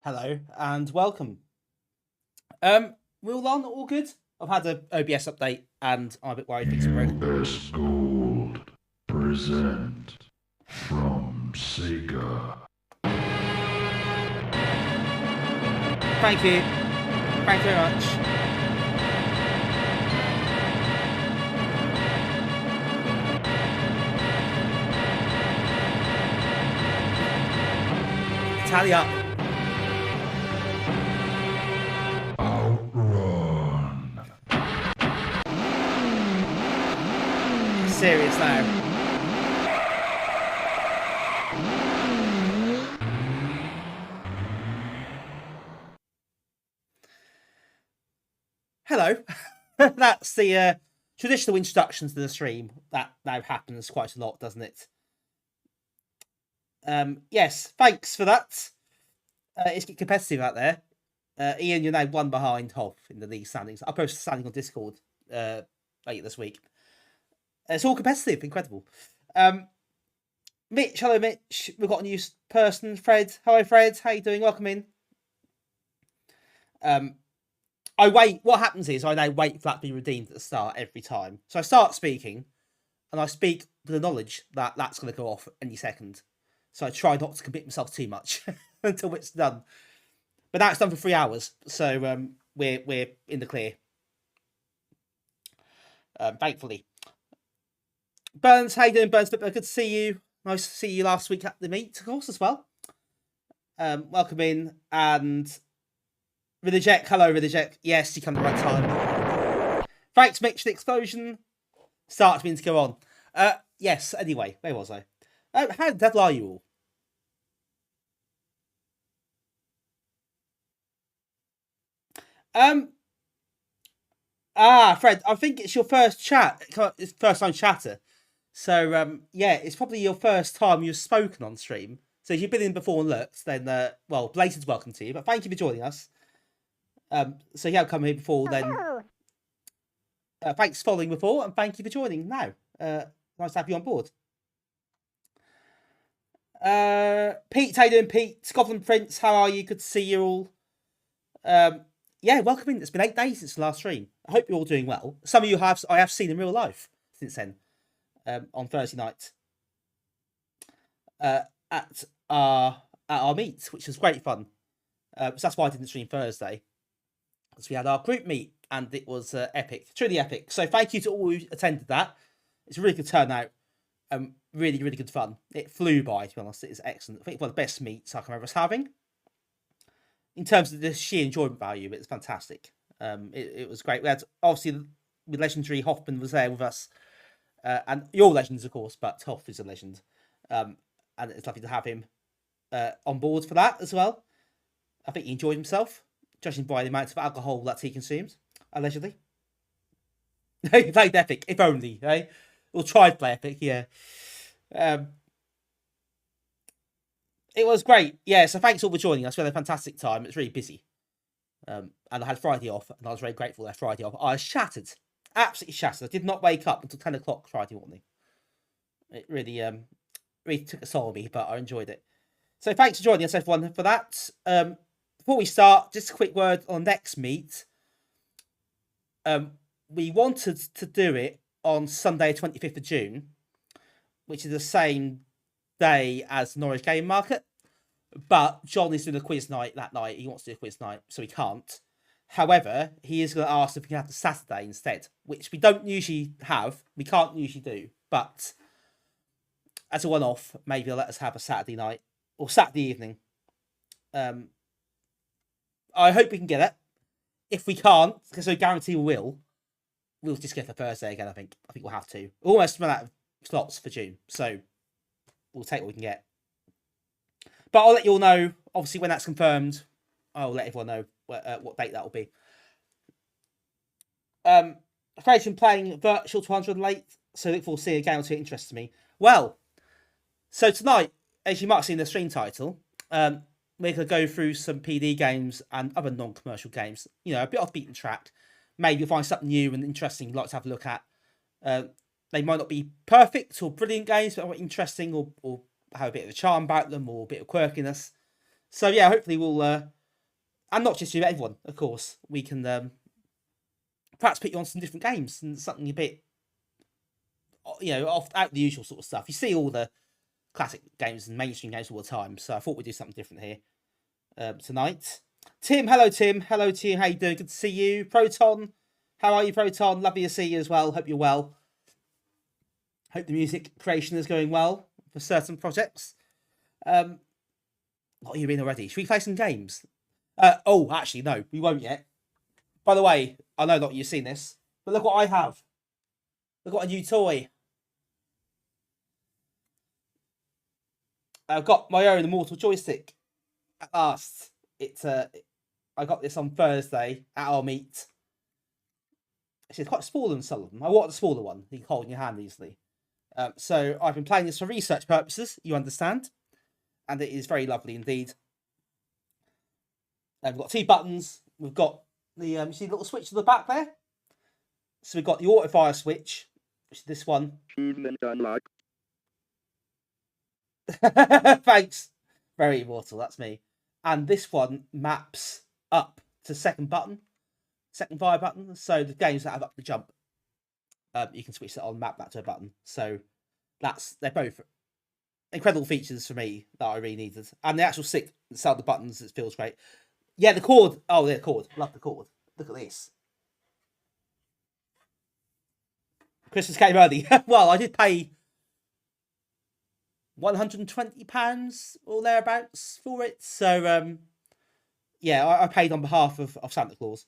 Hello and welcome. We're all on, all good? I've had an OBS update and I'm a bit worried things are broken. US Gold present from Sega. Thank you. Thank you very much. Tally up. Outrun. Serious now. Hello. That's the traditional introduction to the stream. That now happens quite a lot, doesn't it? Yes, thanks for that. It's getting competitive out there. Ian, you're now one behind Hoff in the league standings. I'll post the standing on Discord later this week. It's all competitive, incredible. Mitch, hello Mitch. We've got a new person, Fred. Hello Fred, how you doing? Welcome in. I wait. What happens is I now wait for that to be redeemed at the start every time. So I start speaking, and I speak with the knowledge that that's going to go off any second. So I try not to commit myself too much until it's done. But now it's done for 3 hours, so we're in the clear. Thankfully. Burns, how you doing, Burns? Good to see you. Nice to see you last week at the meet, of course, as well. Welcome in, and Ridijek, hello Ridijek. Yes, you come at the right time. Thanks, Mitch, the explosion. Starts means to go on. Yes, anyway, where was I? How the devil are you all? Fred, I think it's your first chat. It's first time chatter. So, yeah, it's probably your first time you've spoken on stream. So if you've been in before and looked, then, well, belated welcome to you. But thank you for joining us. So you have come here before, then thanks for following before, and thank you for joining now. Nice to have you on board. Pete, how you doing, Pete? Scotland Prince, how are you? Good to see you all. Yeah, welcome in. It's been 8 days since the last stream. I hope you're all doing well. Some of you I have seen in real life since then, on Thursday night at our meet, which was great fun. So that's why I didn't stream Thursday. So we had our group meet, and it was epic, truly epic. So thank you to all who attended that. It's a really good turnout. Really, really good fun. It flew by, to be honest. It is excellent. I think one of the best meets I can remember us having. In terms of the sheer enjoyment value, it's fantastic. It was great. We had, obviously, the legendary Hoffman was there with us. And you're legends, of course, but Hoff is a legend. and it's lovely to have him on board for that as well. I think he enjoyed himself, judging by the amount of alcohol that he consumed, allegedly. He played Epic, if only, eh? Or tried to play Epic, yeah. It was great, yeah. So thanks all for joining us. We had a fantastic time. It was really busy, and I had Friday off, and I was very grateful that Friday off. I was shattered, absolutely shattered. I did not wake up until 10 o'clock Friday morning. It really, really took a toll on me, but I enjoyed it. So thanks for joining us, everyone, for that. Before we start, just a quick word on next meet. We wanted to do it on Sunday, 25th of June, which is the same day as Norwich Game Market. But John is doing a quiz night that night. He wants to do a quiz night, so he can't. However, he is going to ask if we can have the Saturday instead, which we don't usually have. We can't usually do. But as a one-off, maybe he'll let us have a Saturday night or Saturday evening. I hope we can get it. If we can't, because I guarantee we will, we'll just get for Thursday again, I think. I think we'll have to. We'll almost run out of slots for June, so we'll take what we can get. But I'll let you all know, obviously, when that's confirmed. I'll let everyone know what date that will be. I've been playing Virtual 200 late, so look forward to seeing a game or two that interests me. Well, so tonight, as you might see in the stream title, we're going to go through some PD games and other non-commercial games. You know, a bit off beaten track. Maybe you'll find something new and interesting you'd like to have a look at. They might not be perfect or brilliant games, but interesting or have a bit of a charm about them or a bit of quirkiness. So yeah, hopefully we'll, and not just you, but everyone, of course, we can perhaps put you on some different games and something a bit, you know, out the usual sort of stuff. You see all the classic games and mainstream games all the time, so I thought we'd do something different here tonight. Tim, hello Tim, hello to you, how you doing? Good to see you. Proton, how are you, Proton? Lovely to see you as well, hope you're well. Hope the music creation is going well for certain projects. What are you in already? Should we play some games? Oh, actually, no, we won't yet. By the way, I know not you've seen this, but look what I have. Look what a new toy. I've got my own Immortal joystick. At last, I got this on Thursday at our meet. It's quite smaller than some of them. I want the smaller one you can hold in your hand easily. So I've been playing this for research purposes, you understand, and it is very lovely indeed. We've got 2 buttons. We've got the you see the little switch at the back there. So we've got the auto fire switch, which is this one. Thanks, very Immortal. That's me. And this one maps up to second fire button. So the games that have up the jump, you can switch that on, map that to a button. So they're both incredible features for me that I really needed. And the actual stick inside the buttons, it feels great. Yeah, the cord. Oh, the cord. Love the cord. Look at this. Christmas came early. Well, I did pay £120 or thereabouts for it. So, yeah, I paid on behalf of Santa Claus.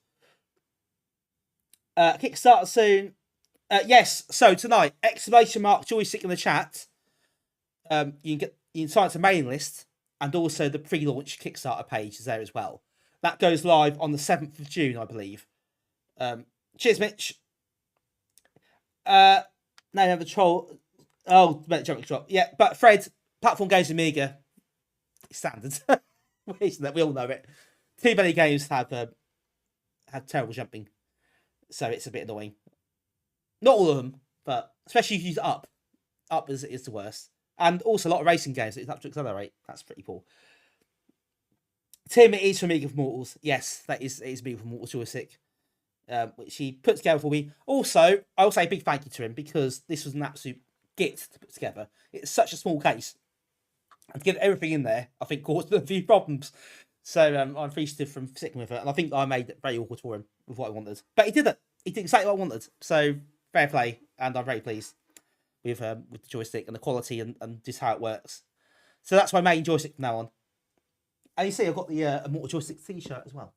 Kickstarter soon. Yes, so tonight, ! joystick in the chat. You can sign up to the mailing list, and also the pre-launch Kickstarter page is there as well. That goes live on the 7th of June, I believe. Cheers, Mitch. Now you have a troll. Oh, jump drop. Yeah, but Fred, platform games Amiga, standard. Isn't that? We all know it. Too many games have terrible jumping, so it's a bit annoying. Not all of them, but especially if you use up. Up is the worst. And also a lot of racing games that it's up to accelerate. That's pretty poor. Tim, it is from Amiga for Mortals. Yes, it is Amiga for Mortals joystick, which he put together for me. Also, I will say a big thank you to him because this was an absolute git to put together. It's such a small case. And to get everything in there, I think caused a few problems. So I'm appreciative from sticking with it. And I think I made it very awkward for him with what I wanted. But he did it. He did exactly what I wanted. So fair play. And I'm very pleased with the joystick and the quality and just how it works. So that's my main joystick from now on. And you see, I've got the Immortal Joystick t-shirt as well.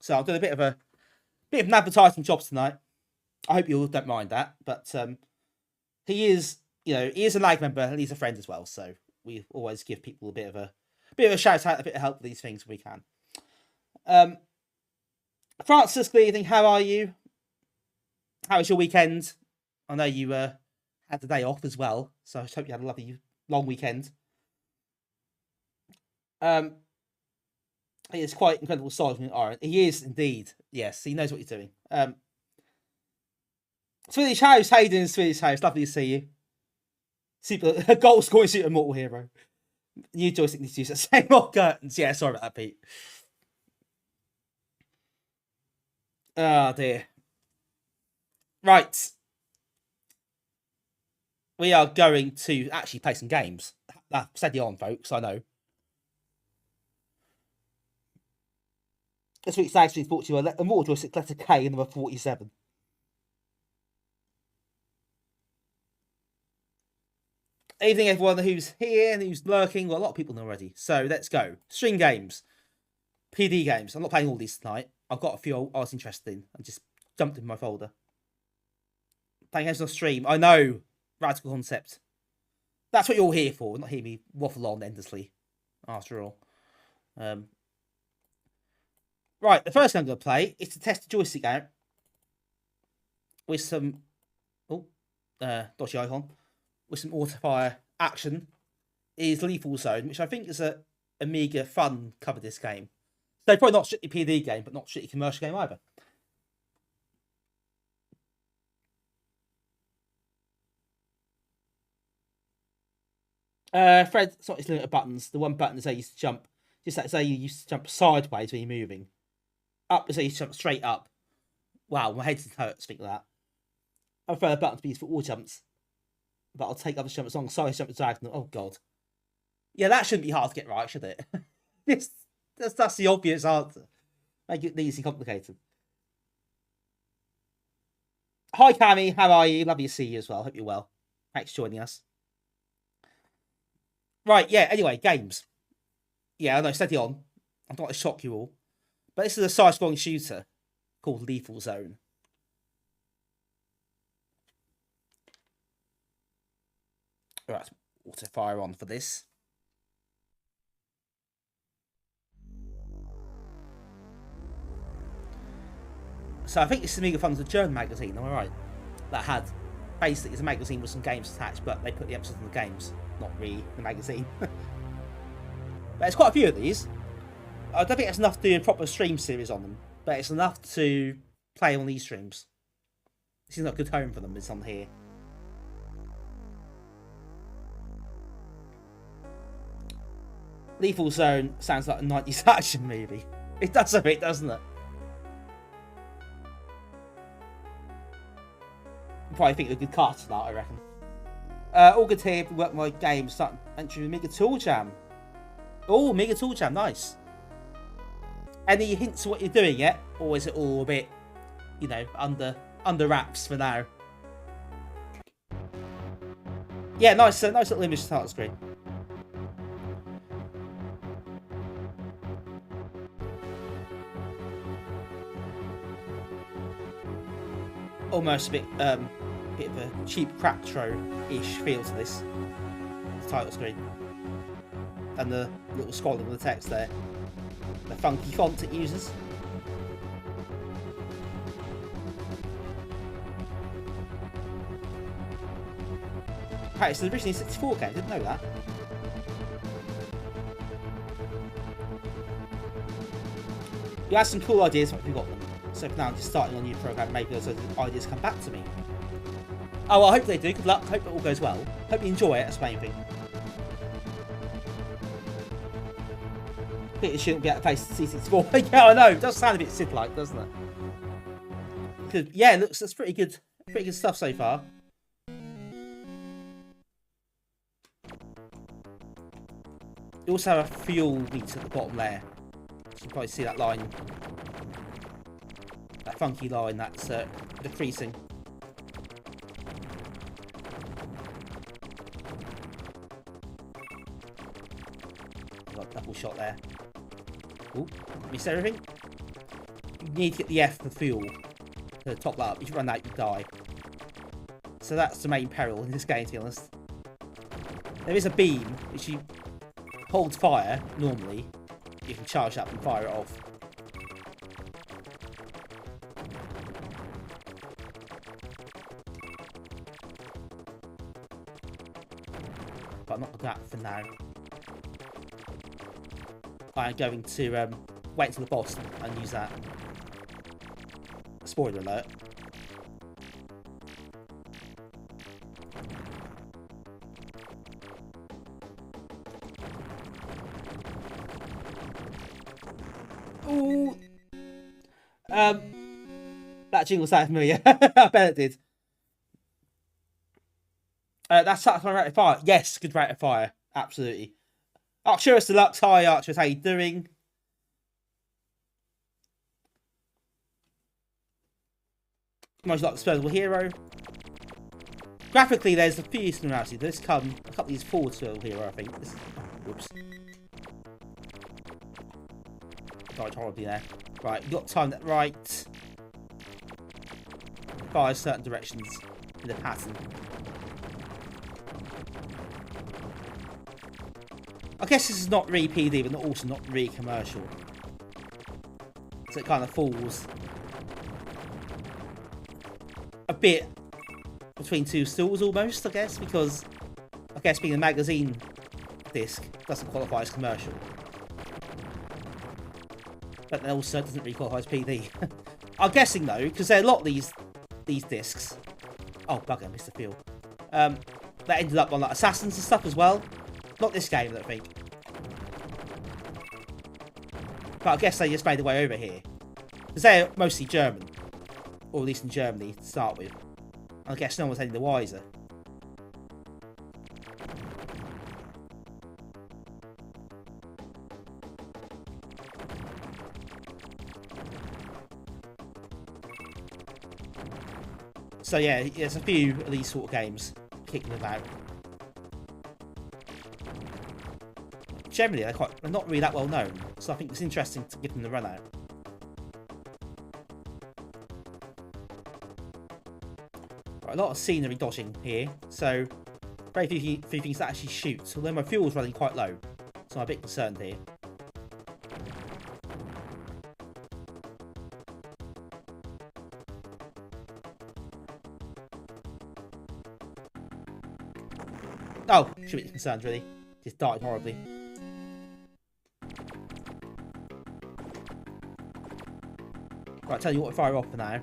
So I've done a bit of an advertising job tonight. I hope you all don't mind that. But he is a lag member and he's a friend as well. So we always give people a bit of a shout out, a bit of help with these things when we can. Francis, good evening. How are you? How was your weekend? I know you had the day off as well, so I hope you had a lovely long weekend. He is quite incredible size from Iron. He is indeed. Yes, he knows what he's doing. Swedish House, how you doing, Swedish House? Lovely to see you. Super goal scoring super mortal hero. New joystick needs to use the same old curtains. Yeah, sorry about that, Pete. Oh dear. Right. We are going to actually play some games. Steady on, folks, I know. This week's actually brought to you a mortal joystick letter K, number 47. Evening, everyone who's here and who's lurking. Well, a lot of people know already. So let's go. String games. PD games. I'm not playing all these tonight. I've got a few I was interested in. I just jumped in my folder. Playing games on stream. I know. Radical concept. That's what you're all here for. Not hear me waffle on endlessly. After all. Right. The first game I'm going to play is to test the joystick out. With some... dodgy icon. With some auto-fire action, is Lethal Zone, which I think is a Amiga fun Coverdisk game. So probably not strictly PD game, but not strictly commercial game either. Fred, it's not his limit of buttons. The one button is how you used to jump. Just like say you used to jump sideways when you're moving. Up is how you jump straight up. Wow, my head hurts thinking of that. I prefer the button to be used for all jumps. But I'll take other jumps alongside jump diagonal. Oh god. Yeah, that shouldn't be hard to get right, should it? That's the obvious answer. Make it easy complicated. Hi Cammy, how are you? Lovely to see you as well. Hope you're well. Thanks for joining us. Right, yeah, anyway, games. Yeah, I know, steady on. I'm not to shock you all. But this is a side-scrolling shooter called Lethal Zone. Right, auto fire on for this. So I think this Amiga Fun's a German magazine, am I right? That had, basically it's a magazine with some games attached, but they put the episodes in the games, not really the magazine. But there's quite a few of these. I don't think it's enough to do a proper stream series on them, but it's enough to play on these streams. This is not a good home for them, it's on here. Lethal Zone sounds like a 90s action movie. It does a bit, doesn't it? You probably think of a good cast for that, I reckon. All good here. Work my game. Start entering Amiga Tool Jam. Oh, Amiga Tool Jam, nice. Any hints of what you're doing yet? Or is it all a bit, you know, under wraps for now? Yeah, nice little image to start the screen. Almost a bit of a cheap crap throw-ish feel to this title screen. And the little scrolling of the text there. The funky font it uses. Hey, it's originally a 64 game, didn't know that. You had some cool ideas, but we got them. So for now I'm just starting on a new program, maybe those ideas come back to me. Oh, well, I hope they do. Good luck. Hope it all goes well. Hope you enjoy it. That's the main thing. I think it shouldn't be at the place C64. Yeah, I know. It does sound a bit Sith-like, doesn't it? Good. Yeah, it looks, that's pretty good. Pretty good stuff so far. You also have a fuel meter at the bottom there. You can probably see that line. That funky line that's decreasing. Got a double shot there. Ooh, missed everything. You need to get the F for fuel to top that up. If you run out, you die. So that's the main peril in this game, to be honest. There is a beam which you hold fire normally. You can charge up and fire it off. But not that for now. I'm going to wait until the boss and use that. Spoiler alert. Ooh. That jingle sounded familiar. I bet it did. That's my rate of fire. Yes, good rate of fire. Absolutely. Arcturus Deluxe. Hi, Arcturus. How you doing? Much like the Disposable Hero. Graphically, there's a few similarities. This come a couple of these forward Disposable Hero, I think. Whoops. Died horribly there. Right, you got to time that right. Fire certain directions in the pattern. I guess this is not really PD, but also not really commercial. So it kind of falls a bit between two stools almost, I guess, because I guess being a magazine disc doesn't qualify as commercial. But then also doesn't really qualify as PD. I'm guessing though, because there are a lot of these discs. Oh, bugger, I missed the field. That ended up on like Assassins and stuff as well. Not this game, I don't think. But I guess they just made their way over here. Because they're mostly German. Or at least in Germany to start with. I guess no one's any the wiser. So yeah, there's a few of these sort of games kicking about. Generally, they're not really that well known, so I think it's interesting to give them the run out. Right, a lot of scenery dodging here, so very few things that actually shoot. Although my fuel's running quite low, so I'm a bit concerned here. Oh, should be concerned really. Just died horribly. Right, I'll tell you what, fire off for now.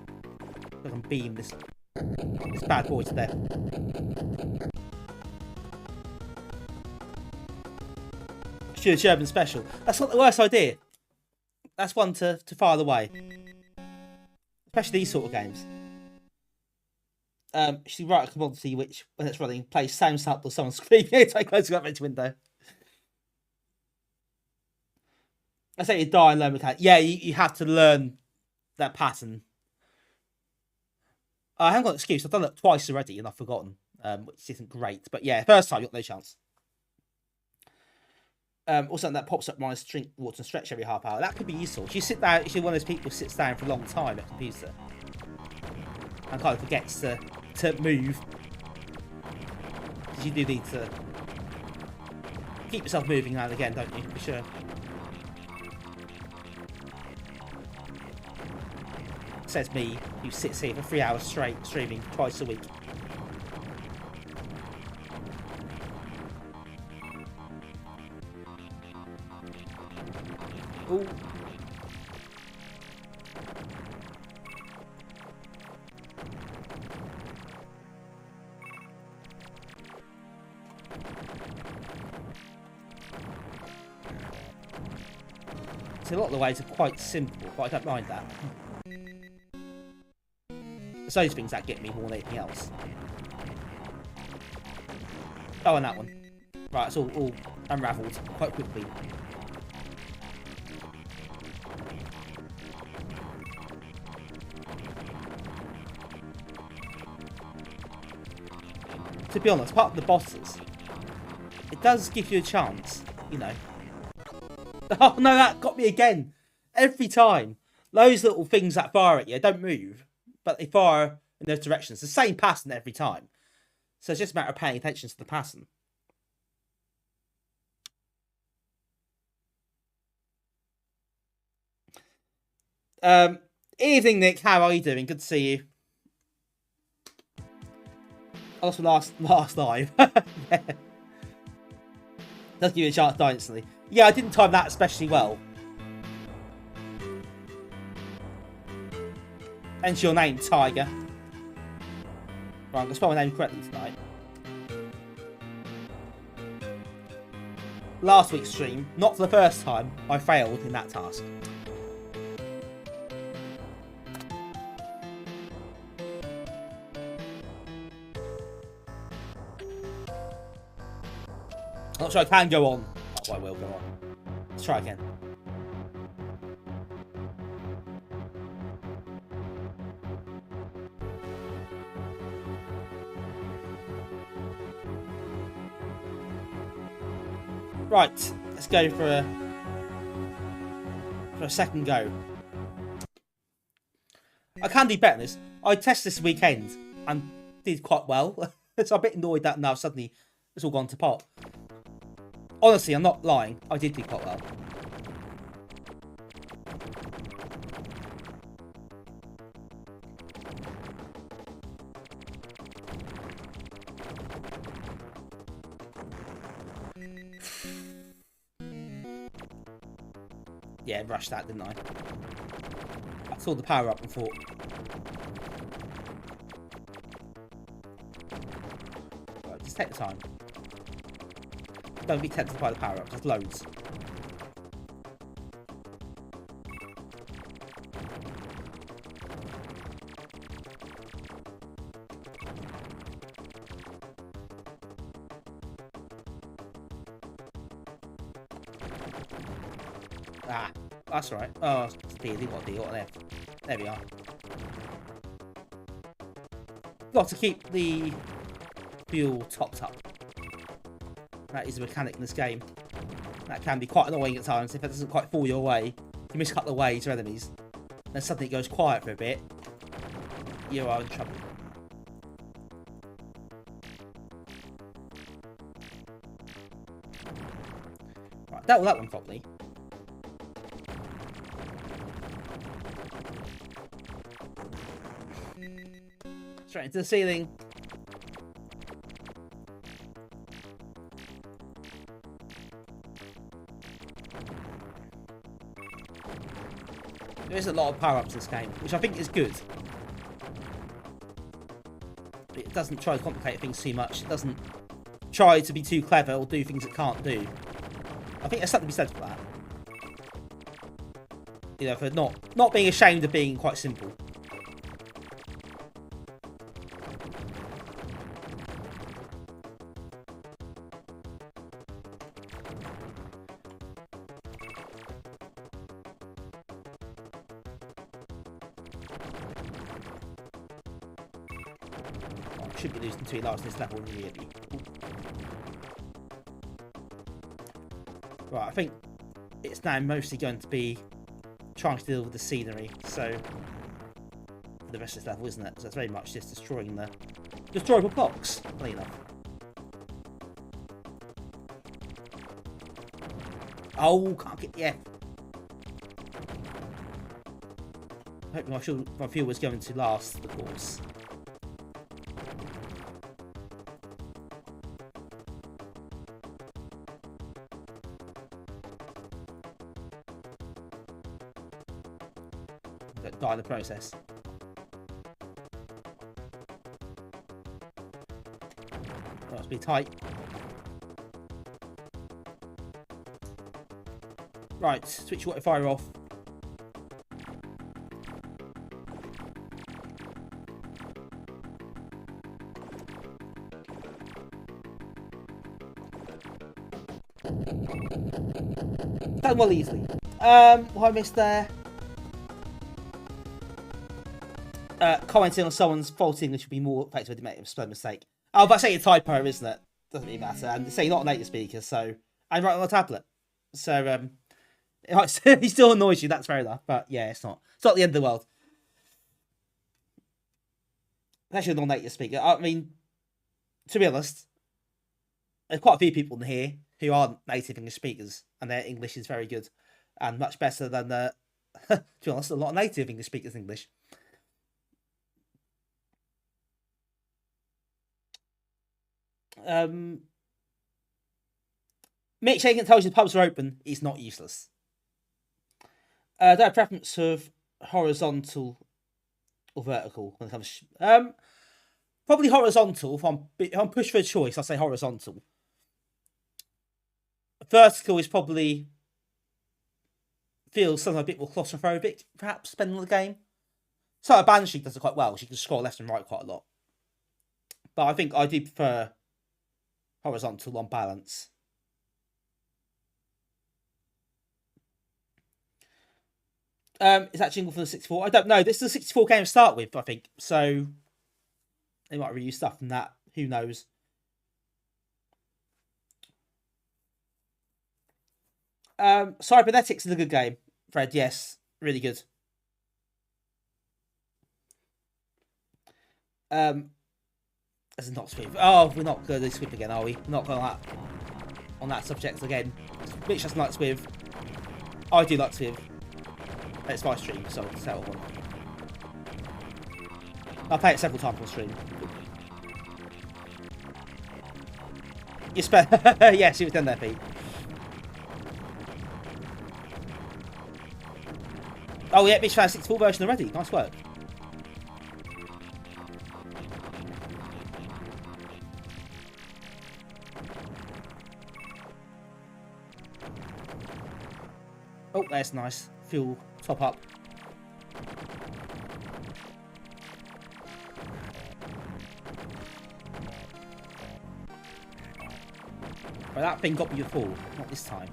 I can beam this bad boy to death. Shoot a German special. That's not the worst idea. That's one to fire away. Especially these sort of games. Actually, write a commodity which, when it's running, plays sound sample or someone screaming inside closing that vent window. I say you die and learn mechanics. Yeah, you have to learn that pattern. I haven't got an excuse. I've done it twice already and I've forgotten, which isn't great. But yeah, first time, you got no chance. Also, that pops up minus drink water and stretch every half hour. That could be useful. If you sit down, if you're one of those people who sits down for a long time at a computer and kind of forgets to move, because you do need to keep yourself moving now and again, don't you? For sure. Says me, who sits here for 3 hours straight, streaming twice a week. Ooh. So a lot of the ways are quite simple, but I don't mind that. It's those things that get me more than anything else. Oh, and that one. Right, it's all unravelled quite quickly. To be honest, apart from the bosses, it does give you a chance, you know. Oh no, that got me again. Every time. Those little things that fire at you don't move, but they fire in those directions. The same pattern every time. So it's just a matter of paying attention to the pattern. Evening, Nick. How are you doing? Good to see you. Also, last live. Yeah. Does give you a chance to die instantly. Yeah, I didn't time that especially well. Hence your name, Tiger. Right, I'm going to spell my name correctly tonight. Last week's stream, not for the first time, I failed in that task. I'm not sure I can go on. Oh, I will go on. Let's try again. Right, let's go for a second go. I can do better than this. I tested this weekend and did quite well. So I'm a bit annoyed that now suddenly it's all gone to pot. Honestly, I'm not lying. I did do quite well. Yeah, rushed that, didn't I? I saw the power up and thought... Right, just take the time. Don't be tempted by the power up, there's loads. Ah, that's right. Oh, it's a D, what a D, what an F. There we are. Got to keep the fuel topped up. That is a mechanic in this game. That can be quite annoying at times if it doesn't quite fall your way. You miscut the way to enemies. Then suddenly it goes quiet for a bit. You are in trouble. Right, dealt with that one properly. Straight into the ceiling. There is a lot of power-ups in this game, which I think is good. It doesn't try to complicate things too much. It doesn't try to be too clever or do things it can't do. I think there's something to be said for that. You know, for not being ashamed of being quite simple. Should be losing 2 lives in this level immediately. Right, I think it's now mostly going to be trying to deal with the scenery, so for the rest of this level, isn't it? So it's very much just destroying the destroyable blocks, funny enough. Oh, can't get the F. I hope my fuel was going to last the course. Don't die in the process. Must be tight. Right, switch water fire off. Done well easily. What I missed there? Commenting on someone's faulty English would be more effective if they made a spelling mistake. Oh, but say a typo, isn't it? Doesn't really matter. And say not a native speaker, so I write on a tablet. So he still annoys you. That's fair enough. But yeah, it's not the end of the world. Especially a non-native speaker. I mean, to be honest, there's quite a few people in here who aren't native English speakers, and their English is very good and much better than To be honest, a lot of native English speakers English. Mick Shaken tells you the pubs are open is not useless. Do I have preference of horizontal or vertical when it comes to... probably horizontal. If I'm pushed for a choice, I'll say horizontal. Vertical is probably... feels something a bit more claustrophobic, perhaps, depending on the game. So Banshee does it quite well. She can scroll left and right quite a lot. But I think I do prefer horizontal on balance. Is that jingle for the 64? I don't know. This is a 64 game to start with, I think. So they might reuse stuff from that. Who knows? Cybernetics is a good game, Fred. Yes, really good. As not Swift. Oh, we're not going to do Swift again, are we? We're not going on that subject again. Mitch doesn't like Swift. I do like Swift. It's my stream, so I'll settle one. I'll play it several times on stream. You spent... yes, it was done there, Pete. Oh yeah, Mitch found a 64 version already. Nice work. Oh, that's nice. Fuel top up. But that thing got me a fall. Not this time.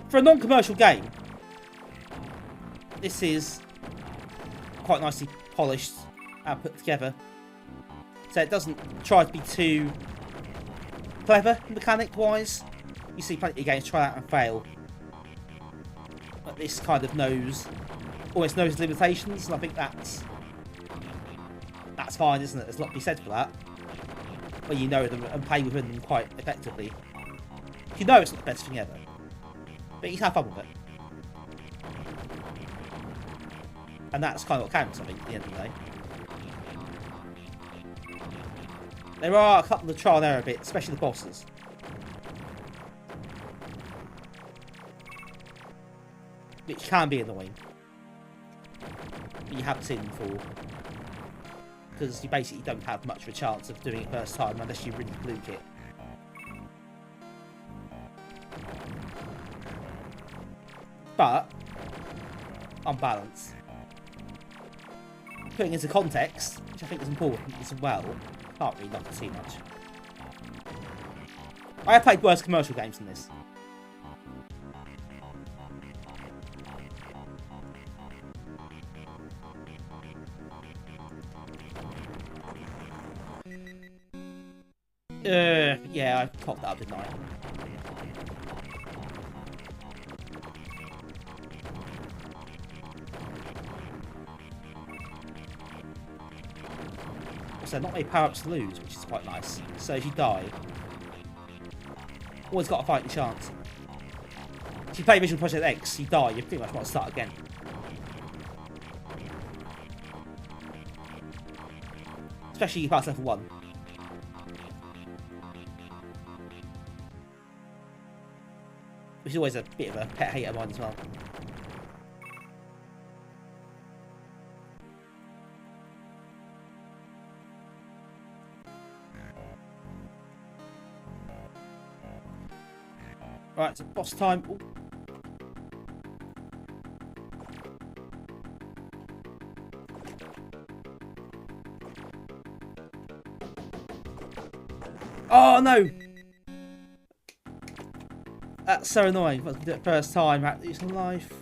For a non-commercial game, this is quite nicely polished and put together. So it doesn't try to be too clever mechanic-wise. You see plenty of games try that and fail. But this kind of almost knows limitations, and I think that's fine, isn't it? There's a lot to be said for that. When you know them and play within them quite effectively. You know it's not the best thing ever. But you can have fun with it. And that's kind of what counts, I think, at the end of the day. There are a couple of trial and error bits, especially the bosses. Which can be annoying. But you have to see them fall. Because you basically don't have much of a chance of doing it first time unless you really fluke it. But, on balance, putting into context, which I think is important as well, can't really knock it too much. I have played worse commercial games than this. Yeah, I popped that up, didn't I? So not many power-ups to lose, which is quite nice. So if you die, always got a fighting chance. If you play Visual Project X, you die, you pretty much want to start again. Especially if you pass level 1. Which is always a bit of a pet hate of mine as well. Right, so boss time. Ooh. Oh no! That's so annoying. If I do it first time, I have to use some life.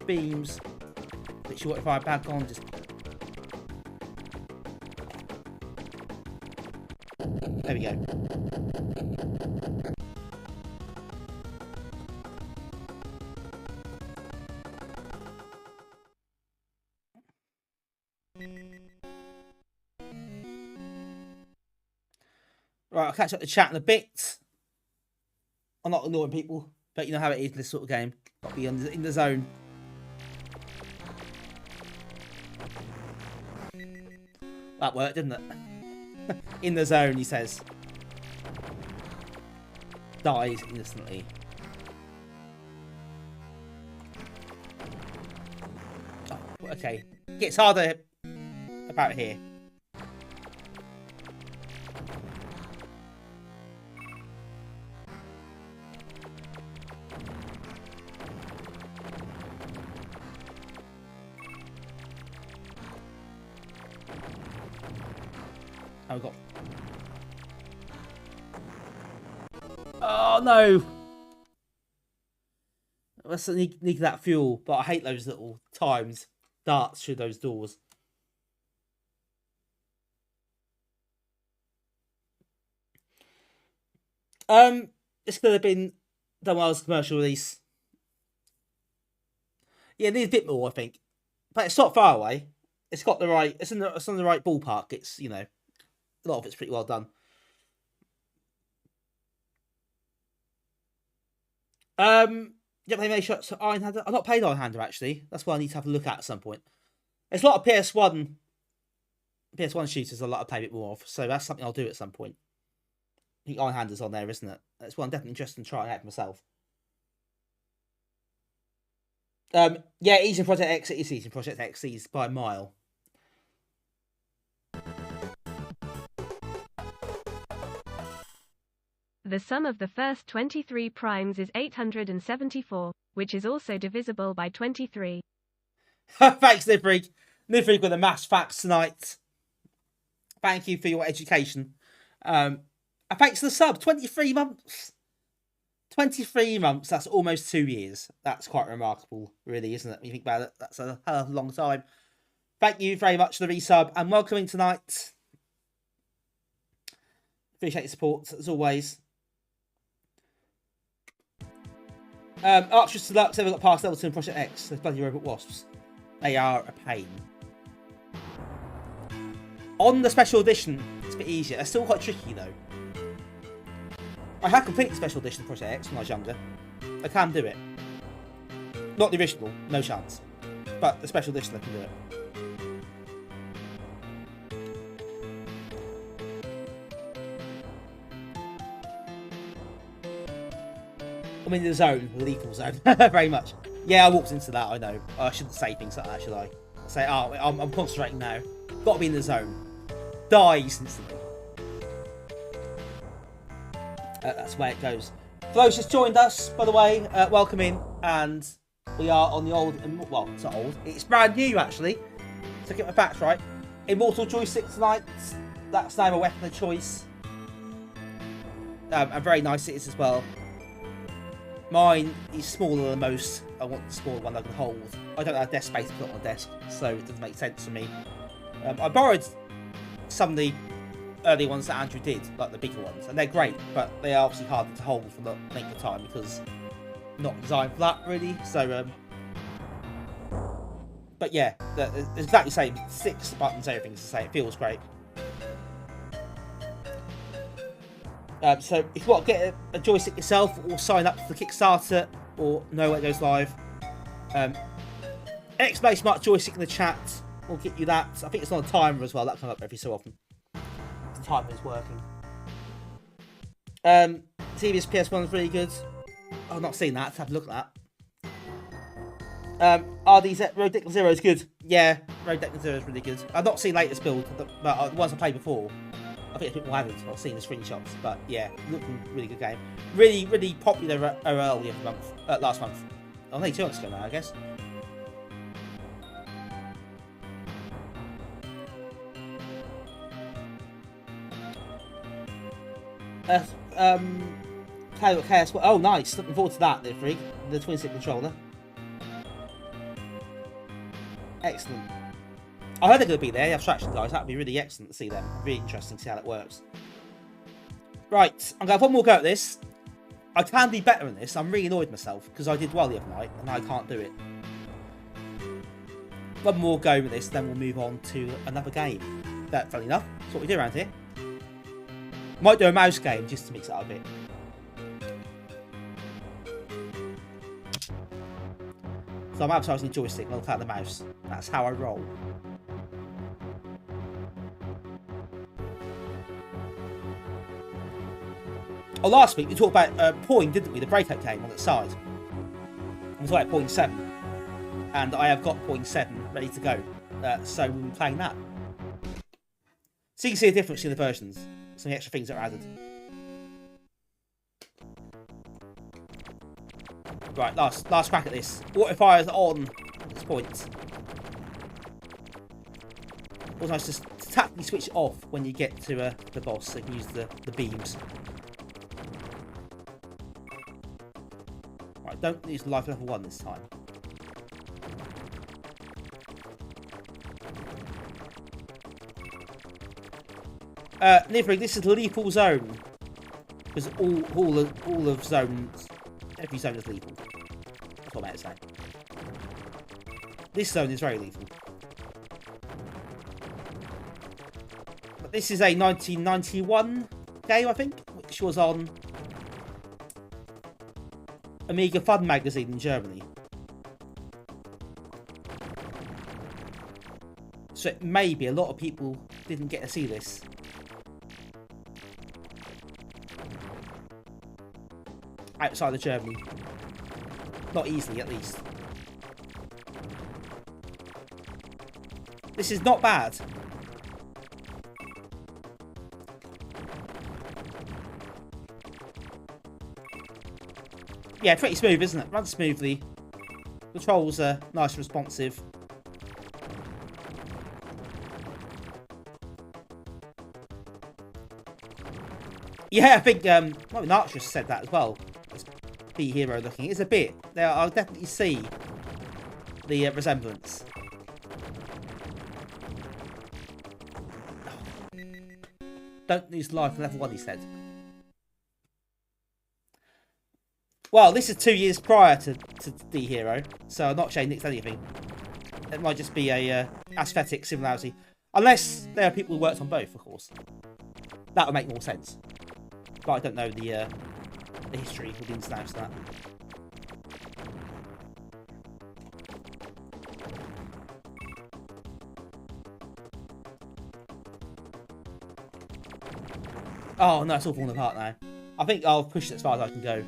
Beams. Literally, what if I back on? Just. There we go. Right, I'll catch up the chat in a bit. I'm not ignoring people, but you know how it is in this sort of game. Got to be in the zone. That worked, didn't it? In the zone, he says. Dies instantly. Oh, okay. Gets harder about here. Oh, we got. Oh no! Let's need that fuel, but I hate those little times darts through those doors. This could have been done well as a commercial release. Yeah, it needs a bit more, I think, but it's not far away. It's got the right. It's on the right ballpark. It's, you know, a lot of it's pretty well done. Yeah, they made shots to Iron Hander. I've not played Iron Hander actually. That's what I need to have a look at some point. There's a lot of PS1 shooters. A lot of play a bit more of, so that's something I'll do at some point. I think Iron Hander's on there, isn't it? That's one I'm definitely interested in trying out myself. Yeah, easy Project X. It is easy Project X. He's by a mile. The sum of the first 23 primes is 874, which is also divisible by 23. Thanks, Nifrig. Nifrig with the maths facts tonight. Thank you for your education. And thanks for the sub. 23 months. 23 months. That's almost 2 years. That's quite remarkable, really, isn't it? When you think about it, that's a hell of a long time. Thank you very much for the resub and welcoming tonight. Appreciate your support, as always. Archers Deluxe never got past level 2 in Project X. Those bloody robot wasps. They are a pain. On the special edition, it's a bit easier. They're still quite tricky though. I had completed the special edition of Project X when I was younger. I can do it. Not the original, no chance. But the special edition, I can do it. I'm in the zone, the lethal zone, very much. Yeah, I walked into that, I know. I shouldn't say things like that, should I? Say, oh, I'm concentrating now. Got to be in the zone. Dies instantly. That's the way it goes. For those just joined us, by the way, welcome in. And we are on the old, well, it's not old, it's brand new actually. So get my facts right. Immortal joystick tonight. That's now a weapon of choice. And very nice it is as well. Mine is smaller than most. I want the smaller one I can hold. I don't have desk space to put on a desk, so it doesn't make sense to me. I borrowed some of the early ones that Andrew did, like the bigger ones, and they're great, but they are obviously harder to hold for the length of time because not designed for that really. So, but yeah, it's exactly the same. 6 buttons, everything's the same. It feels great. So if you want to get a joystick yourself or sign up to the Kickstarter or know when it goes live, !Smart joystick in the chat will get you that. I think it's on a timer as well. That comes up every so often. The timer is working. TV's PS1 is really good. I've not seen that. Let's have a look at that. RDZ Road Deck Zero is good. Yeah, Road Deck Zero is really good. I've not seen latest build, but the ones I played before. I think people haven't. I've seen the screenshots, but yeah, looking really good game. Really, really popular OL the other month, last month. Only 2 months ago now, I guess. Chaos. Oh, nice. Looking forward to that, Freak. The twin stick controller. Excellent. I heard they're going to be there, the abstraction guys. That would be really excellent to see them. Really interesting to see how that works. Right, I'm going to have one more go at this. I can be better in this. I'm really annoyed myself because I did well the other night and I can't do it. One more go with this, then we'll move on to another game. That, funny enough, that's what we do around here. Might do a mouse game just to mix it up a bit. So I'm advertising the joystick, I'll take the mouse. That's how I roll. Oh, last week we talked about Poing, didn't we? The Breakout game on its side. We talked about Poing 7. And I have got Poing 7 ready to go. So we'll be playing that. So you can see a difference in the versions. Some extra things that are added. Right, last crack at this. Auto fire is on at this point. Also nice to tactically switch it off when you get to the boss, so you can use the beams. Right, don't use life level 1 this time. Nivrig, this is lethal zone. Because all of zones, every zone is lethal. That's what I'm about to say. This zone is very lethal. But this is a 1991 game, I think, which was on Amiga Fun magazine in Germany. So maybe a lot of people didn't get to see this. Outside of Germany. Not easily, at least. This is not bad. Yeah, pretty smooth, isn't it? Runs smoothly. Controls are nice and responsive. Yeah, I think Archer said that as well. Be hero looking. It's a bit. There, I'll definitely see the resemblance. Don't lose life in level 1, he said. Well, this is 2 years prior to D Hero, so I'm not saying it's anything. It might just be a aesthetic similarity, unless there are people who worked on both, of course. That would make more sense. But I don't know the history of the ins and outs of that. Oh no, it's all falling apart now. I think I'll push it as far as I can go.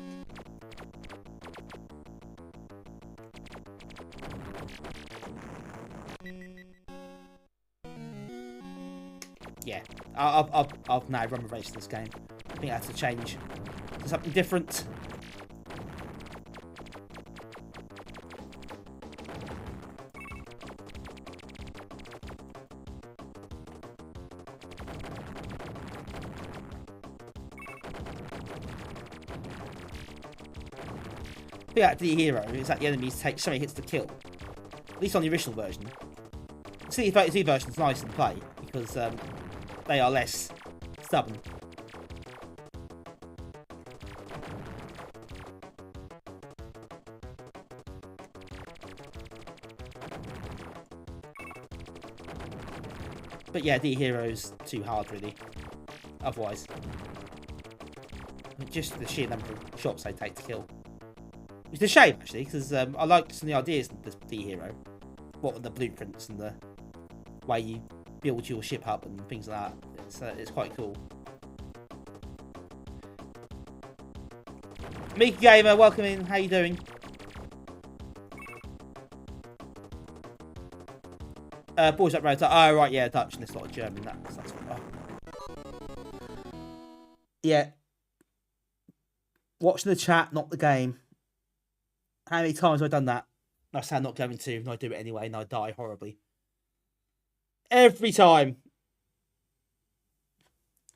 Yeah, I'll now run the race in this game. I think I have to change to something different. The at the hero is that the enemies take so many hits to kill. At least on the original version. The C32 version is nice to play because they are less stubborn. But yeah, D Hero's too hard really. Otherwise, just the sheer number of shots they take to kill. It's a shame actually, because I like some of the ideas of the D Hero. What with the blueprints and the way you build your ship up and things like that. It's quite cool. Mika Gamer, welcome in. How you doing? Boys Up Road. Oh right, yeah, Dutch and it's not German. That's yeah. Watching the chat, not the game. How many times have I done that? I say I'm not going to, and I do it anyway, and I die horribly. Every time.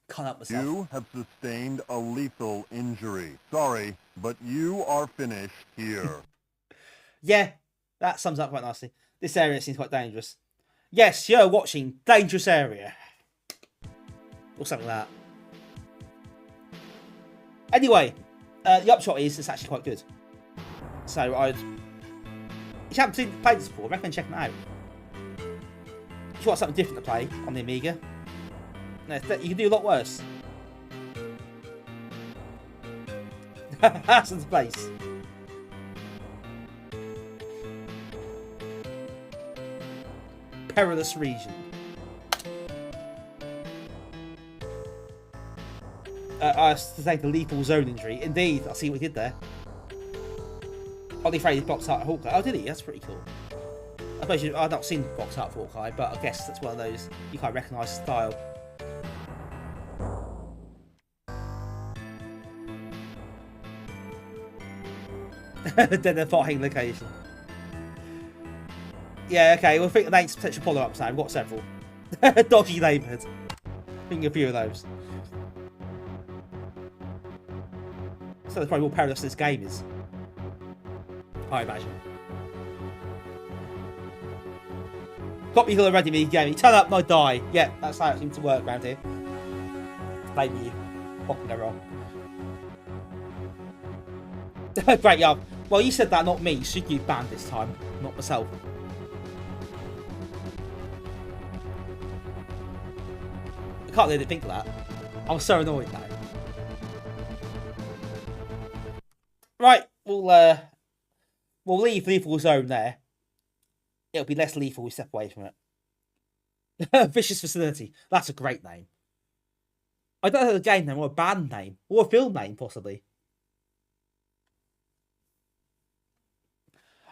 Can't help myself. You have sustained a lethal injury. Sorry, but you are finished here. Yeah, that sums up quite nicely. This area seems quite dangerous. Yes, you're watching Dangerous Area. Or something like that. Anyway, the upshot is it's actually quite good. So if you haven't played this before, I recommend checking it out. If you want something different to play on the Amiga, you can do a lot worse. Hassan's place. Perilous region. I sustained a lethal zone injury. Indeed, I see what he did there. Ollie Fraser boxed out Hawkeye. Oh, did he? That's pretty cool. I suppose I've not seen boxed out for Hawkeye, but I guess that's one of those you can't recognise style. Then a fighting location. Yeah, okay, we'll think of names potential follow-ups now. We've got several. Dodgy neighbourhood. Think of a few of those. So that's probably more perilous this game is. I imagine. Got me hill already, me game. You turn up, no die. Yeah, that's how it seems to work around here. Maybe you. Popping it wrong. Great, yeah. Well, you said that, not me. Should you banned this time, not myself. I can't really think of that. I'm so annoyed now. Right, we'll leave lethal zone there. It'll be less lethal we step away from it. Vicious Facility. That's a great name. I don't know a game name or a band name or a film name possibly.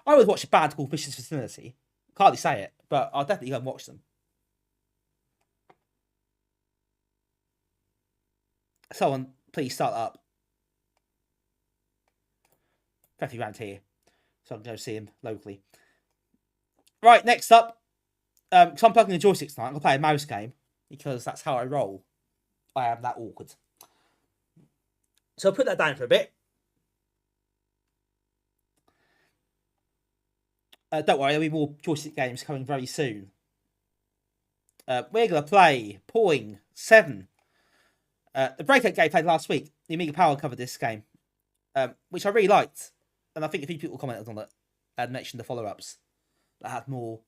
I would watch a band called Vicious Facility. Can't hardly say it, but I'll definitely go and watch them. Someone, please start up. Definitely around here, so I can go see him locally. Right, next up, because I'm plugging the joysticks tonight, I'm going to play a mouse game, because that's how I roll. I am that awkward. So I'll put that down for a bit. Don't worry, there'll be more joystick games coming very soon. We're going to play Poing 7. The Breakout game played last week. The Amiga Power covered this game, which I really liked. And I think a few people commented on it and mentioned the follow-ups that had more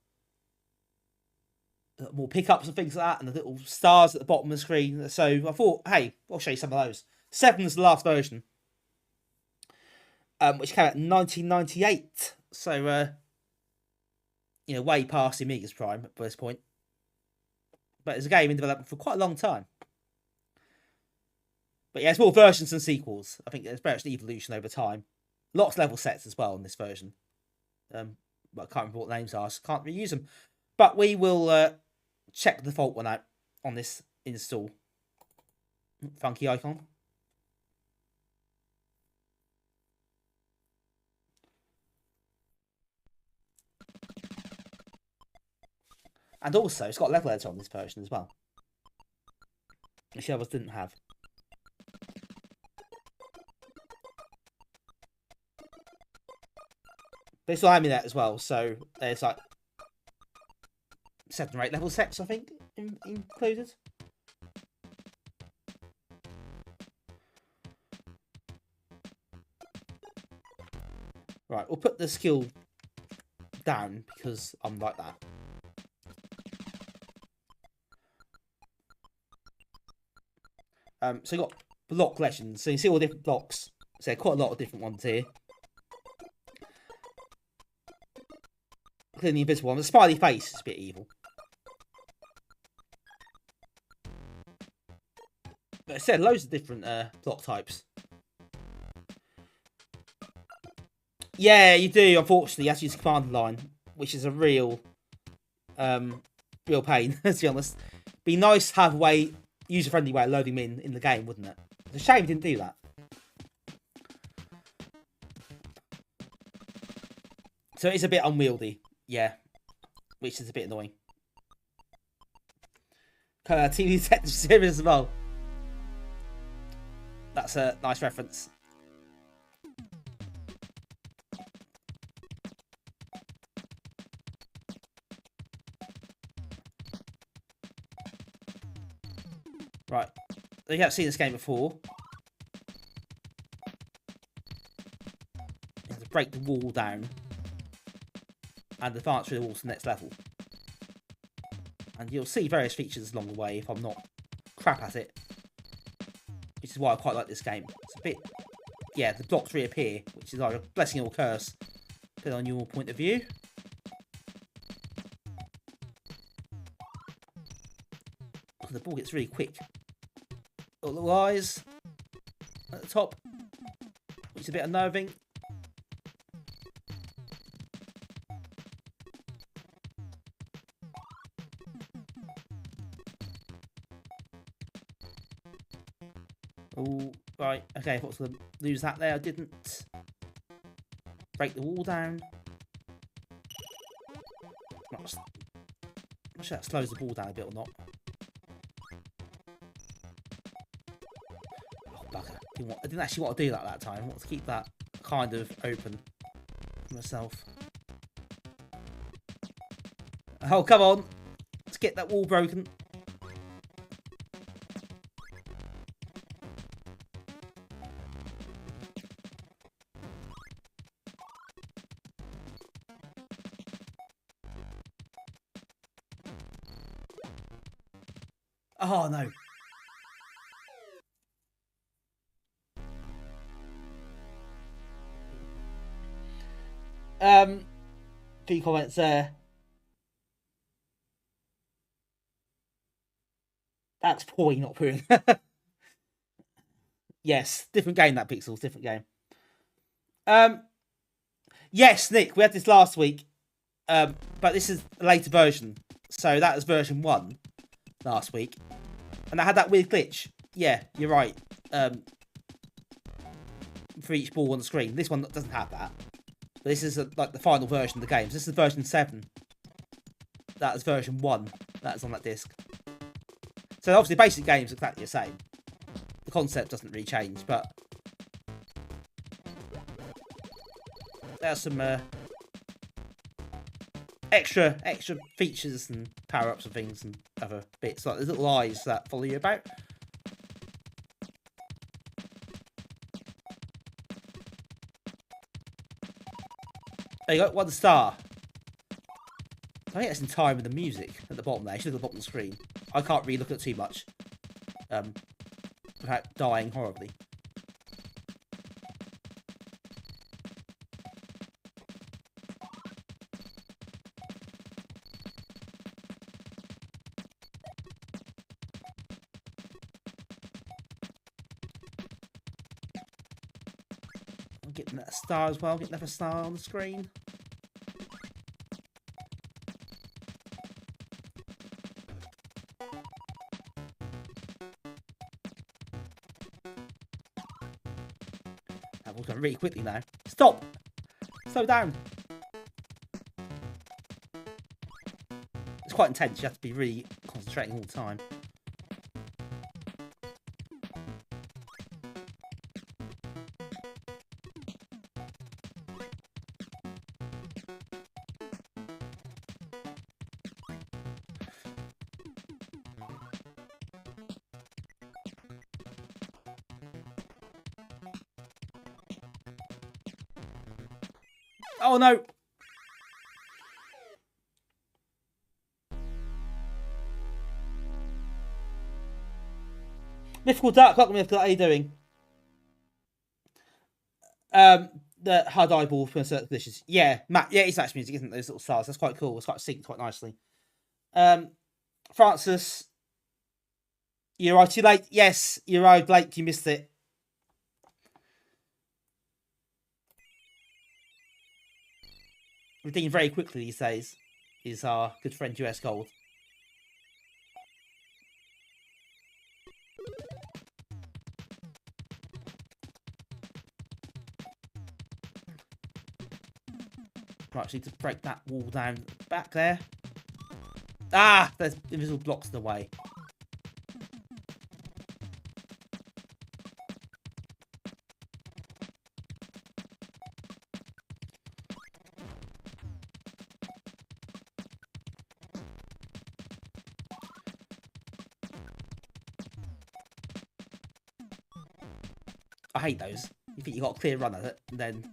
pickups and things like that, and the little stars at the bottom of the screen. So I thought, hey, I'll show you some of those. 7's the last version, which came out in 1998. So, way past the Amiga's prime at this point. But it's a game in development for quite a long time. But yeah, it's more versions than sequels. I think there's very much an evolution over time. Lots of level sets as well in this version. But I can't remember what the names are, so can't reuse them. But we will check the default one out on this install. Funky icon. And also, it's got a level editor on this version as well, which the others didn't have. There's still Amiga as well, so there's like 7 or 8 level sets, I think, included. Right, we'll put the skill down because I'm like that. So you got block legends, so you see all the different blocks. So quite a lot of different ones here. Including the invisible one. The smiley face is a bit evil. But I said loads of different block types. Yeah, you do. Unfortunately, you have to use the command line, which is a real pain. To be honest, be nice to have a way, user-friendly way of loading them in the game, wouldn't it? It's a shame you didn't do that. So it's a bit unwieldy. Yeah, which is a bit annoying. TV Detective Series as well. That's a nice reference. Right, you have seen this game before. You have to break the wall down and advance through the wall to the next level. And you'll see various features along the way if I'm not crap at it. Which is why I quite like this game. It's a bit yeah, the blocks reappear, which is either a blessing or a curse, depending on your point of view. Oh, the ball gets really quick. Got little eyes at the top, which is a bit unnerving. Oh, right, okay, I thought I was going to lose that there. I didn't. Break the wall down. I'm not sure that slows the ball down a bit or not. Oh, bugger. I didn't actually want to do that that time. I want to keep that kind of open for myself. Oh, come on. Let's get that wall broken. Oh, no. Few comments there. That's Poing, not Poing. Yes, different game, that Pixels, different game. Yes, Nick, we had this last week. But this is a later version. So that was version 1 last week. And I had that weird glitch. Yeah, you're right. For each ball on the screen. This one doesn't have that. But this is like the final version of the game. So this is version 7. That is version 1. That's on that disc. So obviously the basic game's exactly the same. The concept doesn't really change, but there's some extra features and power-ups and things and other bits. Like there's little eyes that follow you about. There you go, 1 star. I think that's in time with the music at the bottom there. You should look at the bottom of the screen. I can't really look at it too much. Without dying horribly. I'm getting that star as well. Getting another star on the screen. That was going really quickly now. Stop! Slow down. It's quite intense. You have to be really concentrating all the time. Oh no! Mythical Dark, welcome Mythical, how are you doing? The hard eyeball for certain conditions. Yeah, Matt, yeah, it's match music, isn't it? Those little stars. That's quite cool. It's quite synced quite nicely. Francis, you're right, too late. Yes, you're right, Blake, you missed it. Redeemed very quickly these days is our good friend US Gold. Right, actually to break that wall down back there. Ah, there's invisible blocks in the way. I hate those. You think you got a clear run at it, and then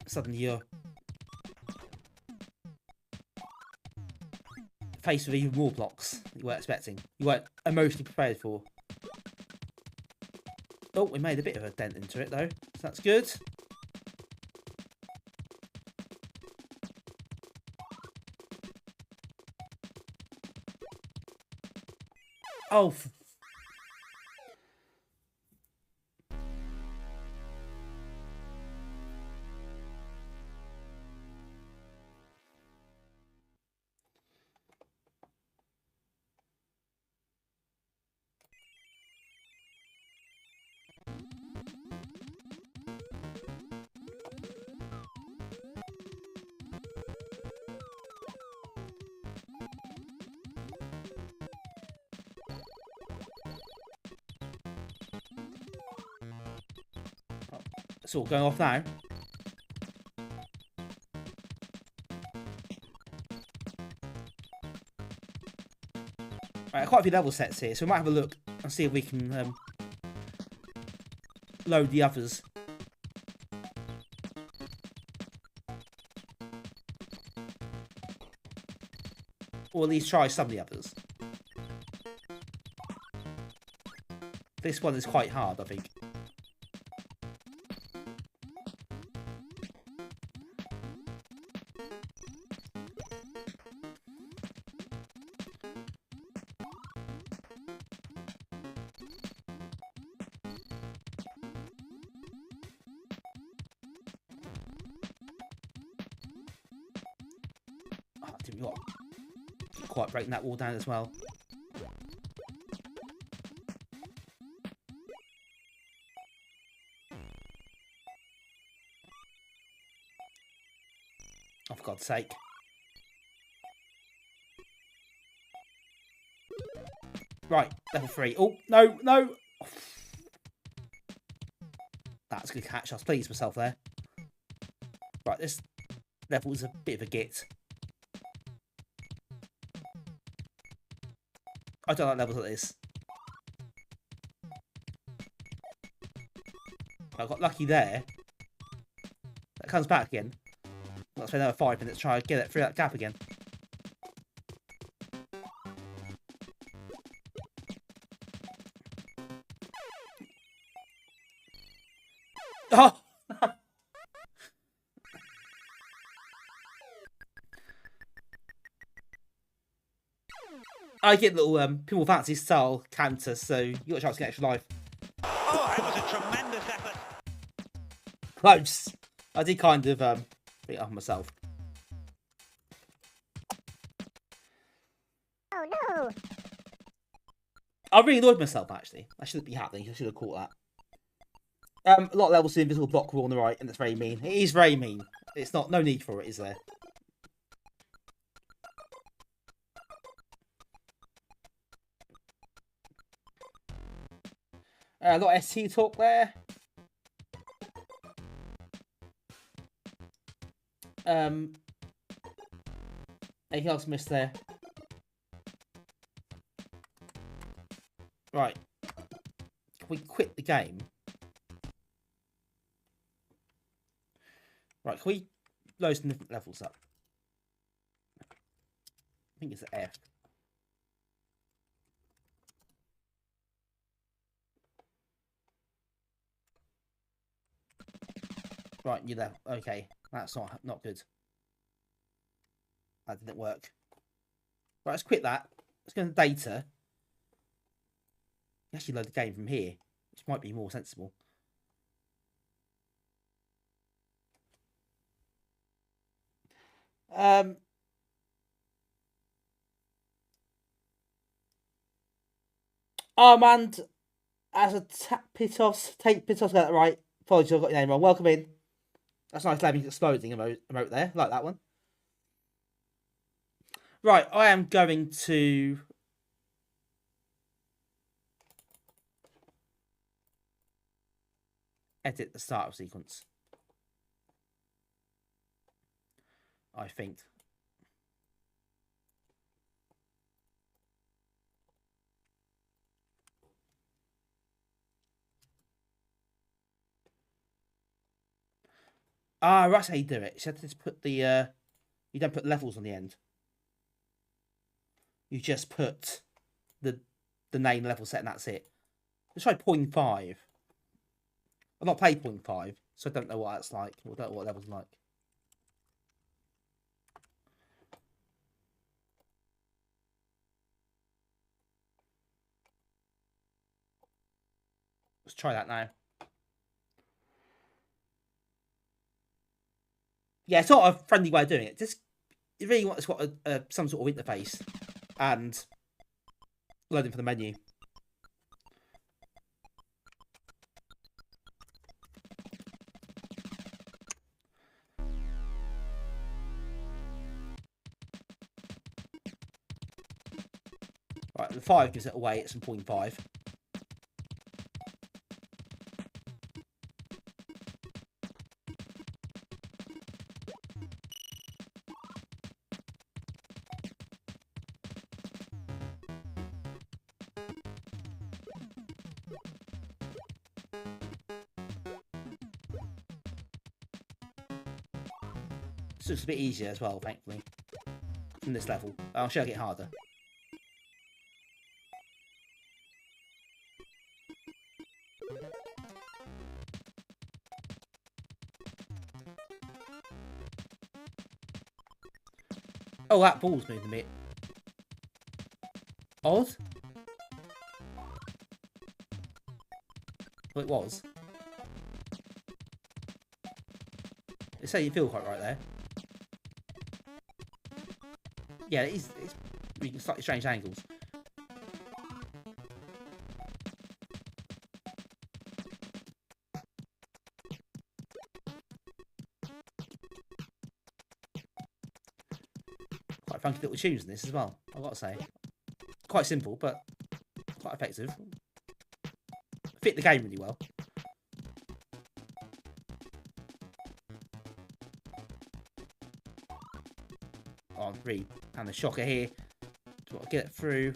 suddenly you're faced with even more blocks you weren't expecting. You weren't emotionally prepared for. Oh, we made a bit of a dent into it though. So that's good. Oh. It's all going off now. Right, quite a few level sets here, so we might have a look and see if we can load the others. Or at least try some of the others. This one is quite hard, I think. Didn't we quite breaking that wall down as well. Oh, for God's sake. Right, level 3. Oh, no, no. That's a good catch. I was pleased with myself there. Right, this level is a bit of a git. I don't like levels like this. I got lucky there. That comes back again. Let's spend another 5 minutes trying to get it through that gap again. Oh! I get little Pinball Fantasy style counters, so you got a chance to get extra life. Oh, that was a tremendous effort. Close. I did kind of beat it up myself. Oh no! I really annoyed myself actually. I shouldn't be happening. I should have caught that. A lot of levels to the invisible block rule on the right, and it's very mean. It is very mean. It's not no need for it, is there? A lot of ST talk there. Anything else missed there? Right. Can we quit the game? Right, can we load some different levels up? I think it's the F. Right, new level. Okay, that's not good. That didn't work. Right, let's quit that. Let's go to data. Actually load the game from here, which might be more sensible. Armand as a Pitos, take Pitos, got that right. Apologies, I've got your name wrong. Welcome in. That's nice having exploding emote there. Like that one. Right, I am going to edit the start of sequence. I think. Ah, that's how you do it. You have to just put the you don't put levels on the end. You just put the name level set and that's it. Let's try 0.5. I've not played Poing 5, so I don't know what that's like. I don't know what level's like. Let's try that now. Yeah, it's not a friendly way of doing it. Just you really want to got some sort of interface and loading for the menu. Right, the 5 gives it away at some 0.5. So it's a bit easier as well, thankfully, from this level. I'll show it get harder. Oh, that ball's moving a bit. Odd? Well, it was. It's how you feel quite right there. Yeah, it's slightly strange angles. Quite funky little tunes in this as well, I've got to say. Quite simple, but quite effective. Fit the game really well. Oh, really, and the shocker here. Got to get it through.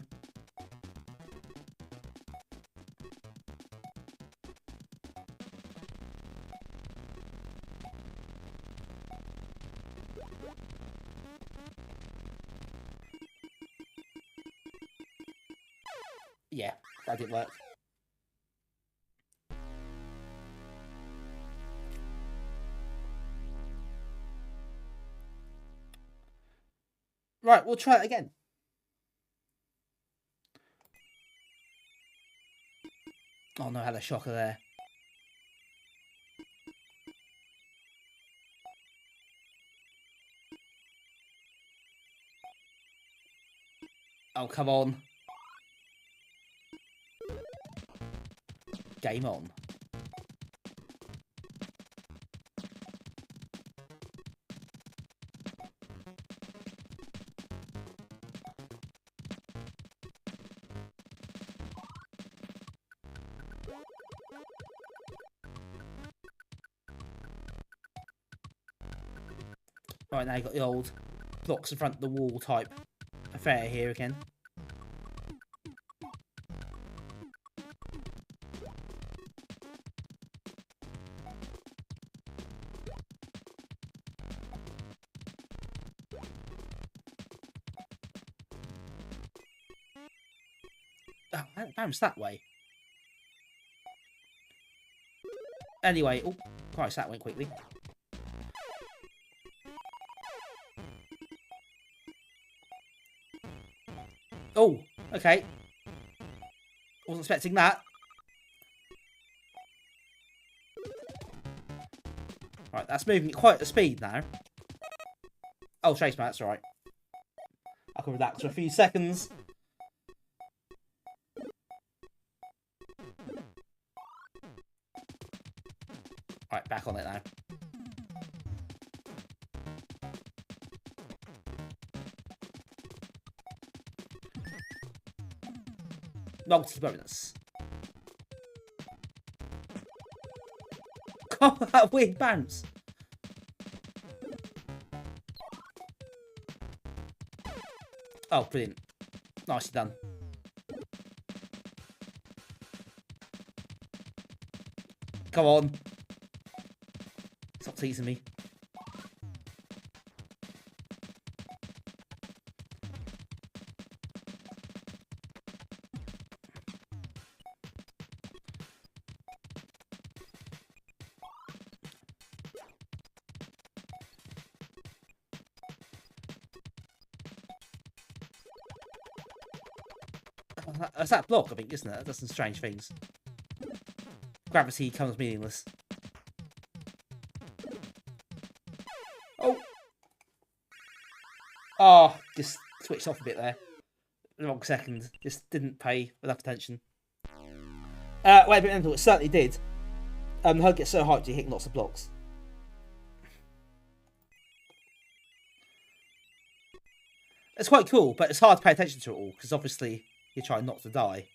Yeah, that didn't work. Right, we'll try it again. Oh no, I had a shocker there. Oh, come on. Game on. Right, now you've got the old blocks in front of the wall type affair here again. Oh, I don't bounce that way. Anyway, oh, Christ, that went quickly. Oh, okay. Wasn't expecting that. Right, that's moving at quite a speed now. Oh, chase man, that's alright. I can relax for a few seconds. Right, back on it now. Multi-bonus. Oh, that weird bounce. Oh, brilliant. Nicely done. Come on. Stop teasing me. That's that block, I think, isn't it? That does some strange things. Gravity becomes meaningless. Oh! Oh, just switched off a bit there. The wrong second. Just didn't pay enough attention. Wait a minute, it certainly did. The HUD gets so hyped you hit lots of blocks. It's quite cool, but it's hard to pay attention to it all, because obviously you're trying not to die.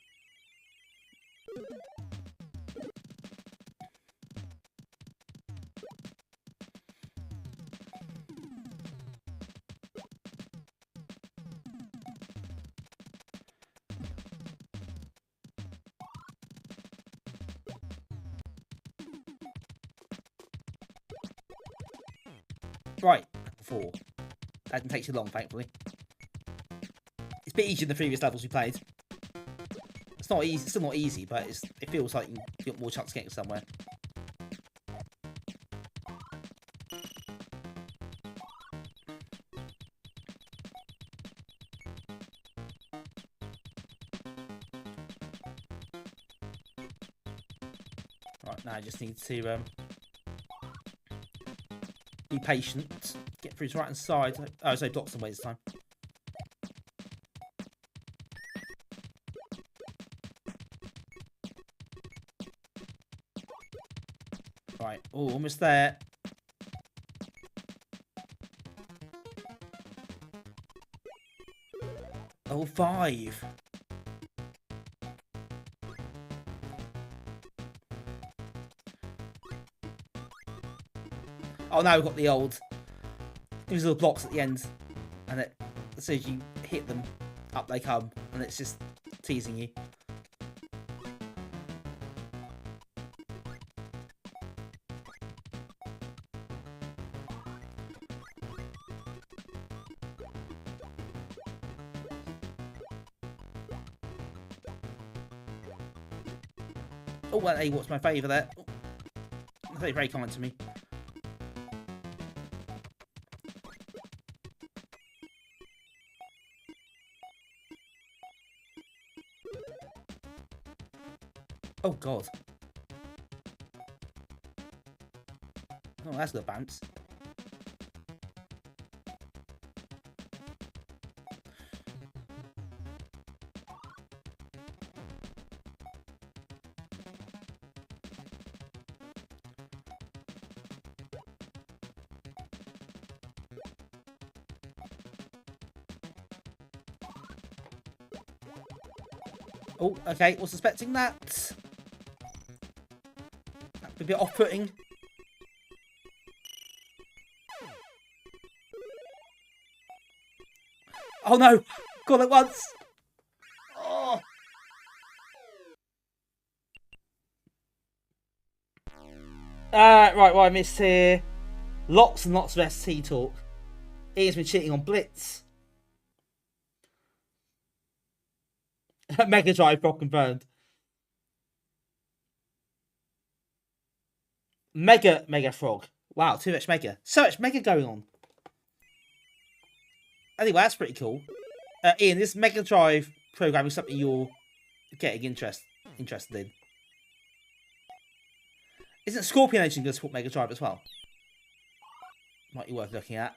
Right, 4. That didn't take too long, thankfully. It's a bit easier than the previous levels we played. It's not easy, it's still not easy, but it feels like you got more chance of getting somewhere. Right, now I just need to be patient. Get through to the right hand side. Oh, so blocks some way this time. Right, oh, almost there. Oh, 5. Oh, now we've got the old... These little blocks at the end. And as soon as you hit them, up they come. And it's just teasing you. Oh, well, hey, what's my favour there? That's very kind to me. Oh, God. Oh, that's a bounce. Oh, okay, was suspecting that. A bit off-putting. Oh no! Gone at once! Oh. Right, what I missed here. Lots and lots of ST talk. Ian's been cheating on Blitz. Mega Drive got confirmed. Mega Frog. Wow, too much Mega. So much Mega going on. Anyway, that's pretty cool. Ian, this Mega Drive program is something you're getting interested in. Isn't Scorpion Engine going to support Mega Drive as well? Might be worth looking at.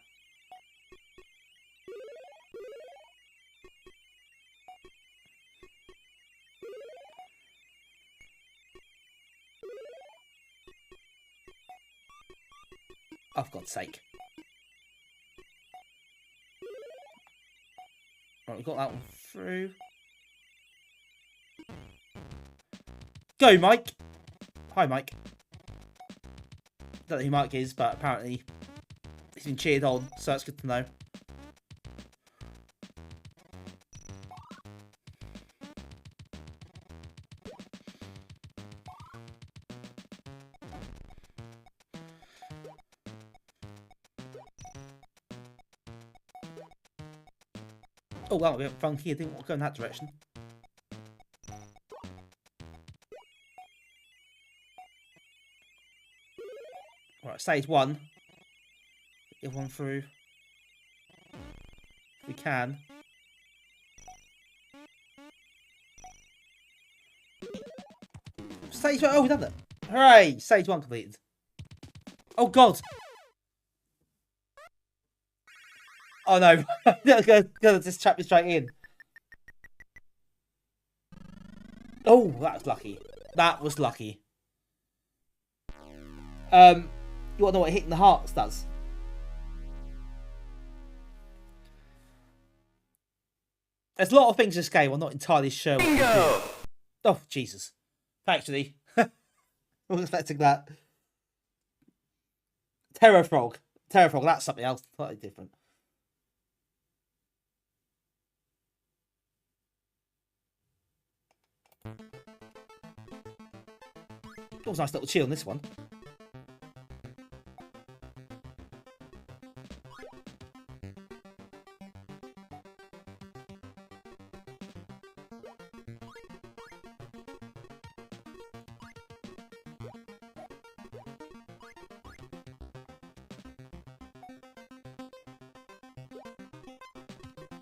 Oh, for God's sake. Right, we've got that one through. Go, Mike! Hi, Mike. Don't know who Mike is, but apparently he's been cheered on, so that's good to know. Oh, well, we have funky. I didn't want to go in that direction. Right, stage 1. Get one through. If we can. Stage 1. Oh, we've done it. Hooray! Stage 1 completed. Oh, God. Oh, no. Gonna just trap me straight in. Oh, that was lucky. That was lucky. You want to know what hitting the hearts does? There's a lot of things in this game I'm not entirely sure what to do. Oh, Jesus. Thanks, Lee. I wasn't expecting that. Terror Frog. Terror Frog, that's something else. Slightly different. It was a nice little chill on this one.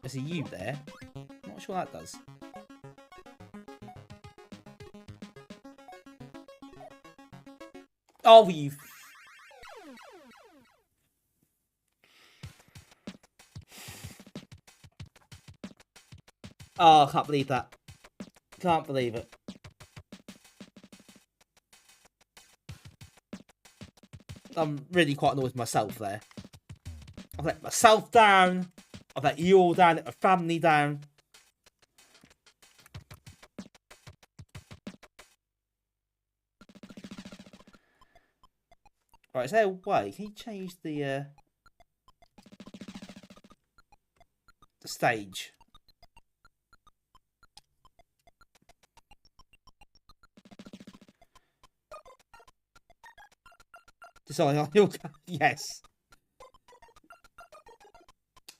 There's a U there. I'm not sure what that does. Oh, you... Oh, I can't believe that. Can't believe it. I'm really quite annoyed with myself there. I've let myself down. I've let you all down. Let my family down. Right, is there a way? Can you change the stage? Decide on your... Yes.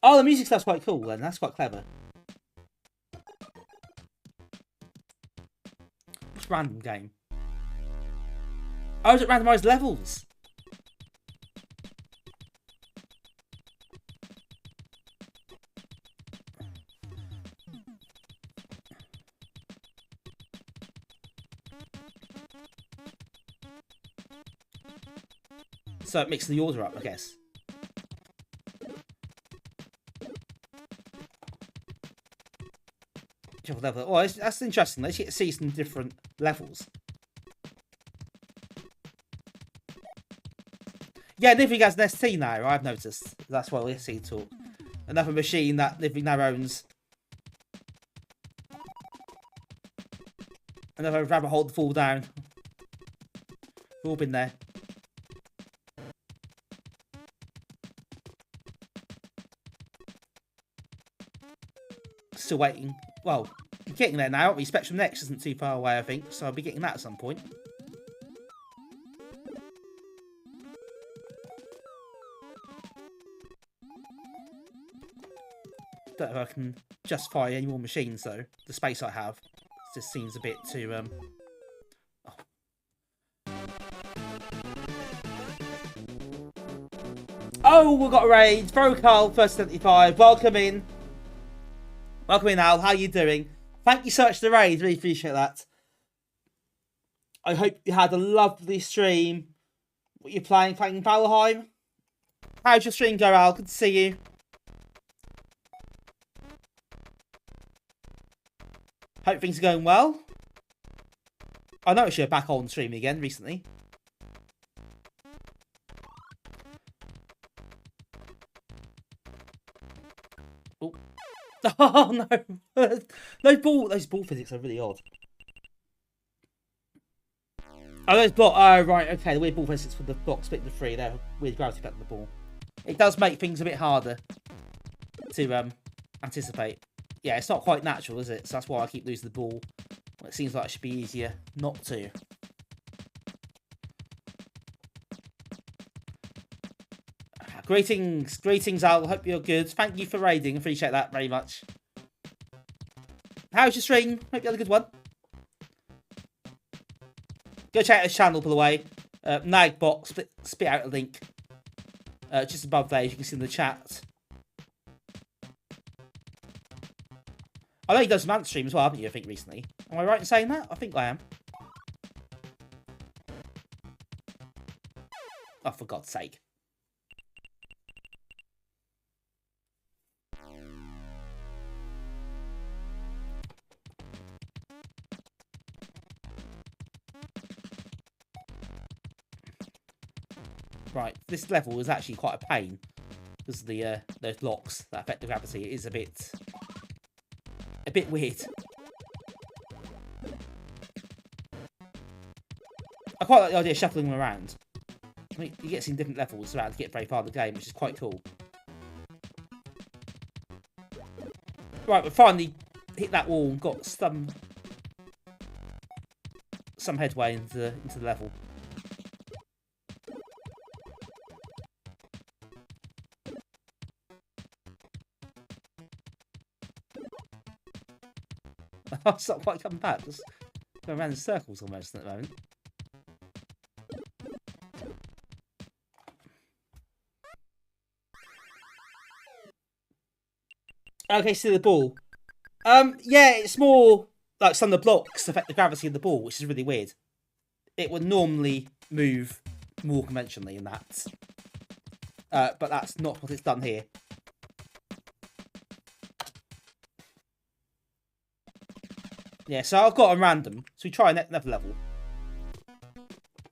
Oh, the music stuff's quite cool then. That's quite clever. It's random game. Oh, is it randomised levels? So it mixes the order up, I guess. Level. Oh, that's interesting. Let's get to see some different levels. Yeah, Living has an ST now, I've noticed. That's why we see talk. Another machine that Living now owns. Another rabbit hole to fall down. We've all been there. Still waiting. Well, I'm getting there now, aren't we? Spectrum Next isn't too far away, I think, so I'll be getting that at some point. Don't know if I can justify any more machines, though. The space I have just seems a bit too, Oh, we've got a raid. Breakout, first 75. Welcome in. Welcome in, Al. How you doing? Thank you so much for the raid. Really appreciate that. I hope you had a lovely stream. What you playing Valheim? How's your stream go, Al? Good to see you. Hope things are going well. I noticed you're back on stream again recently. Oh. Oh no! Those ball physics are really odd. Oh, those block. Oh, right. Okay, the weird ball physics for the block split into three. They're weird gravity effect on the ball. It does make things a bit harder to anticipate. Yeah, it's not quite natural, is it? So that's why I keep losing the ball. Well, it seems like it should be easier not to. Greetings, Al. Hope you're good. Thank you for raiding. Appreciate that very much. How's your stream? Hope you had a good one. Go check out his channel, by the way. Nagbot, spit out a link. Just above there, you can see in the chat. I know you've done some ant stream as well, haven't you, I think, recently? Am I right in saying that? I think I am. Oh, for God's sake. Right, this level is actually quite a pain because the those blocks that affect the gravity is a bit weird. I quite like the idea of shuffling them around. I mean, you get some different levels around to get very far in the game, which is quite cool. Right, we finally hit that wall and got some headway into the level. It's not quite coming back. Just going around in circles almost at the moment. Okay, so the ball. Yeah, it's more like some of the blocks affect the gravity of the ball, which is really weird. It would normally move more conventionally in that. But that's not what it's done here. Yeah, so I've got a random. So we try another level.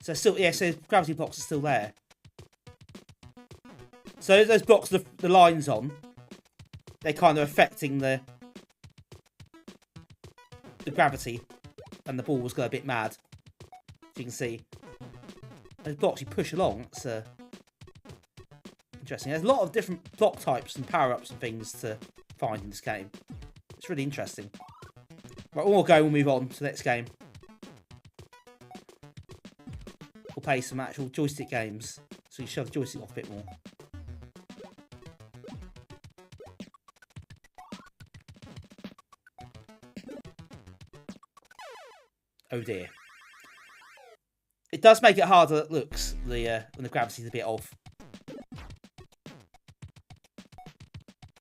So still, yeah, so gravity blocks are still there. So those blocks, the lines on, they're kind of affecting the gravity, and the ball was going a bit mad. As you can see, those blocks you push along. It's interesting. There's a lot of different block types and power-ups and things to find in this game. It's really interesting. Right, we'll go. We'll move on to the next game. We'll play some actual joystick games, so you shove the joystick off a bit more. Oh dear. It does make it harder than it looks, when the gravity's a bit off.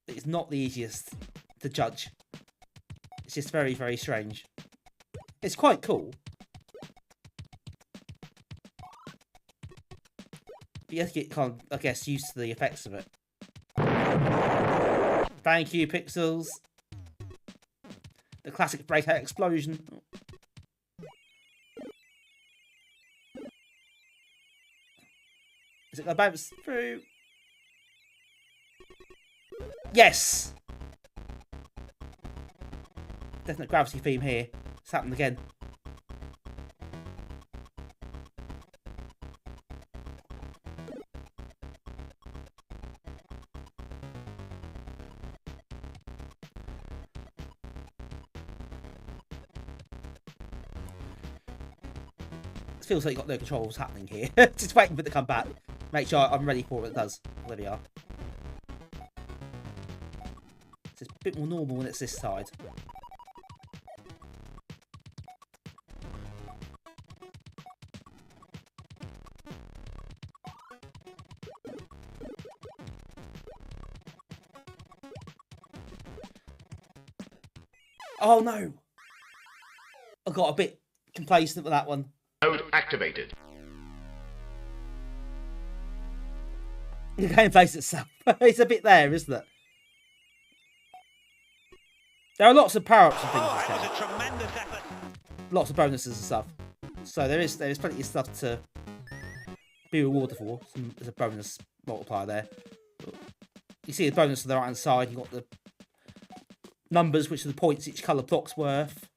It's not the easiest to judge. It's just very, very strange. It's quite cool. But you have to get kind of, I guess, used to the effects of it. Thank you, Pixels. The classic Breakout explosion. Is it going to bounce through? Yes! Definite gravity theme here. It's happened again. It feels like you've got no control of what's happening here. Just waiting for it to come back. Make sure I'm ready for what it does. There we are. So it's a bit more normal when it's this side. Oh no! I got a bit complacent with that one. Mode activated. The game plays itself. It's a bit there, isn't it? There are lots of power-ups and things. Oh, it was a tremendous effort. Lots of bonuses and stuff. So there is plenty of stuff to be rewarded for. There's a bonus multiplier there. You see the bonus on the right hand side. You've got the numbers, which are the points each colour block's worth.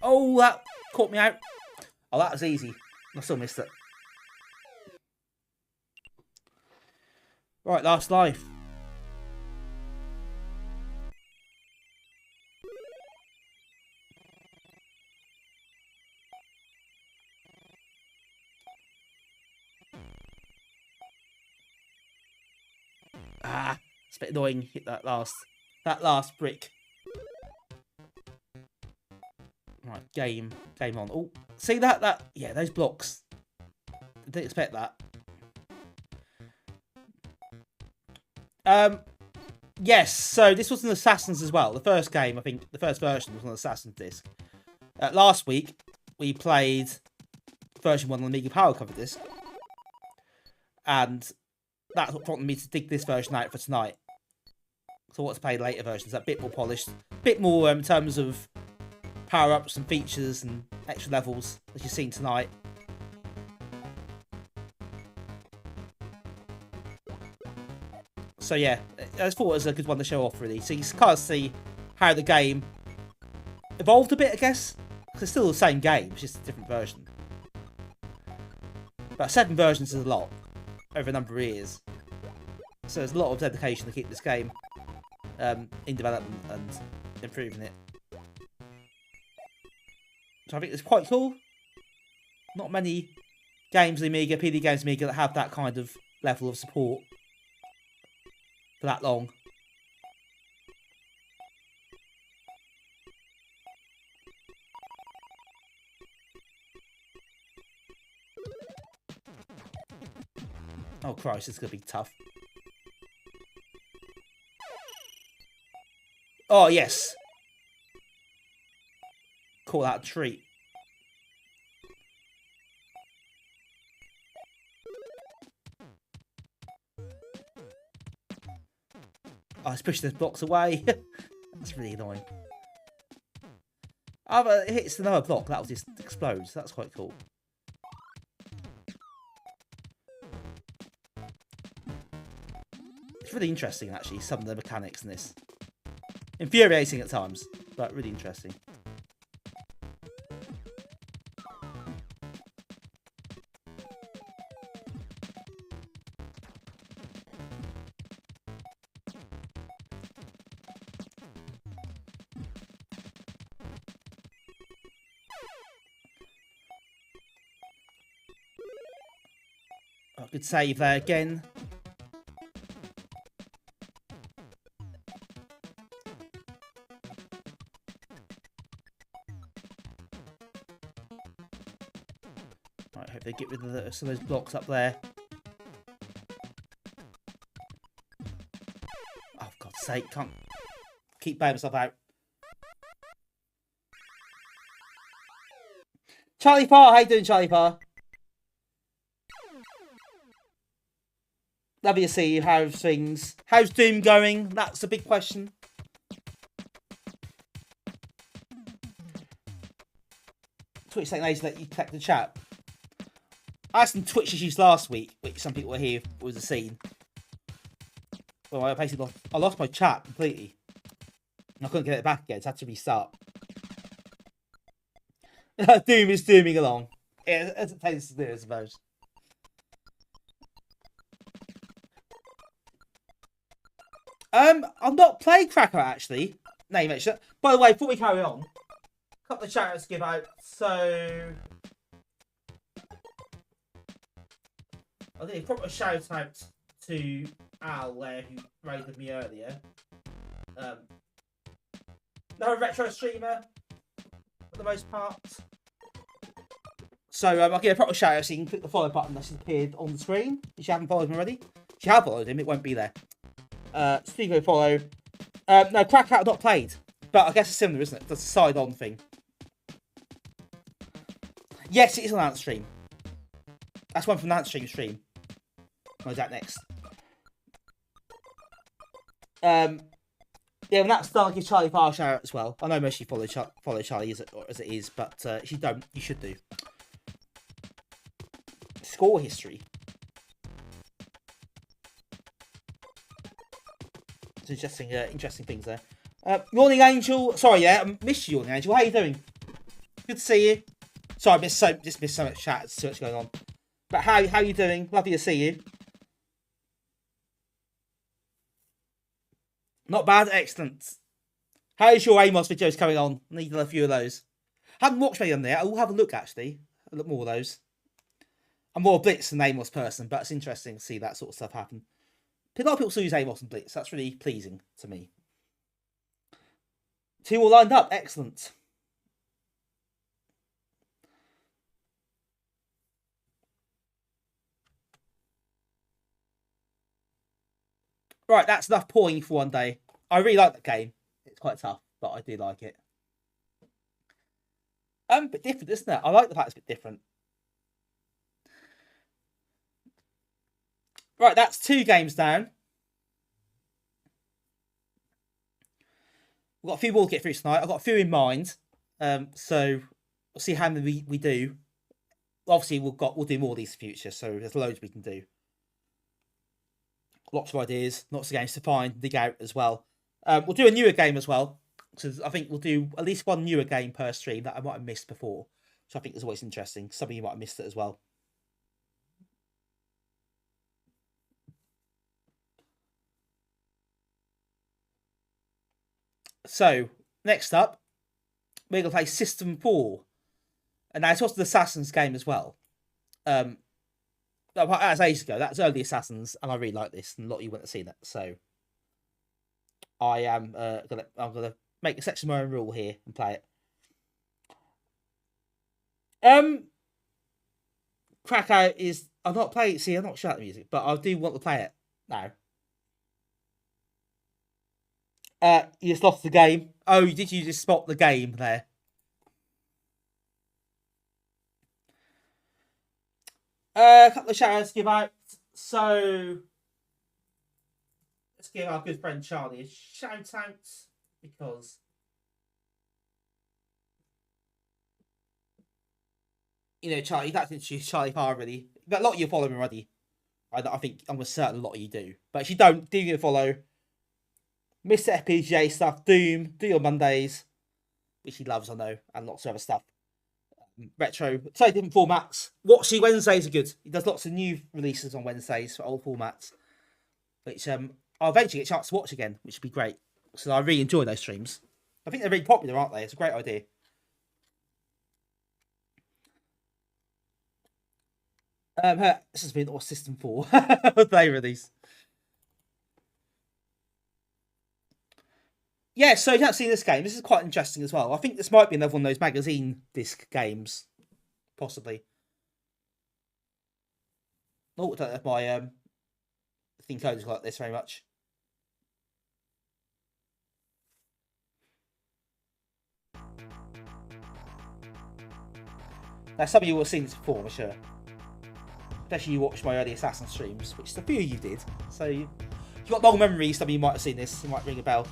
Oh, that caught me out. Oh, that was easy. I still missed it. Right, last life. Ah, it's a bit annoying. Hit that last brick. Right, game on. Oh, see that? Yeah, those blocks. I didn't expect that. Yes, so this was an Assassin's as well. The first game, I think, the first version was on Assassin's disc. Last week, we played version 1 on the Amiga Power Coverdisk. And that's what prompted me to dig this version out for tonight. So I want to play later versions, that bit more polished. A bit more in terms of power-ups and features and extra levels, as you've seen tonight. So yeah, I thought it was a good one to show off, really. So you can kind of see how the game evolved a bit, I guess. Because it's still the same game, it's just a different version. But 7 versions is a lot over a number of years. So there's a lot of dedication to keep this game in development and improving it. So I think it's quite cool. Not many games in Amiga, PD games in Amiga, that have that kind of level of support for that long. Oh Christ, this is going to be tough. Oh yes. Call that a treat. Oh, it's pushing those blocks away. That's really annoying. Oh, but it hits another block. That will just explodes. That's quite cool. It's really interesting, actually, some of the mechanics in this. Infuriating at times, but really interesting. Oh, good save there again. Right, hope they get rid of some of those blocks up there. Oh, for God's sake, can't keep bailing myself out. Charlie Parr, how you doing, Charlie Parr? Lovely to see you. How's things? How's Doom going? That's a big question. Twitch saying later that you check the chat. I had some Twitch issues last week, which some people were here was a scene. Well, I basically lost my chat completely. I couldn't get it back again, so I had to restart. Doom is dooming along. Yeah, as it tends to do, I suppose. I've not played Cracker actually. No, you mentioned it. By the way, before we carry on, a couple of shout outs to give out. So I think a proper shout out to Al there who raided me earlier. No retro streamer for the most part. So I'll give a proper shout out so you can click the follow button that's appeared on the screen. If you haven't followed him already. If you have followed him, it won't be there. Steve follow. No, Crackout not played. But I guess it's similar, isn't it? That's a side-on thing. Yes, it is on Ant Stream. That's one from the Ant stream. I'll do that next. Yeah, when that's done, I'll give Charlie Parr a shout out as well. I know most of you follow Charlie as it is, but if you don't, you should do. Score history. Interesting things there. Yawning Angel, sorry, yeah, I missed you, Yawning Angel. How you doing? Good to see you. Sorry, I missed so much chat, so much going on. But how you doing? Lovely to see you. Not bad, excellent. How's your Amos videos coming on? I need a few of those. Haven't watched many on there. I will have a look actually. A look more of those. I'm more a Blitz than Amos person, but it's interesting to see that sort of stuff happen. A lot of people still use Amos and Blitz. That's really pleasing to me. 2 all lined up. Excellent. Right, that's enough Poing for one day. I really like that game. It's quite tough, but I do like it. A bit different, isn't it? I like the fact it's a bit different. Right, that's 2 games down. We've got a few more to get through tonight. I've got a few in mind. So we'll see how many we do. Obviously, we'll do more of these in the future, so there's loads we can do. Lots of ideas, lots of games to find, dig out as well. We'll do a newer game as well, because I think we'll do at least one newer game per stream that I might have missed before. So I think it's always interesting. Some of you might have missed it as well. So, next up, we're going to play System 4. And now it's also the Assassins game as well. That was ages ago. That's early Assassins, and I really like this, and a lot of you wouldn't have seen it. So, I am I'm gonna make a section of my own rule here and play it. Breakout is I'm not playing. See, I'm not sure about the music, but I do want to play it now. You just lost the game. Oh, did you just spot the game there? A couple of shout outs to give out. So let's give our good friend Charlie a shout out because you know, Charlie, that's introduced Charlie Farr already. But a lot of you follow him already. I think I'm certain a lot of you do. But if you don't, do give a follow. Mr. FPGA stuff, Doom, do your Mondays, which he loves, I know, and lots of other stuff. Retro, so different formats. Watchy Wednesdays are good. He does lots of new releases on Wednesdays for old formats, which I'll eventually get a chance to watch again, which would be great. So I really enjoy those streams. I think they're really popular, aren't they? It's a great idea. This has been all System 4 flavor of these. Yeah, so if you haven't seen this game, this is quite interesting as well. I think this might be another one of those magazine disc games, possibly. Oh, I don't know if my thing code is like this very much. Now, some of you will have seen this before, I'm sure. Especially you watched my early Assassin streams, which a few of you did. So, if you've got long memories, some of you might have seen this. It might ring a bell.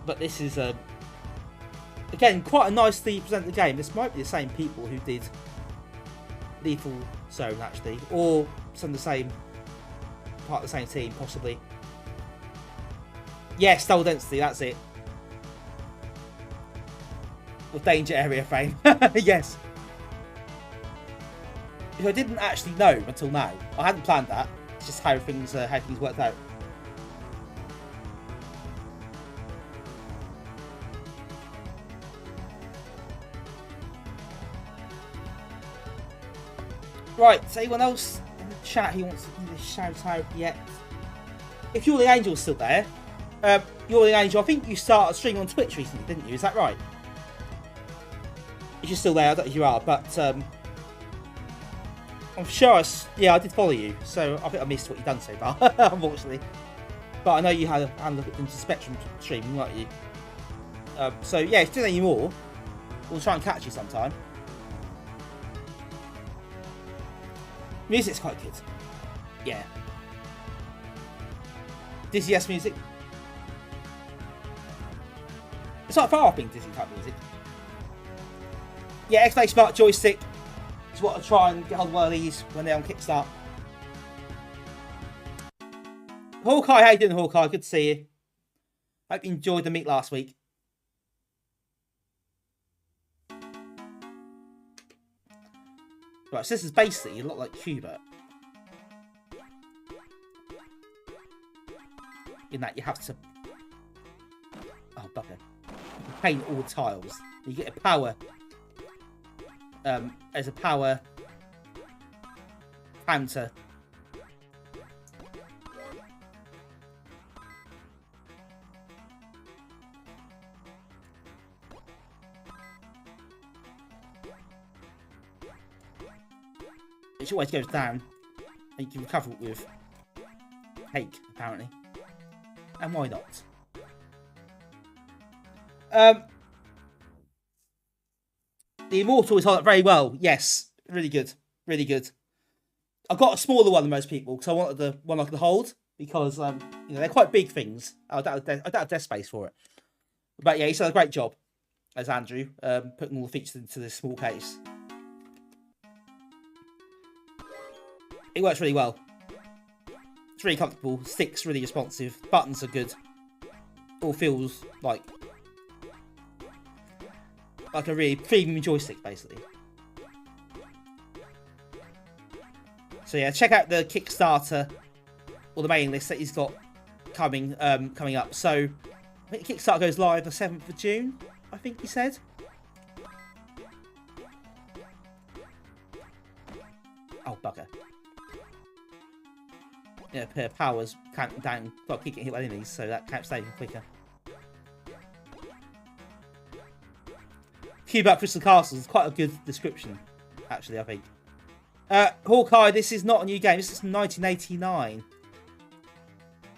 But this is, again, quite a nicely presented game. This might be the same people who did Lethal Zone, actually. Or some of the same, part of the same team, possibly. Yes, Double Density, that's it. With Danger Area Frame. Yes. Which I didn't actually know until now. I hadn't planned that. It's just how things worked out. Right, is anyone else in the chat who wants to give a shout out yet? If You're the Angel's still there, You're the Angel, I think you started streaming on Twitch recently, didn't you? Is that right? If you're still there, I don't know if you are, but I'm sure I did follow you, so I think I missed what you've done so far, unfortunately. But I know you had a look at the Spectrum streaming, weren't you? So yeah, if you do any more, we'll try and catch you sometime. Music's quite good. Yeah. Dizzy S music. It's not far off being Dizzy type music. Yeah, XP Smart Joystick is what I'll try and get hold of one of these when they're on Kickstart. Hawkeye, how you doing, Hawkeye? Good to see you. Hope you enjoyed the meet last week. Right, so this is basically a lot like Hubert. In that you have to... Oh, bugger. You can paint all the tiles. You get a power... as a power... counter. which always goes down, and you can recover it with cake, apparently. And why not? The Immortal is held up very well. Yes, really good, really good. I got a smaller one than most people because I wanted the one I could hold because you know, they're quite big things. I don't have desk space for it. But yeah, he's done a great job as Andrew, putting all the features into this small case. It works really well. It's really comfortable. Sticks really responsive. Buttons are good. All feels like a really premium joystick, basically. So yeah, check out the Kickstarter or the mailing list that he's got coming up. So I think Kickstarter goes live the 7th of June. I think he said. Oh bugger! Yeah, powers counting down. Got to keep getting hit by enemies, so that counts down quicker. Cube about Crystal Castles is quite a good description, actually. I think. Hawkeye, this is not a new game. This is 1989.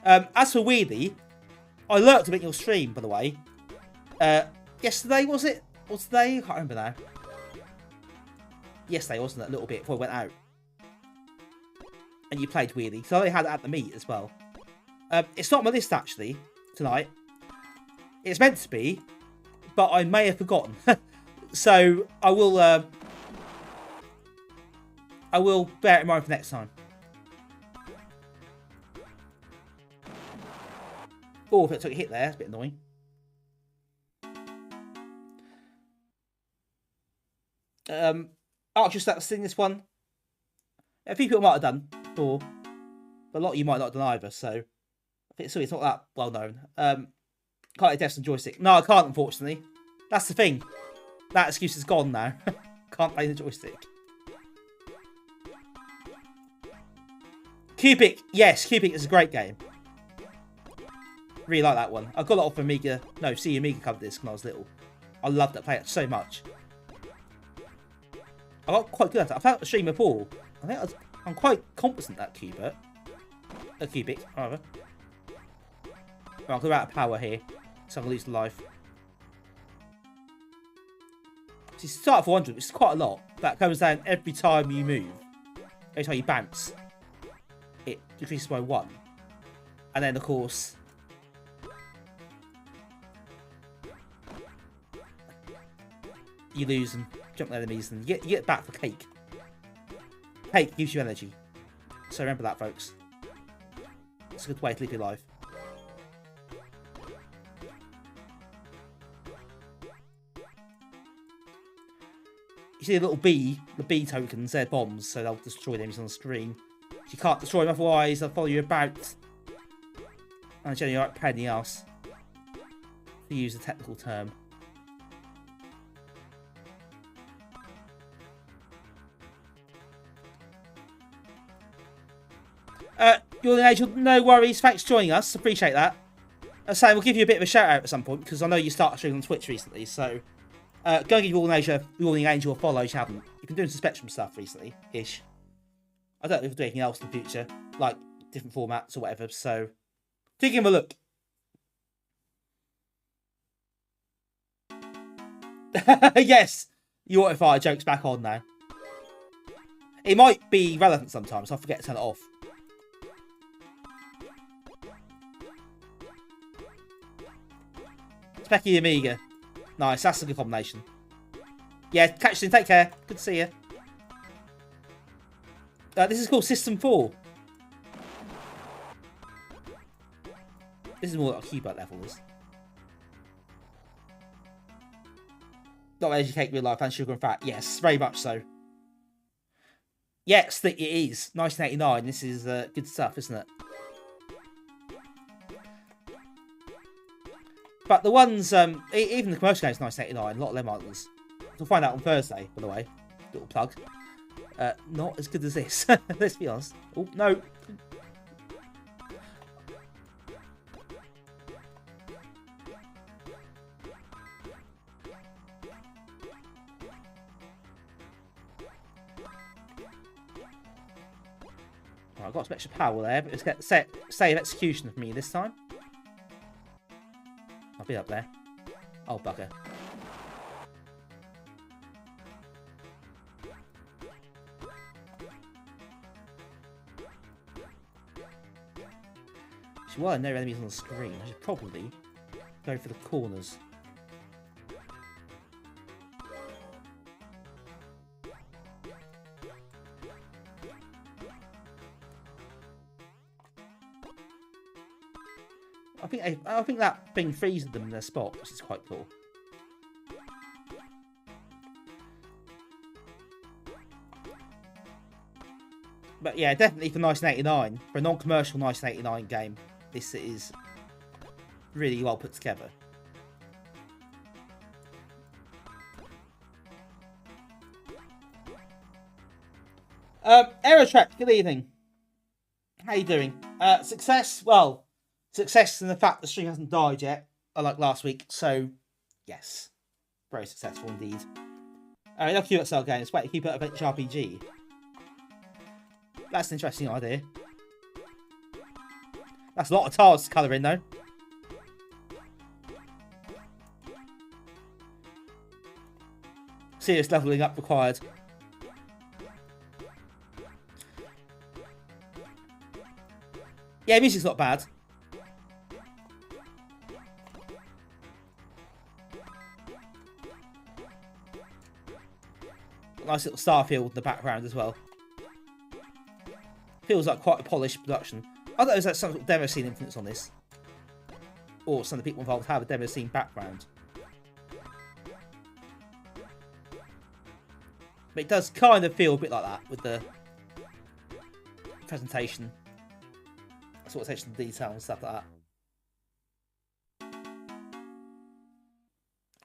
As for Wheelie, I lurked a bit in your stream, by the way. Yesterday, was it? Or today? I can't remember now. Yesterday, wasn't it? A little bit before I went out. And you played Wheelie. So I had it at the meet as well. It's not on my list, actually, tonight. It's meant to be, but I may have forgotten. So I will bear it in mind for next time. Oh, if it took a hit there, that's a bit annoying. Archer Stats sing this one. A few people might have done before, but a lot of you might not have done either, so I think it's not that well known. Can't get Deaths and joystick. No, I can't, unfortunately. That's the thing. That excuse is gone now. Can't play the joystick. Cubic, yes, Cubic is a great game. Really like that one. I got it off Amiga. No, see, Amiga Coverdisk when I was little. I loved it. I played it so much. I got quite good at it. I've had a stream before. I think I'm quite competent at Cubic. Cubic, rather. Right, I'll go out of power here, so I'm gonna lose the life. So you start at 400, which is quite a lot. That comes down every time you move. Every time you bounce, it decreases by 1. And then, of course, you lose and jump the enemies, and you get back for cake. Cake gives you energy. So remember that, folks. It's a good way to live your life. You see the little bee, the bee tokens, they're bombs, so they'll destroy the enemies on the screen. You can't destroy them otherwise, they'll follow you about. And generally, you're like pain in the ass, to use a technical term. You're an Angel, no worries, thanks for joining us, appreciate that. Sam, we'll give you a bit of a shout out at some point, because I know you started streaming on Twitch recently, so go and give You're an Angel a follow if you haven't. You've been doing some Spectrum stuff recently-ish. I don't know if we'll do anything else in the future, like different formats or whatever, so do give him a look. Yes, you Auto joke's back on now. It might be relevant sometimes, so I forget to turn it off. Specky Amiga. Nice, that's a good combination. Yeah, catch you soon, take care. Good to see you. This is called System 4. This is more like a keyboard level, this. Not educate real life and sugar and fat. Yes, very much so. Yes, it is. 1989. This is good stuff, isn't it? But the ones, even the commercial games, 1989. A lot of them aren't. We'll find out on Thursday, by the way. Little plug. Not as good as this. Let's be honest. Oh no. I've got some extra power there, but let's get set save execution for me this time. I'll be up there. Oh, bugger. So while I know enemies on the screen, I should probably go for the corners. I think that thing freezes them in their spot, which is quite cool. But yeah, definitely for 1989, for a non-commercial 1989 game, this is really well put together. Aerotrack, good evening. How you doing? Success? Well, success in the fact the stream hasn't died yet, unlike last week. So, yes, very successful indeed. I love QXL games. Wait, keep it a Adventure RPG. That's an interesting idea. That's a lot of tiles to colour in, though. Serious levelling up required. Yeah, music's not bad. Nice little star field in the background as well. Feels like quite a polished production. I thought it was like some sort of demo scene influence on this. Or some of the people involved have a demo scene background. But it does kind of feel a bit like that with the presentation. Sort of attention to detail and stuff like that.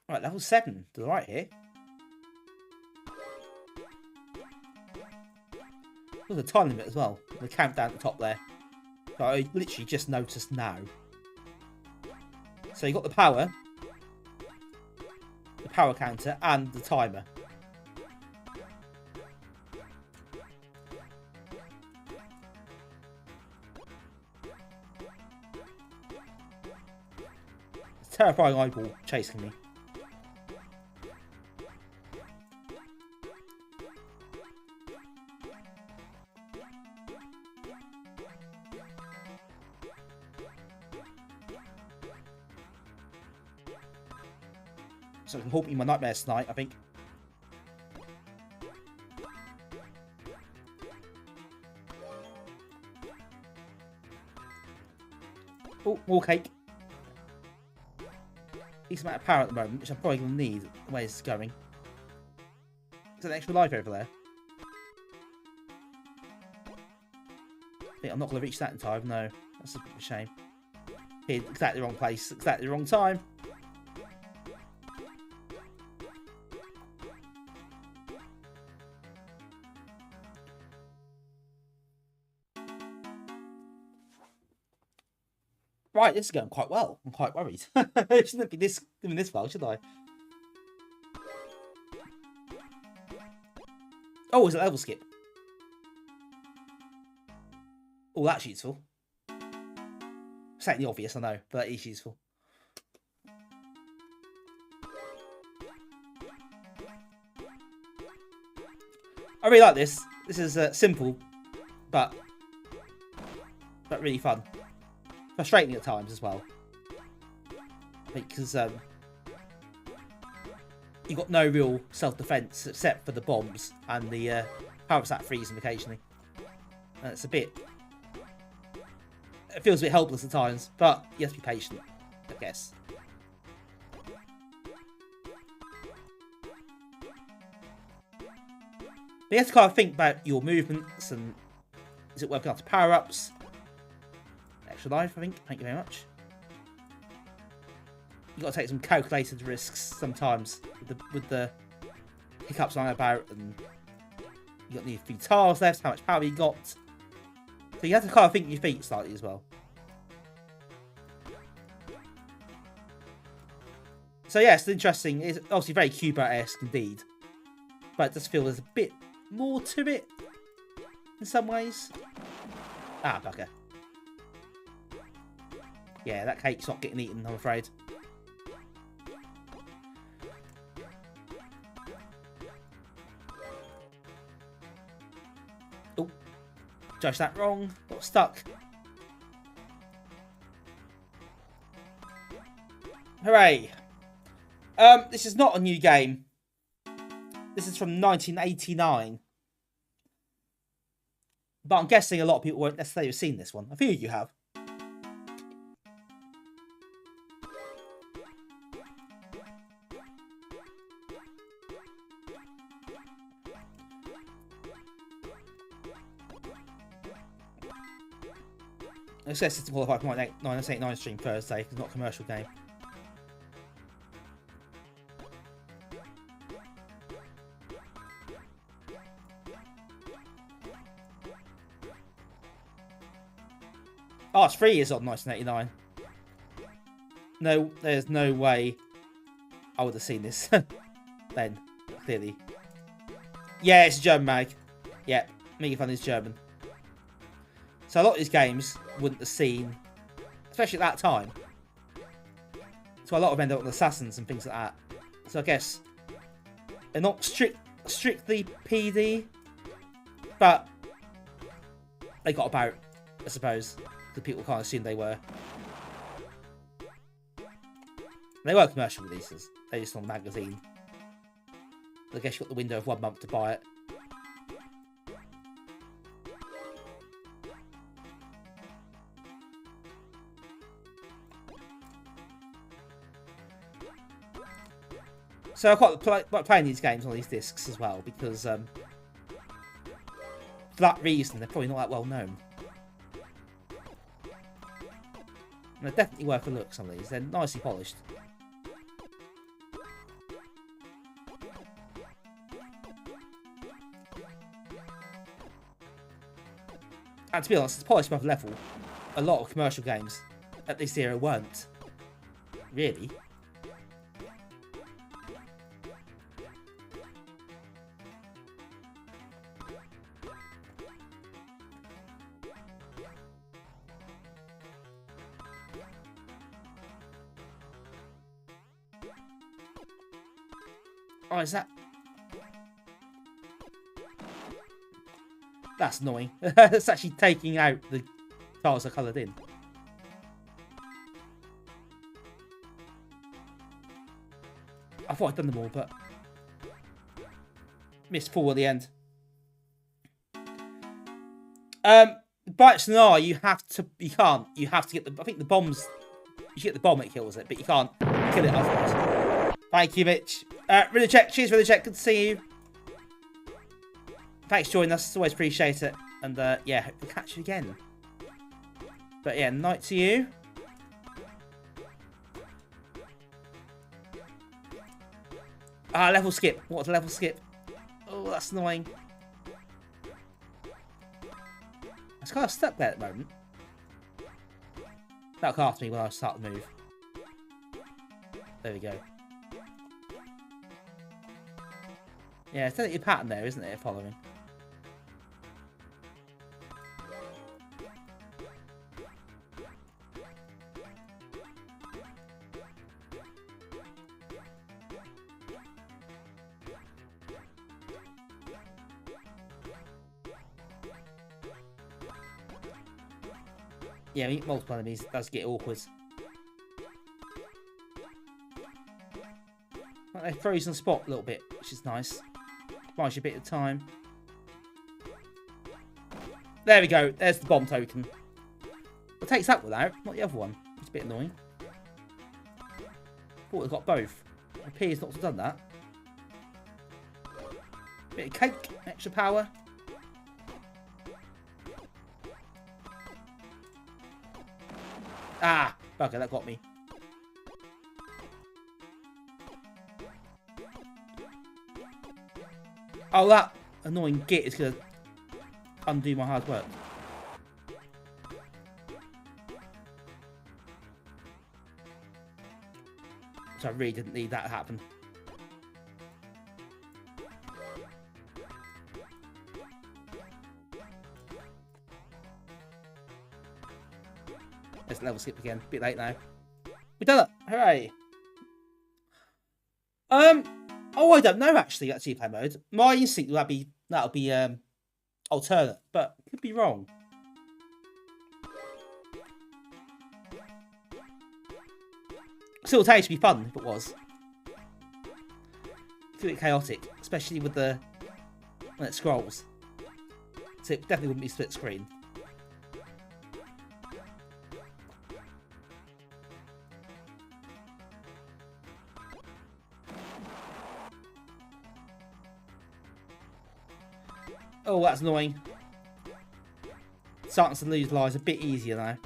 Right, level 7 to the right here. There's a time limit as well. The countdown at the top there. So I literally just noticed now. So you got the power counter, and the timer. It's a terrifying eyeball chasing me. So it can haunt me in my nightmares tonight, I think. Oh, more cake. Decent amount of power at the moment, which I'm probably going to need the way it's going. Is there an extra life over there? I think I'm not going to reach that in time, no. That's a bit of a shame. Here, exactly the wrong place, exactly the wrong time. Right, this is going quite well. I'm quite worried. It shouldn't be doing this well, should I? Oh, it's a level skip. Oh, that's useful. Slightly obvious, I know, but it is useful. I really like this. This is simple, but really fun. Frustrating at times as well. Because you've got no real self-defense except for the bombs and the power stat freezing occasionally. And it's a bit... It feels a bit helpless at times, but you have to be patient, I guess. But you have to kind of think about your movements and is it working after power-ups? Extra life, I think. Thank you very much. You've got to take some calculated risks sometimes with the hiccups I'm about, and you got need a few tiles left, how much power you got. So you have to kind of think your feet slightly as well. So yeah, it's interesting. It's obviously very Cuba-esque indeed, but it does feel there's a bit more to it in some ways. Ah, bugger. Yeah, that cake's not getting eaten, I'm afraid. Oh, judged that wrong. Got stuck. Hooray! This is not a new game. This is from 1989. But I'm guessing a lot of people won't necessarily have seen this one. A few of you have. It says System qualified for my 989 stream Thursday. It's not a commercial game. Oh, it's 3 years old, 1989. No, there's no way I would have seen this then, clearly. Yeah, it's a German mag. Yeah, Amiga Fun is German. So a lot of these games wouldn't have seen, especially at that time. So a lot of them end up on Assassins and things like that. So I guess they're not strictly PD, but they got about, I suppose. The people can't assume they were. They were commercial releases. They just on the magazine. I guess you got the window of 1 month to buy it. So I quite like playing these games on these discs as well because for that reason they're probably not that well known. They're definitely worth a look, some of these. They're nicely polished. And to be honest, it's polished above level. A lot of commercial games at this era weren't. Really. Oh, is that... That's annoying. It's actually taking out the tiles I coloured in. I thought I'd done them all, but... missed 4 at the end. But no, you have to... You can't. You have to get the... I think the bombs... You get the bomb, it kills it, but you can't kill it otherwise. Thank you, Mitch. Really check. Cheers, really check. Good to see you. Thanks for joining us. Always appreciate it. And yeah, hope we'll catch you again. But yeah, night to you. Ah, level skip. What's a level skip? Oh, that's annoying. It's kind of stuck there at the moment. That'll come after me when I start the move. There we go. Yeah, it's definitely a pattern there, isn't it? Following. Yeah, multiple enemies does get awkward. Like they frozen spot a little bit, which is nice. Buys you a bit of time. There we go. There's the bomb token. It takes that one out, not the other one. It's a bit annoying. Thought we got both. It appears not to have done that. Bit of cake, extra power. Ah, bugger, that got me. Oh, that annoying git is going to undo my hard work. So I really didn't need that to happen. Let's level skip again. A bit late now. We've done it. Hooray. Oh, I don't know actually. That's play mode. My instinct would be that'll be alternate, but could be wrong. Still take it to be fun if it was. It's a bit chaotic, especially with the when it scrolls. So it definitely wouldn't be split screen. Oh, that's annoying. Starting to lose lives a bit easier now.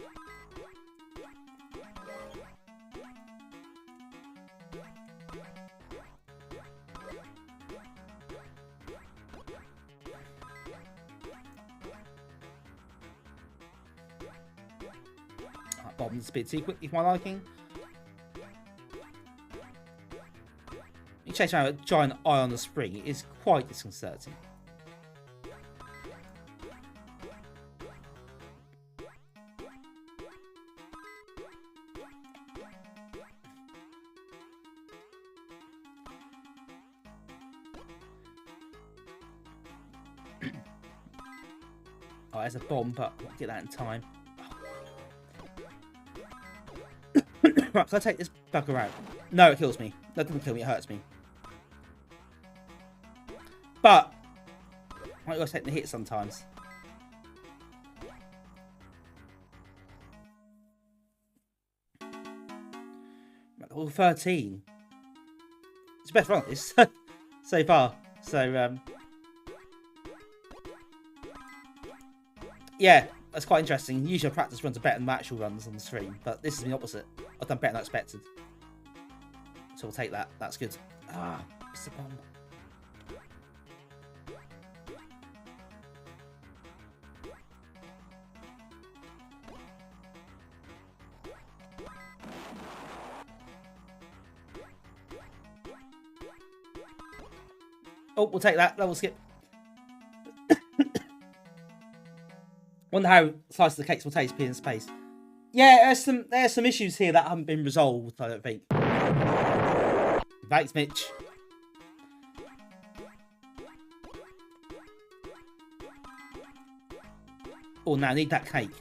That bomb's a bit too quick for my liking. You chase around with a giant eye on the spring, it is quite disconcerting. Oh, there's a bomb, but I won't get that in time. Right, can I take this bugger out? No, it kills me. That doesn't kill me, it hurts me. But I gotta take the hit sometimes. Level 13. It's the best run of this so far. So yeah, that's quite interesting. Usually practice runs are better than my actual runs on the stream, but this is the opposite. I've done better than I expected. So we'll take that. That's good. Ah, it's the bomb. Oh, we'll take that. Level skip. Wonder how slices of cakes will taste being in space. Yeah, there's some issues here that haven't been resolved, I don't think. Thanks, Mitch. Oh, now I need that cake.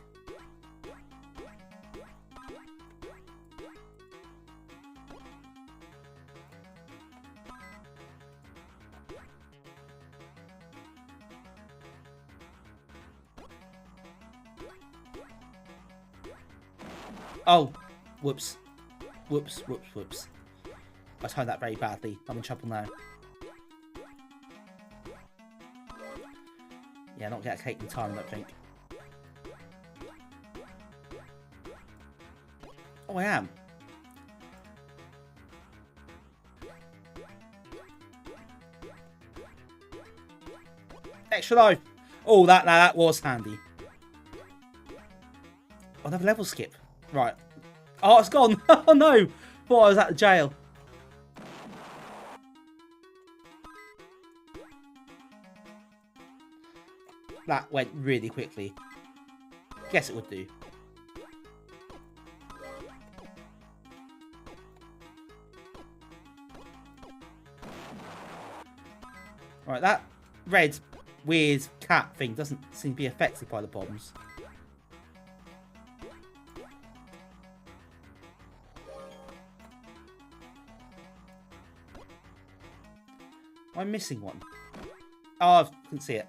Oh, whoops. Whoops, whoops, whoops. I timed that very badly. I'm in trouble now. Yeah, not get a cake in time, I don't think. Oh, I am. Extra life. Oh, that was handy. Another level skip. Right. Oh, it's gone. Oh, no. Thought I was at the jail. That went really quickly. Guess it would do. Right, that red weird cat thing doesn't seem to be affected by the bombs. I'm missing one. Oh, I couldn't see it.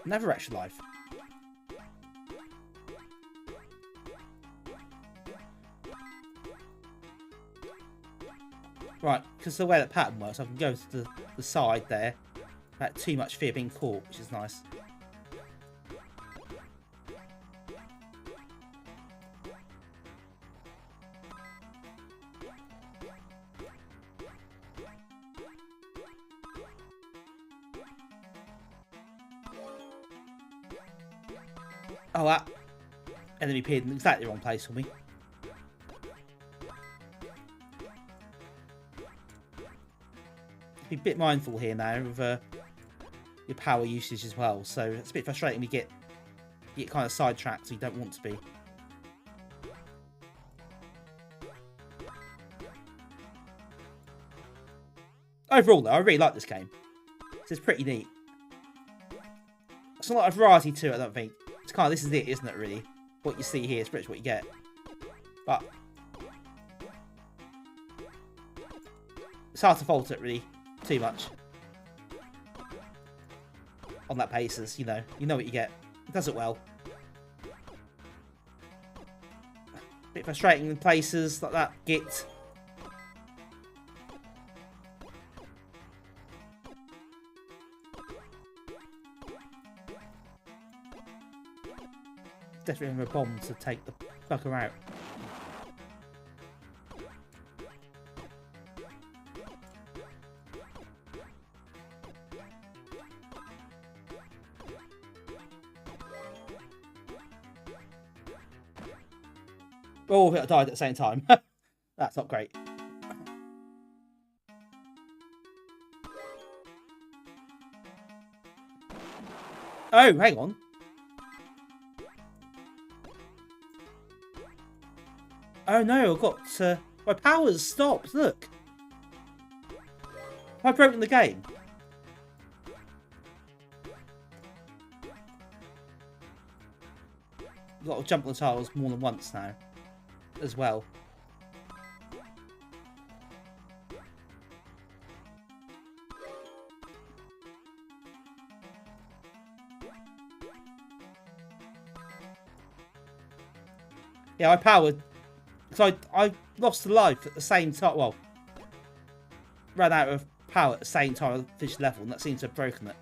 Never extra life. Right, because the way that pattern works, I can go to the side there without too much fear being caught, which is nice. Oh, that enemy appeared in exactly the wrong place for me. be a bit mindful here now of your power usage as well. So it's a bit frustrating. You get kind of sidetracked, so you don't want to be. Overall, though, I really like this game. It's pretty neat. It's not like a variety to it, I don't think. It's kind of, this is it, isn't it, really? What you see here is pretty much what you get. But it's hard to fault it, really, too much. On that basis, you know what you get. It does it well. Bit frustrating in places like that git. Definitely a bomb to take the bugger out. Oh, I died at the same time. That's not great. Oh, hang on. Oh no, I've got... my power's stopped, look. Have I broken the game? I've got to jump on the tiles more than once now. As well. Yeah, I powered... So I lost a life at the same time. Well, ran out of power at the same time I finished the level, and that seems to have broken it,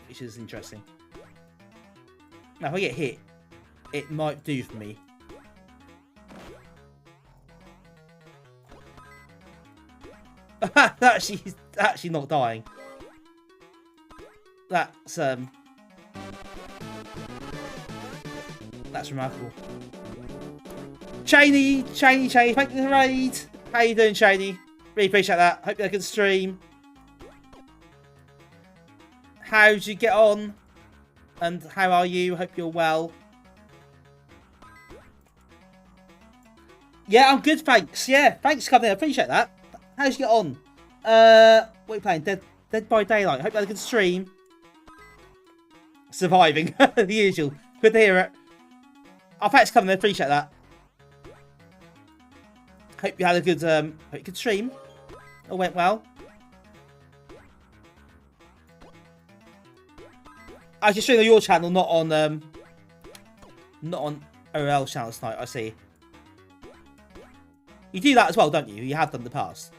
which is interesting. Now, if I get hit, it might do for me. actually not dying. That's remarkable. Cheney, thank you for the raid. How you doing, Cheney? Really appreciate that. Hope you had a good stream. How'd you get on? And how are you? Hope you're well. Yeah, I'm good, thanks. Yeah, thanks for coming in. I appreciate that. How'd you get on? What are you playing? Dead by Daylight. Hope you had a good stream. Surviving. The usual. Good to hear it. Oh, thanks for coming in. Appreciate that. Hope you had a good stream. All went well. I just streamed on your channel, not on OL's channel tonight. I see. You do that as well, don't you? You have done in the past.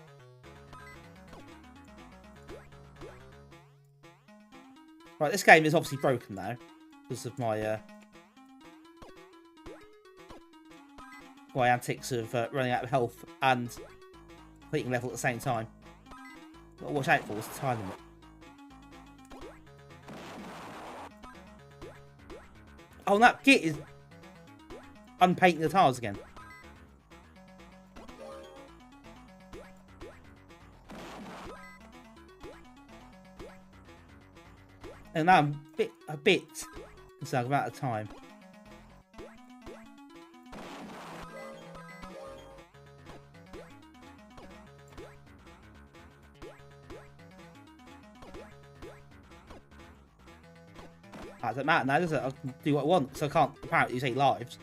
Right, this game is obviously broken now because of my antics of running out of health and completing level at the same time. What to watch out for is the time limit. Oh, and that git is unpainting the tiles again. And now I'm a bit concerned about the time. That doesn't matter now, does it? I can do what I want, so I can't apparently use 8 lives.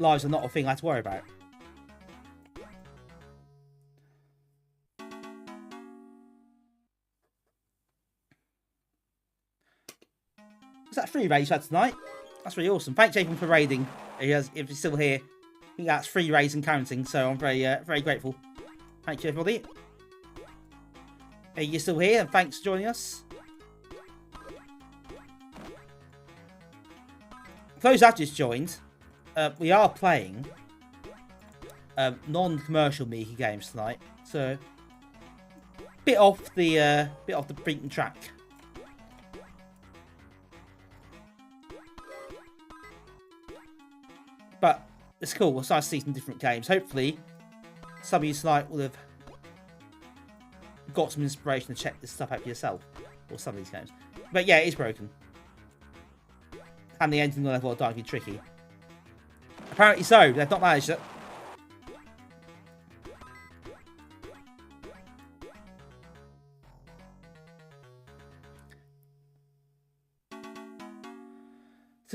Lives are not a thing I have to worry about. Was that 3 raids you had tonight? That's really awesome. Thanks, Jason, for raiding. If you're still here, I think that's 3 raids and counting, so I'm very grateful. Thank you, everybody. You're still here, and thanks for joining us. For those that just joined, we are playing non-commercial Amiga games tonight, so bit off the beaten track. But it's cool. We'll start to see some different games. Hopefully, some of you tonight will have got some inspiration to check this stuff out for yourself, or some of these games. But yeah, it is broken. And the ending level are darkly tricky. Apparently so. They've not managed it.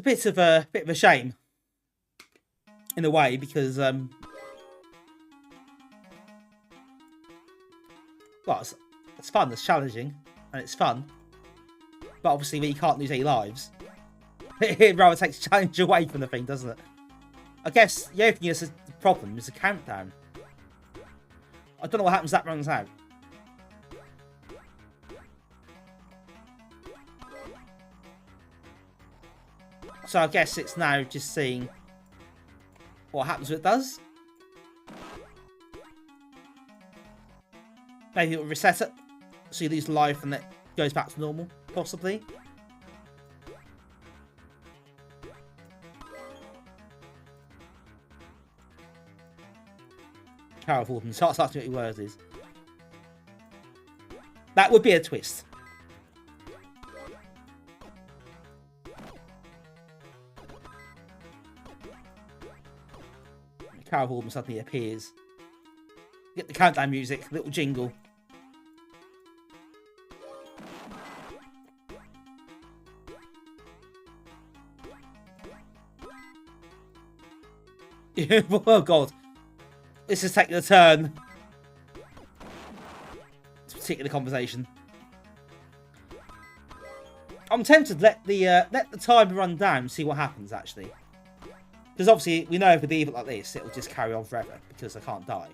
It's a bit of a shame, in a way, because well, it's fun, it's challenging, and it's fun. But obviously, when you can't lose any lives, it rather takes the challenge away from the thing, doesn't it? I guess the only thing is the problem is the countdown. I don't know what happens if that runs out. So I guess it's now just seeing what happens when it does. Maybe it'll reset it, so you lose life and it goes back to normal, possibly. Carol Fulton starts asking what your word is. That would be a twist. Carol Fulton suddenly appears. Get the countdown music, little jingle. Oh god. This is taking a turn. This particular conversation. I'm tempted to let the timer run down and see what happens, actually. Because obviously, we know if we leave it like this, it will just carry on forever, because I can't die.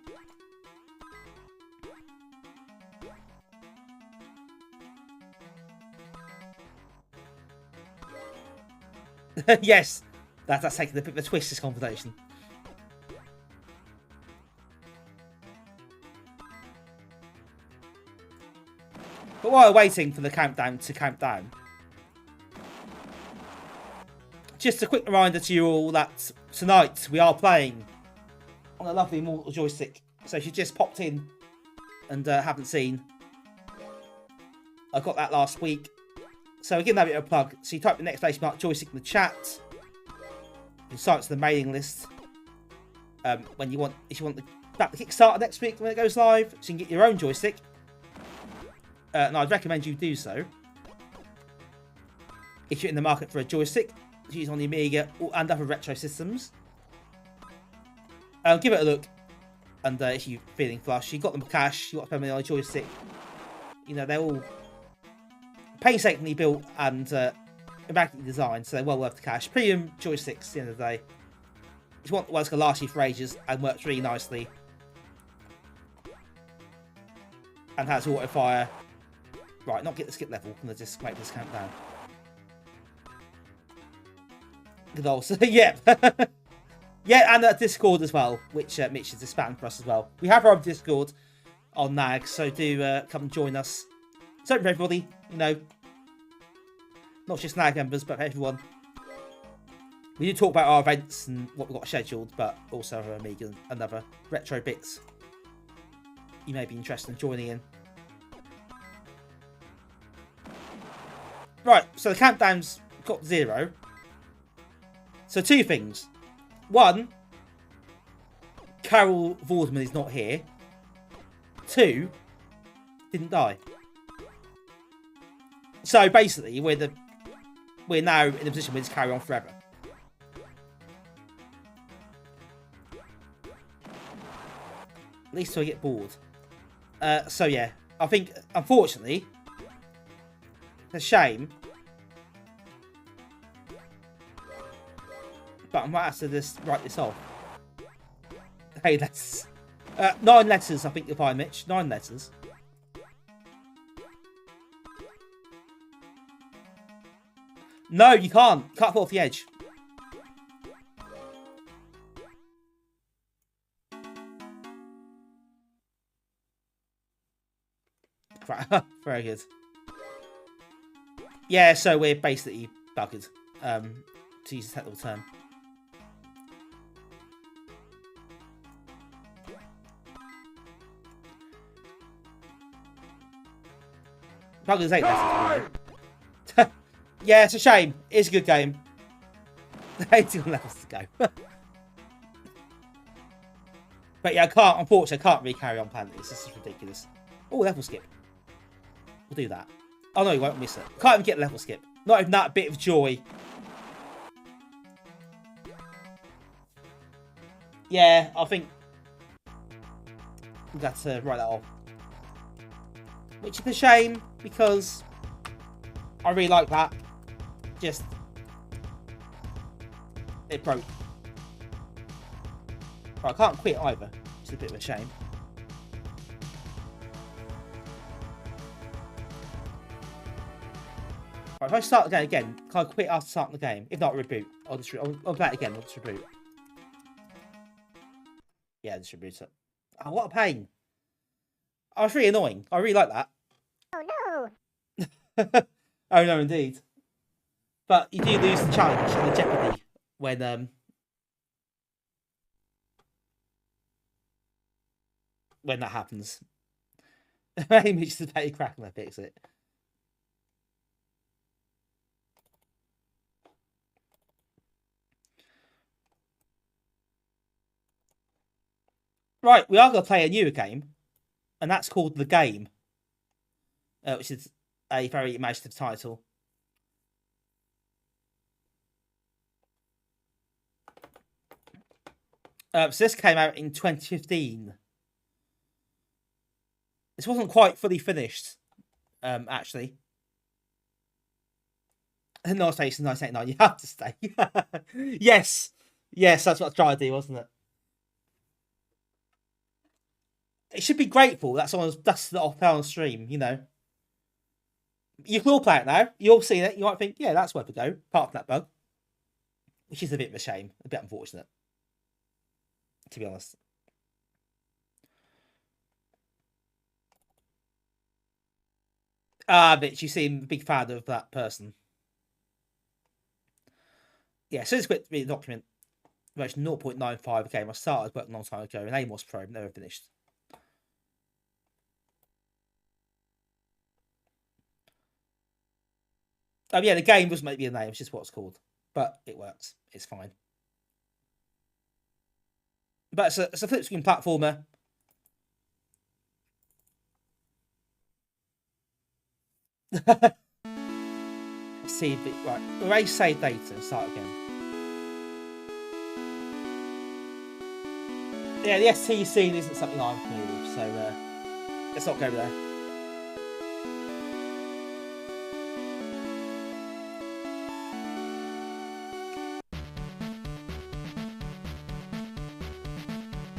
Yes! That's taking a bit of a twist, this conversation. But while we're waiting for the countdown to count down, just a quick reminder to you all that tonight we are playing on a lovely Immortal joystick. So if you just popped in and haven't seen, I got that last week. So again, that bit of a plug. So you type the ! joystick in the chat. You sign up to the mailing list. When you want, if you want the Kickstarter next week when it goes live, so you can get your own joystick. And I'd recommend you do so. If you're in the market for a joystick to use on the Amiga and other retro systems, give it a look. And if you're feeling flush, you've got them cash, you've got to spend money on a joystick. You know, they're all painstakingly built and immaculately designed, so they're well worth the cash. Premium joysticks at the end of the day. If you want one that's going to last you for ages and works really nicely, and has auto fire. Right, not get the skip level. I'm going to just make this count down. Good old, yeah. Yeah, and Discord as well, which Mitch has expanded for us as well. We have our own Discord on NAG, so do come and join us. It's open for everybody, you know. Not just NAG members, but for everyone. We do talk about our events and what we've got scheduled, but also our Amiga and other retro bits you may be interested in joining in. Right, so the countdown's got 0. So 2 things. 1, Carol Vorderman is not here. 2, didn't die. So basically, we're now in a position where it's carry on forever. At least till I get bored. So yeah, I think unfortunately, it's a shame. But I might have to just write this off. Hey, that's 9 letters. I think you'll find, Mitch. 9 letters. No, you can't. Can't fall off the edge. Very good. Yeah, so we're basically buggered, to use a technical term. Pluggers ain't lessons. Yeah, it's a shame. It's a good game. 81 levels to go. But yeah, unfortunately, I can't really carry on playing this. This is ridiculous. Oh, level skip. We'll do that. Oh no, you won't miss it. Can't even get level skip. Not even that bit of joy. Yeah, I think we've got to write that off. Which is a shame, because I really like that. Just... it broke. Right, I can't quit either, which is a bit of a shame. Right, if I start the game again, can I quit after starting the game? If not, reboot. I'll play it again, I'll just reboot. Yeah, just reboot it. Oh, what a pain. Oh, it's really annoying. I really like that. Oh no! Oh no, indeed. But you do lose the challenge and the jeopardy when that happens. Maybe just a petty crack and I fix it. Right, we are going to play a newer game, and that's called The Game, which is a very imaginative title. So this came out in 2015. This wasn't quite fully finished, actually. No, stay since 1989. You have to stay. Yes, that's what I tried to do, wasn't it? It should be grateful that someone's dusted it off on stream, you know. You can all play it now. You all seen it. You might think, yeah, that's worth a go, apart from that bug. Which is a bit of a shame. A bit unfortunate, to be honest. Bitch, you seem a big fan of that person. Yeah, so it's quick to read the document. Version 0.95 game. I started working a long time ago in Amos Pro, never finished. Yeah, the game was maybe a name, it's just what it's called. But it works. It's fine. But it's a flip screen platformer. See, right. Erase save data and start again. Yeah, the ST scene isn't something I'm familiar with, so let's not go there.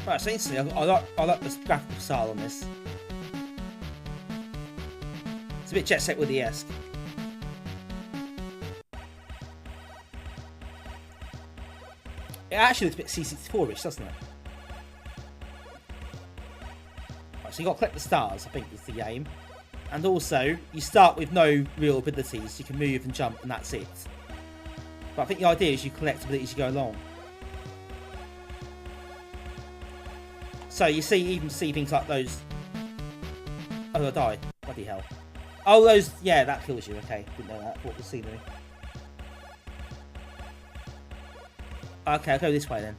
Right, so instantly, I like the graphical style on this. It's a bit Jet Set Willy-esque. It actually looks a bit C64-ish, doesn't it? Right, so you've got to collect the stars, I think is the aim. And also, you start with no real abilities. You can move and jump, and that's it. But I think the idea is you collect abilities as you go along. So you even see things like those. Oh, I died. Bloody hell. Oh, those. Yeah, that kills you. Okay, didn't know that. What was scenery? Okay, I'll go this way then.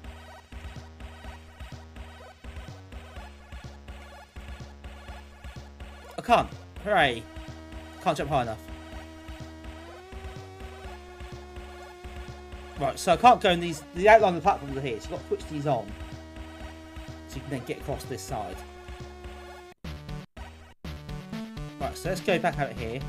I can't. Hooray! Can't jump high enough. Right, so I can't go in these. The outline of the platforms are here, so you've got to switch these on. So you can then get across this side. Right, so let's go back out here.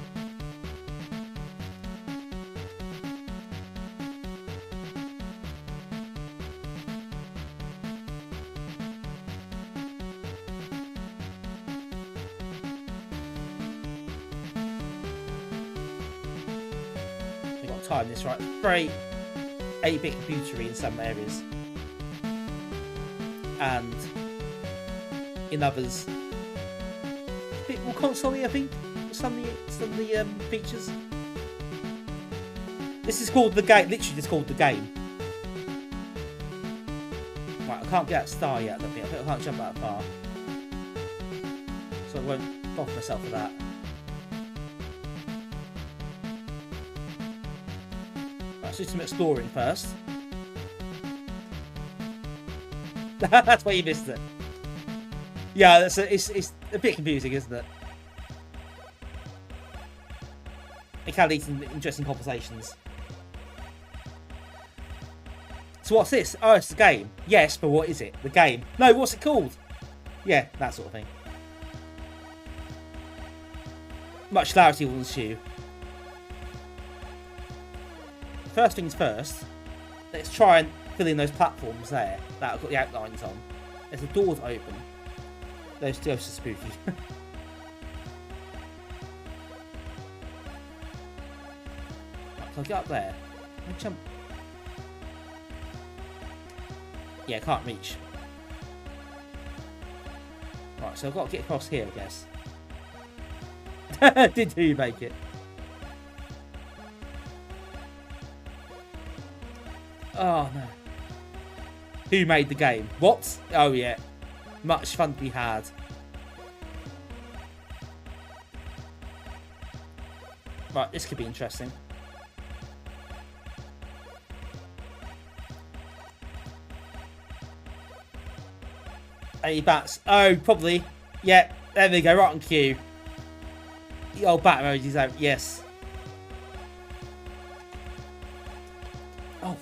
We've got to time this right. Very 8-bit computery in some areas. And in others, a bit more console-y, I think. Some of the features. This is called The Game. Literally, just called The Game. Right, I can't get that star yet. I think I can't jump that far, so I won't bother myself with that. Let's do some exploring first. That's why you missed it. Yeah, it's a bit confusing, isn't it? It can lead to some interesting conversations. So what's this? Oh, it's the game. Yes, but what is it? The game. No, what's it called? Yeah, that sort of thing. Much clarity will ensue. First things first, let's try and fill in those platforms there that I've got the outlines on. There's the doors open. Those ghosts are spooky. Right, can I get up there? Can I jump? Yeah, can't reach. Right, so I've got to get across here, I guess. Did you make it? Oh no. Who made the game? What? Oh yeah. Much fun to be had. Right, this could be interesting. Any bats? Oh, probably. Yeah, there we go, right on cue. The old bat emoji's out, yes. Oh,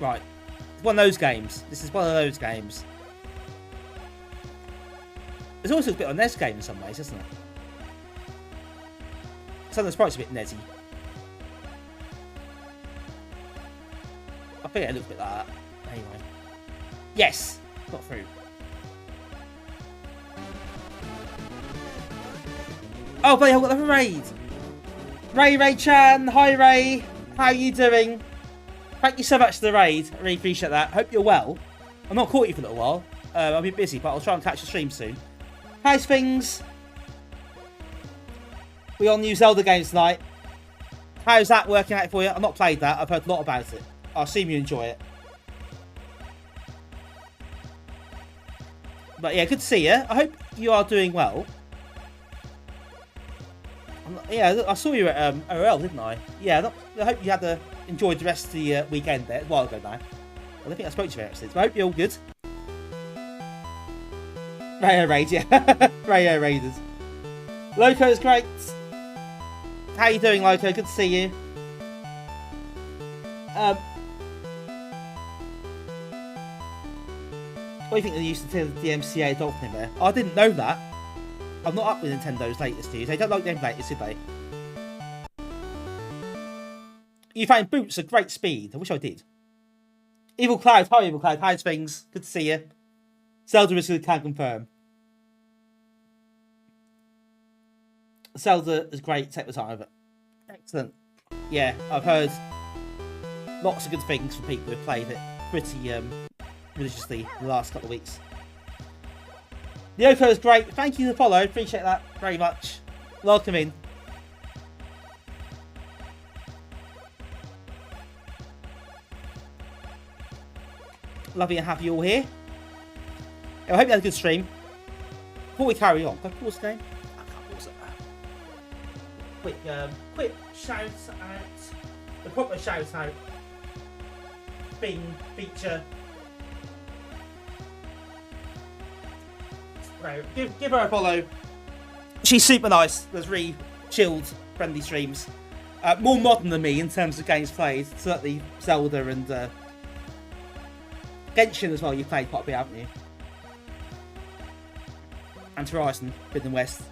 right. It's one of those games. This is one of those games. It's also a bit of a NES game in some ways, isn't it? Some of the sprites are a bit NESy. I think it looks a bit like that. Anyway. Yes! Got through. Oh, buddy, I've got another raid. Ray Chan, hi Ray. How are you doing? Thank you so much for the raid. I really appreciate that. Hope you're well. I've not caught you for a little while. I'll be busy, but I'll try and catch the stream soon. How's things? We on new Zelda games tonight. How's that working out for you? I've not played that. I've heard a lot about it. I assume you enjoy it. But yeah, good to see you. I hope you are doing well. Yeah, I saw you at OL, didn't I? Yeah, I hope you had enjoyed the rest of the weekend there. A while ago now. I don't think I spoke to you about it, but I hope you're all good. Rayo Raid, yeah. Rayo Raiders. Loco's great. How you doing, Loco? Good to see you. What do you think they used to the DMCA Dolphin in there? I didn't know that. I'm not up with Nintendo's latest news. They don't like them latest, did they? You found boots at great speed. I wish I did. Evil Cloud. Hi, Evil Cloud. How's things? Good to see you. Zelda is good, can confirm. Zelda is great. Take the time of it. Excellent. Yeah, I've heard lots of good things from people who've played it pretty religiously in the last couple of weeks. Yoko is great. Thank you for the follow. Appreciate that very much. Welcome in. Lovely and happy you all here. I hope you had a good stream. Before we carry on, can I pause the game? I can't pause it. Quick shout out. The proper shout out. Bing feature. Right, give her a follow. She's super nice. There's really chilled, friendly streams. More modern than me in terms of games played. Certainly Zelda and Genshin as well. You've played quite a bit, haven't you? And Horizon, Mid and West.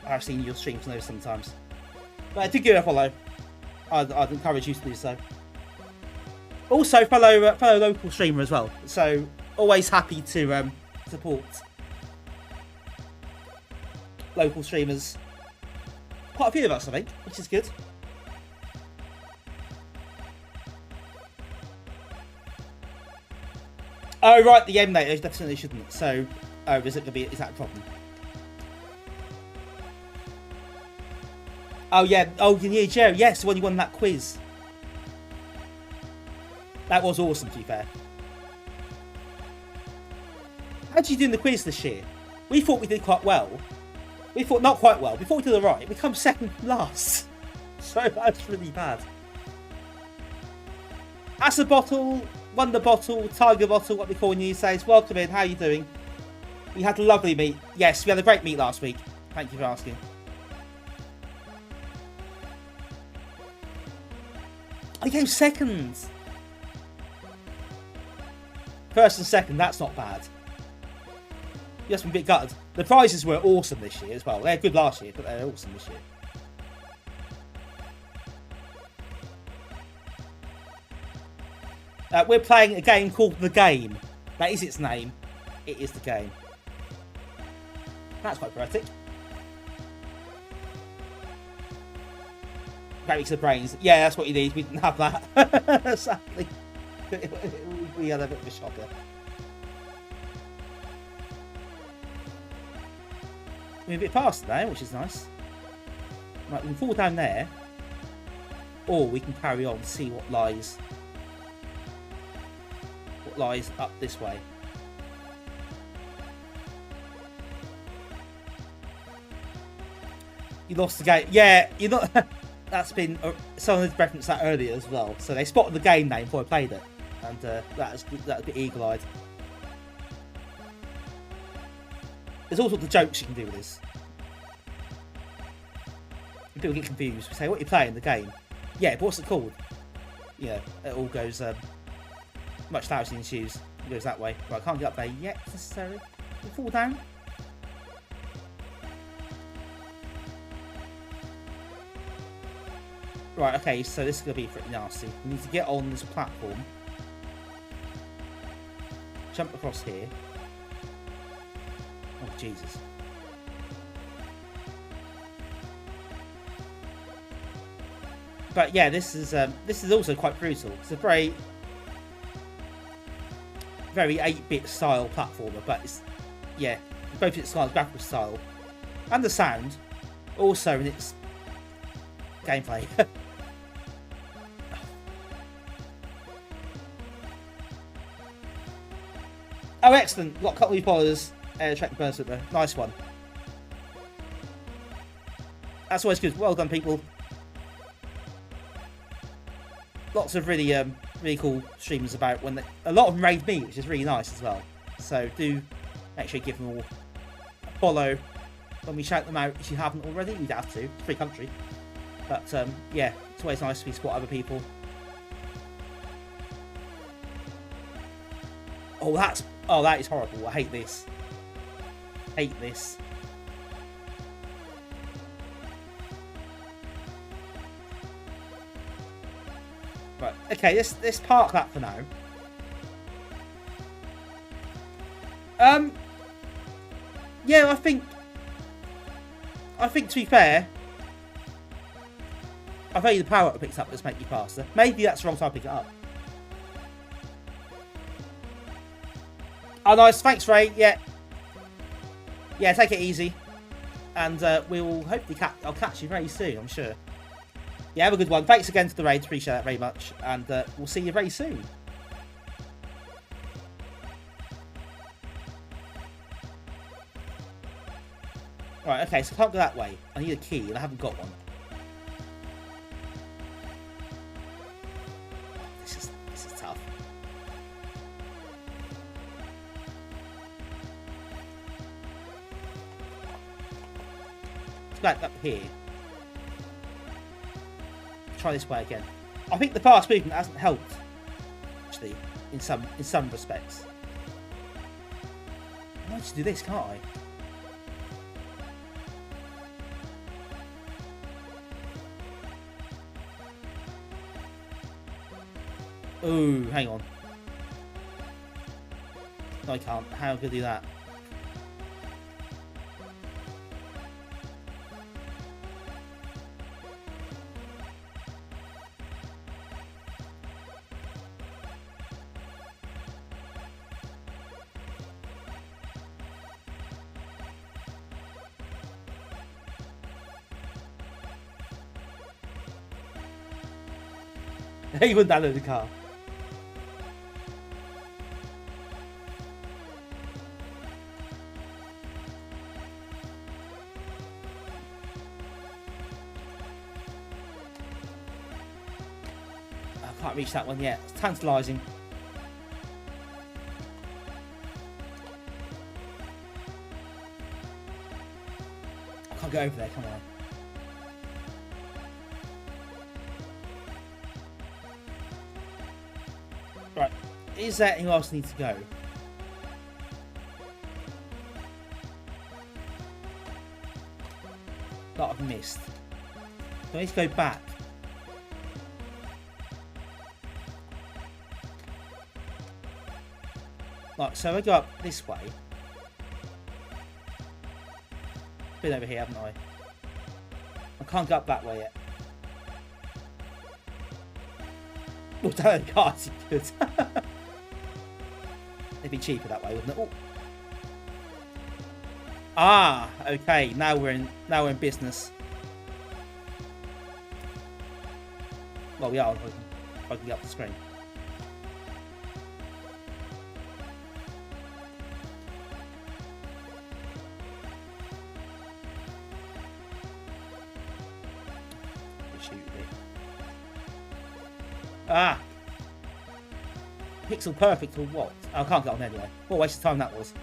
I've seen your streams and those sometimes. But I did give her a follow. I'd encourage you to do so. Also, fellow local streamer as well. So always happy to support local streamers. Quite a few of us, I think, which is good. Oh right, the emulators definitely shouldn't. So, is that a problem? Oh yeah, Jerry. Yes, when you won that quiz. That was awesome, to be fair. How did you do in the quiz this year? We thought we did quite well. We thought not quite well. We thought we did alright. We come second last. So that's really bad. Acid Bottle, Wonder Bottle, Tiger Bottle, what we call you these days. Welcome in. How are you doing? We had a lovely meet. Yes, we had a great meet last week. Thank you for asking. I came second. First and second, that's not bad. You just been a bit gutted. The prizes were awesome this year as well. They're good last year, but they're awesome this year. We're playing a game called The Game. That is its name. It is The Game. That's quite poetic. Great mix of brains. Yeah, that's what you need. We didn't have that. Sadly. We had a bit of a shocker. We're a bit faster now, which is nice. Right, we can fall down there. Or we can carry on and see what lies up this way. You lost the game. Yeah, you're not. That's been someone had referenced that earlier as well. So they spotted the game name before I played it, and that's a bit eagle-eyed. There's all sorts of jokes you can do with this. And people get confused. We say, "What are you playing the game?" Yeah, but what's it called? Yeah, it all goes much lousy in shoes. It goes that way. Right, I can't get up there yet necessarily. Can you fall down? Right, okay, so this is going to be pretty nasty. We need to get on this platform. Jump across here. Oh, Jesus. But yeah, this is also quite brutal. It's a very 8-bit style platformer, but it's, yeah, both its style, graphical style, and the sound, also in its gameplay. Oh, excellent! Got a couple of followers. Check the burn super. Nice one. That's always good. Well done, people. Lots of really cool streamers about when a lot of them raid me, which is really nice as well. So do make sure you give them all a follow when we shout them out. If you haven't already, you'd have to. It's a free country. But yeah, it's always nice to support other people. Oh, that is horrible. I hate this. Hate this. Right, okay, let's park that for now. Yeah, I think to be fair, I value the power it picks up. Let's make you faster. Maybe that's the wrong time to pick it up. Oh, nice. Thanks, Ray. Yeah, take it easy, and we'll hopefully I'll catch you very soon. I'm sure. Yeah, have a good one. Thanks again to the raid. Appreciate that very much, and we'll see you very soon. Right. Okay. So I can't go that way. I need a key, and I haven't got one. This is tough. Back up here. Try this way again. I think the fast movement hasn't helped, actually, in some respects. I might just do this, can't I? Ooh, hang on. No, I can't. How could I do that? He went down in the car. Can't reach that one yet. It's tantalising. I can't go over there, come on. Right, is there anywhere else I need to go? That I've missed. Do I need to go back? Right, so I go up this way. Been over here, haven't I? I can't go up that way yet. Oh, damn, cards good. It'd be cheaper that way, wouldn't it? Oh. Ah, okay. Now we're in business. Well, we are. If I can get up the screen. Shoot it. Ah! Pixel perfect or what? I can't get on anyway. What a waste of time that was.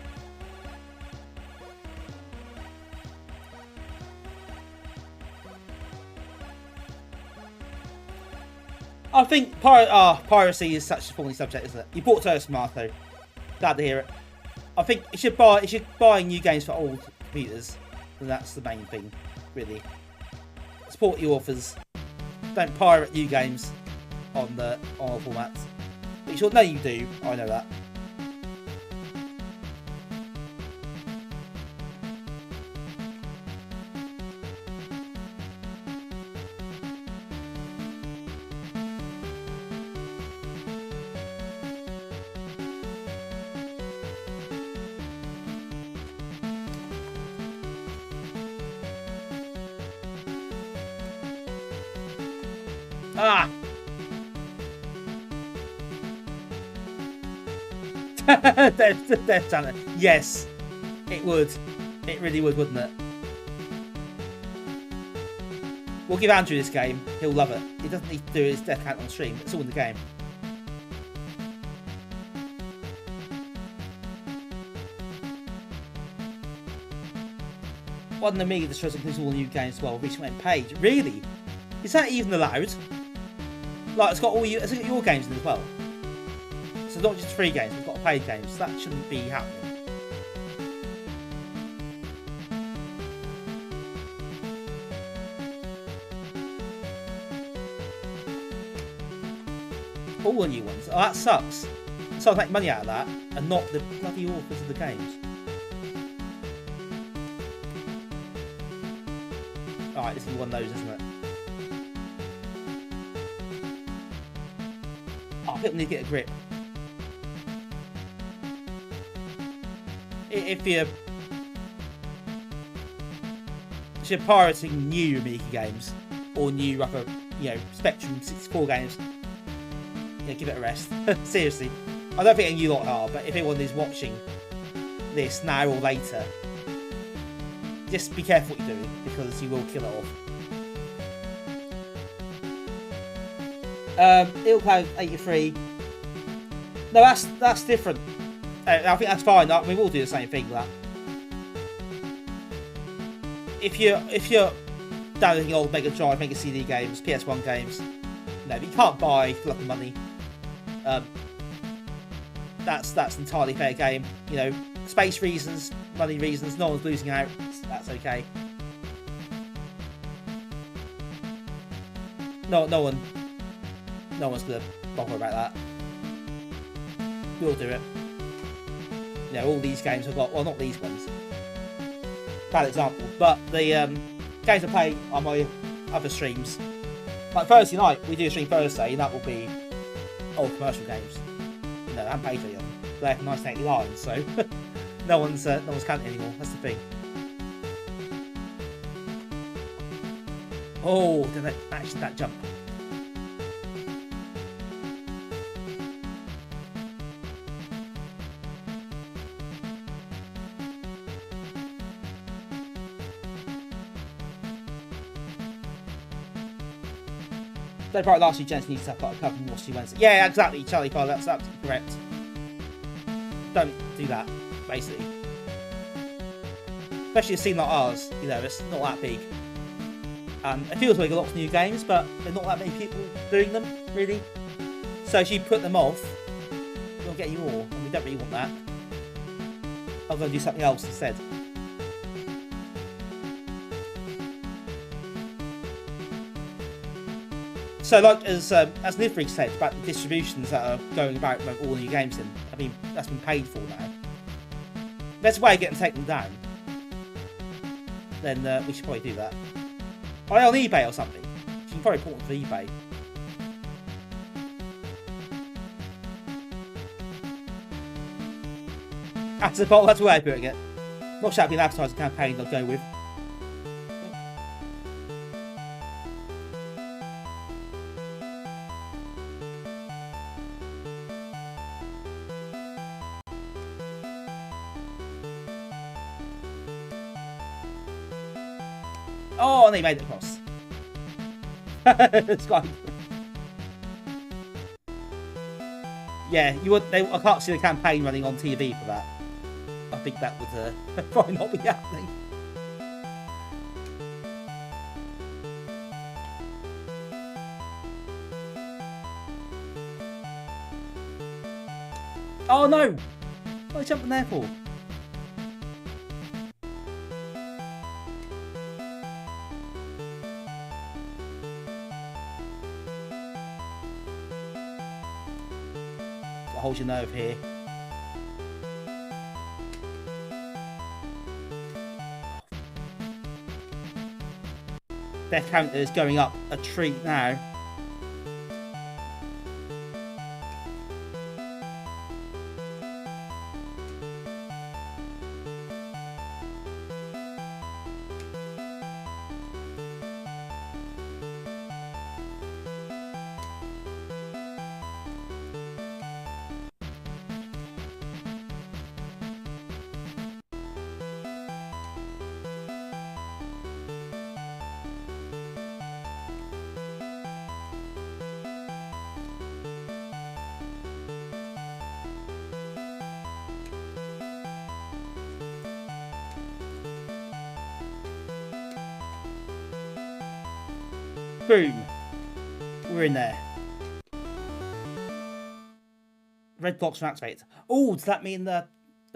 I think piracy is such a thorny subject, isn't it? You bought Toast Marco. Glad to hear it. I think you should buy new games for old computers, and that's the main thing, really. Support your authors. Don't pirate new games on all formats. But you should know you do. I know that. Ah! Death Channel. Yes, it would. It really would, wouldn't it? We'll give Andrew this game. He'll love it. He doesn't need to do his death count on stream. It's all in the game. One Amiga destroys includes all new games as well. Reaching that page. Really? Is that even allowed? Like, it's got your games in it as well. So not just free games, we've got paid games. That shouldn't be happening. All the new ones. Oh, that sucks. So I make money out of that and not the bloody authors of the games. Alright, this is one of those, isn't it? Oh, people need to get a grip. If you're pirating new Amiga games or new Spectrum 64 games, give it a rest. Seriously, I don't think any lot are, but if anyone is watching this now or later, just be careful what you're doing because you will kill it off. It'll have 83. No, that's different. I think that's fine. We will do the same thing. That if you're downloading old Mega Drive, Mega CD games, PS1 games, no, you can't buy for the money. That's entirely fair game. Space reasons, money reasons. No one's losing out. That's okay. No one's gonna bother about that. We'll do it. All these games I've got, well, not these ones, bad example, but the games I play on my other streams, like Thursday night, we do a stream Thursday, and that will be old commercial games. And Patreon, they're from 1989, so no one's counting anymore. That's the thing. Oh, did that actually that jump? They probably last few gens need to have got a couple more sequences. Yeah, exactly, Charlie Cole, that's absolutely correct. Don't do that, basically. Especially a scene like ours, you know, it's not that big. It feels like a lot of new games, but there's not that many people doing them, really. So if you put them off, you'll get you more, and we don't really want that. I'm going to do something else instead. So, like as Nifrig said about the distributions that are going about with all the new games in, I mean, that's been paid for now. If there's a way of getting taken down, then we should probably do that. Buy on eBay or something. You can probably put it on eBay. That's the way I'm putting it. Not sure that'd be an advertising campaign they'll go with. Oh, and they made it across. It's quite. Yeah, you would. I can't see the campaign running on TV for that. I think that would probably not be happening. Oh no! What are you jumping there for? Hold your nerve here. Death counter is going up a treat now. Boom. We're in there. Red blocks are activated. Oh, does that mean the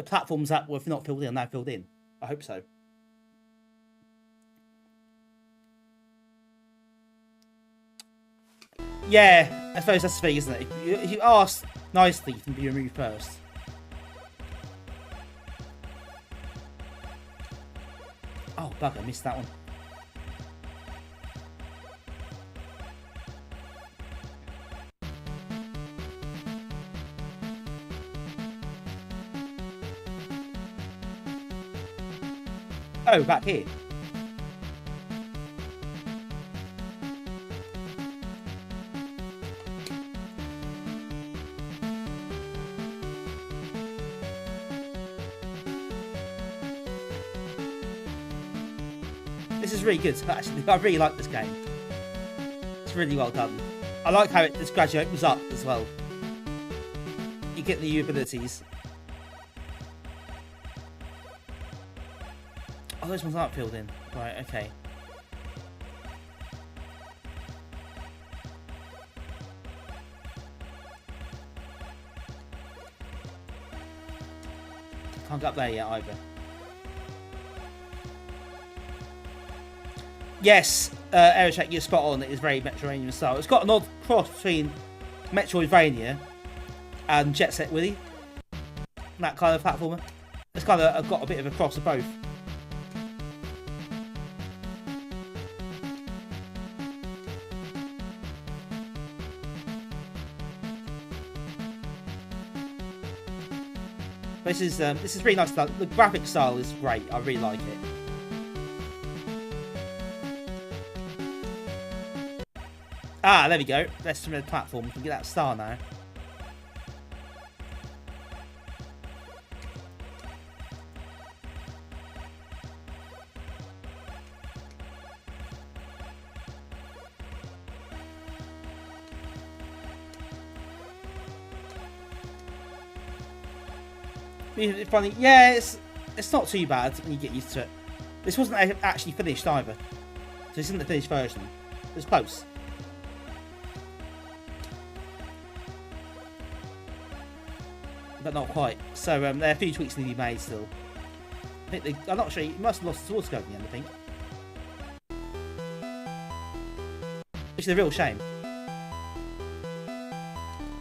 platforms that were not filled in are now filled in? I hope so. Yeah, I suppose that's the thing, isn't it? If you ask nicely, you can be removed first. Oh, bugger, I missed that one. Oh, back here. This is really good, actually. I really like this game. It's really well done. I like how this gradually opens up as well. You get the new abilities. Oh, those ones aren't filled in. Right, okay. Can't get up there yet either. Yes, Aerocheck, you're spot on. It is very Metroidvania style. It's got an odd cross between Metroidvania and Jet Set Willy. That kind of platformer. It's kind of got a bit of a cross of both. This is really nice. The graphic style is great. I really like it. Ah, there we go. Let's trim the platform. We can get that star now. It's funny. Yeah, it's not too bad when you get used to it. This wasn't actually finished either. So this isn't the finished version. It was close. But not quite. So there are a few tweaks need to be made still. I think I'm not sure. You must have lost the source code in the end, I think. Which is a real shame.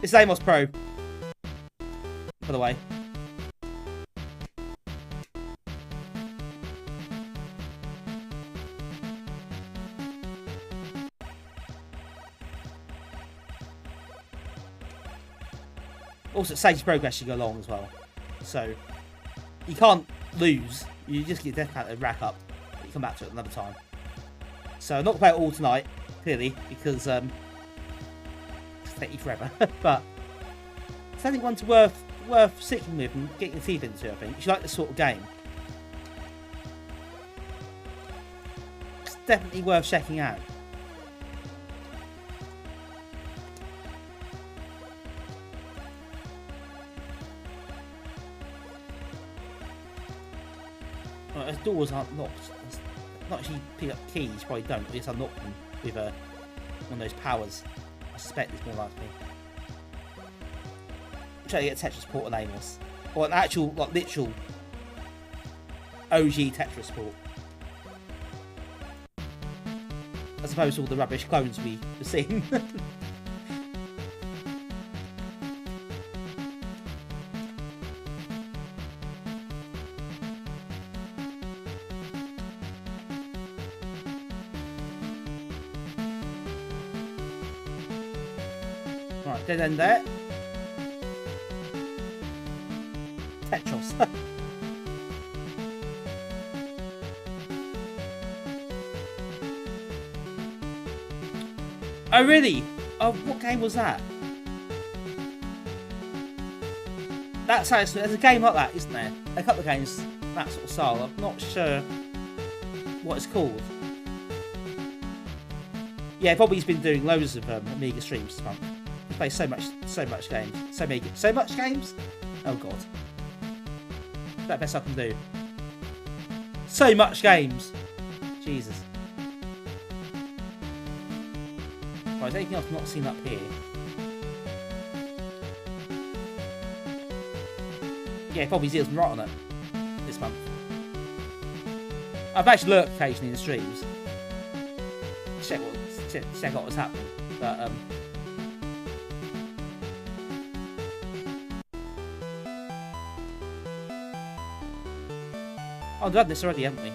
This is Amos Pro, by the way. Also, it saves progress as you go along as well. So, you can't lose. You just get death count and rack up. But you come back to it another time. So, I'm not going to play it all tonight, clearly, because it's take you forever. But, it's only one worth sticking with and getting your teeth into, I think. If you like this sort of game. It's definitely worth checking out. As doors aren't locked. Not actually pick up keys, you probably don't. Or just unlock them with one of those powers. I suspect it's more likely. I'm trying to get a Tetris port on Amos. Or an actual, like, literal OG Tetris port. As opposed to all the rubbish clones we've seen. Right, dead end there. Tetros. Oh really? Oh, what game was that? That sounds. There's a game like that, isn't there? A couple of games that sort of style. I'm not sure what it's called. Yeah, Bobby's been doing loads of Amiga streams this month. He plays so much games. So much games? Oh god. That's the best I can do. So much games. Jesus. Right, is there anything else I've not seen up here? Yeah, Bobby's ears been right on it this month. I've actually lurked occasionally in the streams. Check out what's happening. But oh, we've done this already, haven't we?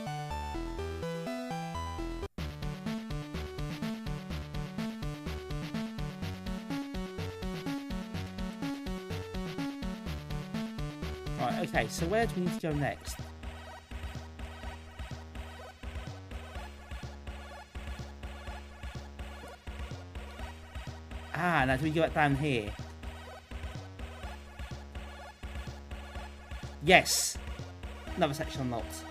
Right, okay, so where do we need to go next? Ah, now do we go back down here? Yes! Another section unlocked.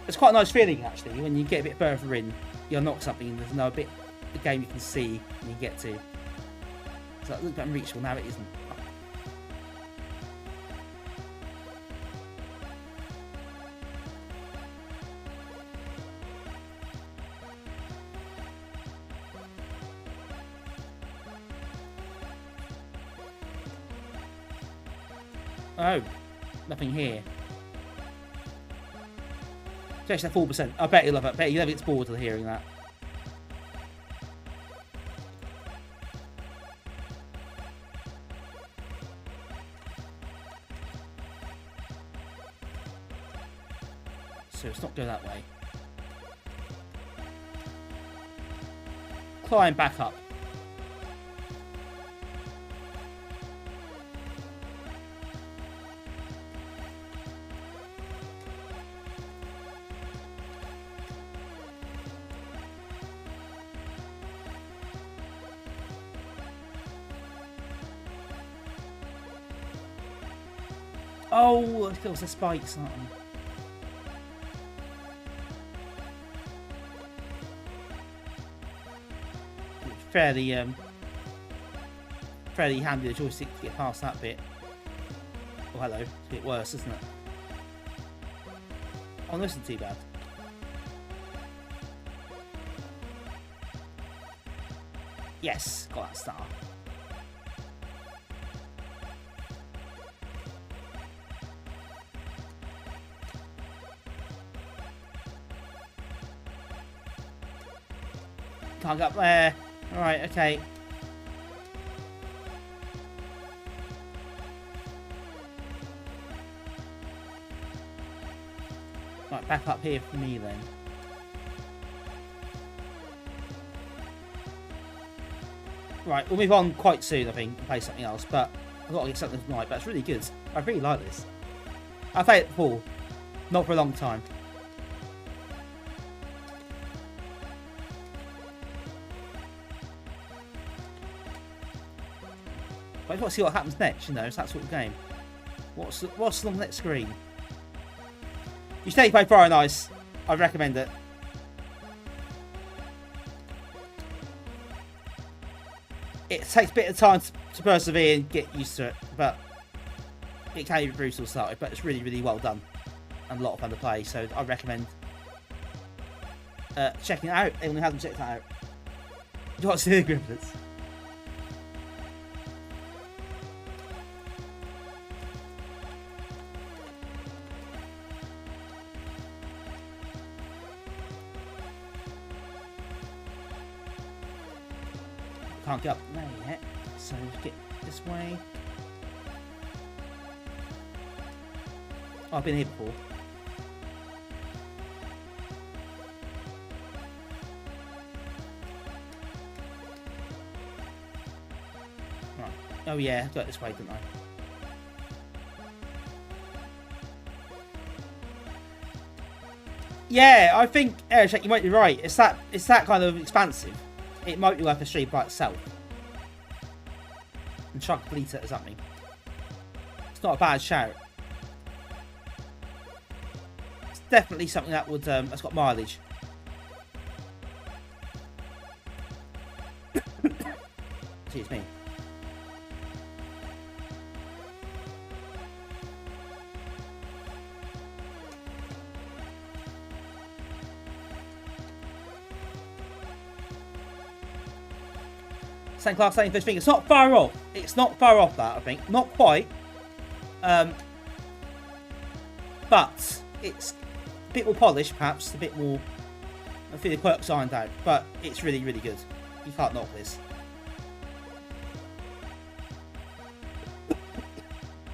It's quite a nice feeling actually when you get a bit further in, you unlock something and there's another bit of the game you can see and you get to. So it looks unreachable, now it isn't. Oh, nothing here. Just that 4%. I bet you love it. I bet you never gets bored of hearing that. So it's not going that way. Climb back up. Oh, it kills the spikes, aren't they? fairly fairly handy the joystick to get past that bit. Oh, hello. It's a bit worse, isn't it? Oh, this isn't too bad. Yes, got that star. Can't get up there. Alright, okay. Right, back up here for me then. Right, we'll move on quite soon, I think, and play something else, but I've got to get something tonight, but it's really good. I really like this. I've played it before, not for a long time. But I just want to see what happens next, you know, it's that sort of game. What's on the next screen? You should play Fire and Ice. I'd recommend it. It takes a bit of time to persevere and get used to it, but it can be brutal started, but it's really, really well done and a lot of fun to play, so I recommend checking it out. Anyone who hasn't checked it out. You want to see the griffins? Can't get up there yet, so get this way. Oh, I've been here before. Right. Oh yeah, I got this way, didn't I? Yeah, I think Eric, you might be right. It's that kind of expansive. It might be worth a stream by itself. And try to complete it or something. It's not a bad shout. It's definitely something that would that's got mileage. Excuse me. Same class, same fish thing. It's not far off. It's not far off that, I think. Not quite. But it's a bit more polished, perhaps. A bit more... I feel the quirks ironed out. But it's really, really good. You can't knock this.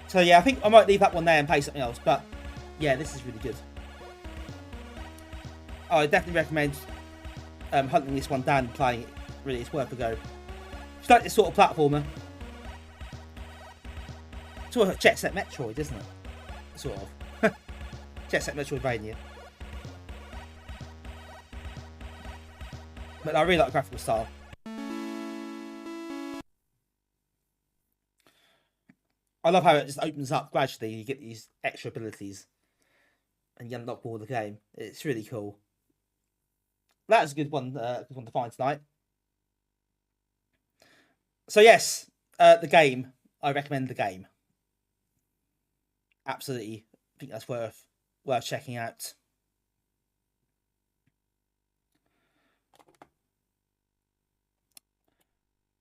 So yeah, I think I might leave that one there and play something else. But yeah, this is really good. I definitely recommend hunting this one down and playing it. Really, it's worth a go. It's like this sort of platformer. Sort of Jet Set Metroid, isn't it? Sort of. Jet Set Metroidvania. But I really like the graphical style. I love how it just opens up gradually. You get these extra abilities. And you unlock more of the game. It's really cool. That's a good one to find tonight. So yes, the game. I recommend the game. Absolutely, I think that's worth checking out.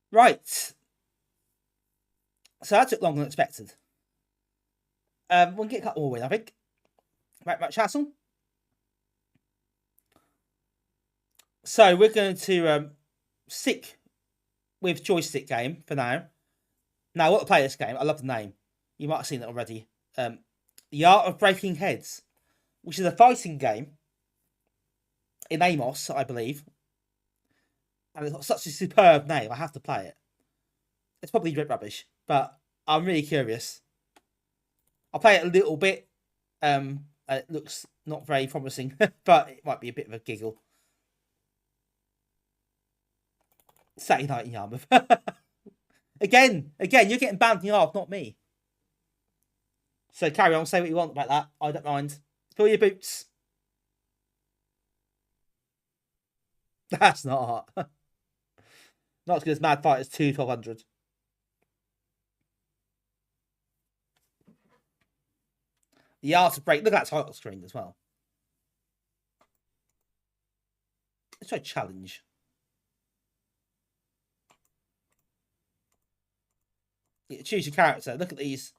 Right. So that took longer than expected. We'll get a couple more in, I think. Right, much hassle. So we're going to stick with joystick game for now. Now, I want to play this game. I love the name. You might have seen it already. The Art of Breaking Heads, which is a fighting game in Amos, I believe. And it's got such a superb name. I have to play it. It's probably rubbish, but I'm really curious. I'll play it a little bit. It looks not very promising, but it might be a bit of a giggle. Saturday night in Yarmouth. Again, you're getting banned in half, not me. So carry on, say what you want about that. I don't mind. Fill your boots. That's not hot. Not as good as Mad Fighters 2 1200. The Art of Break. Look at that title screen as well. Let's try challenge. Yeah, choose your character. Look at these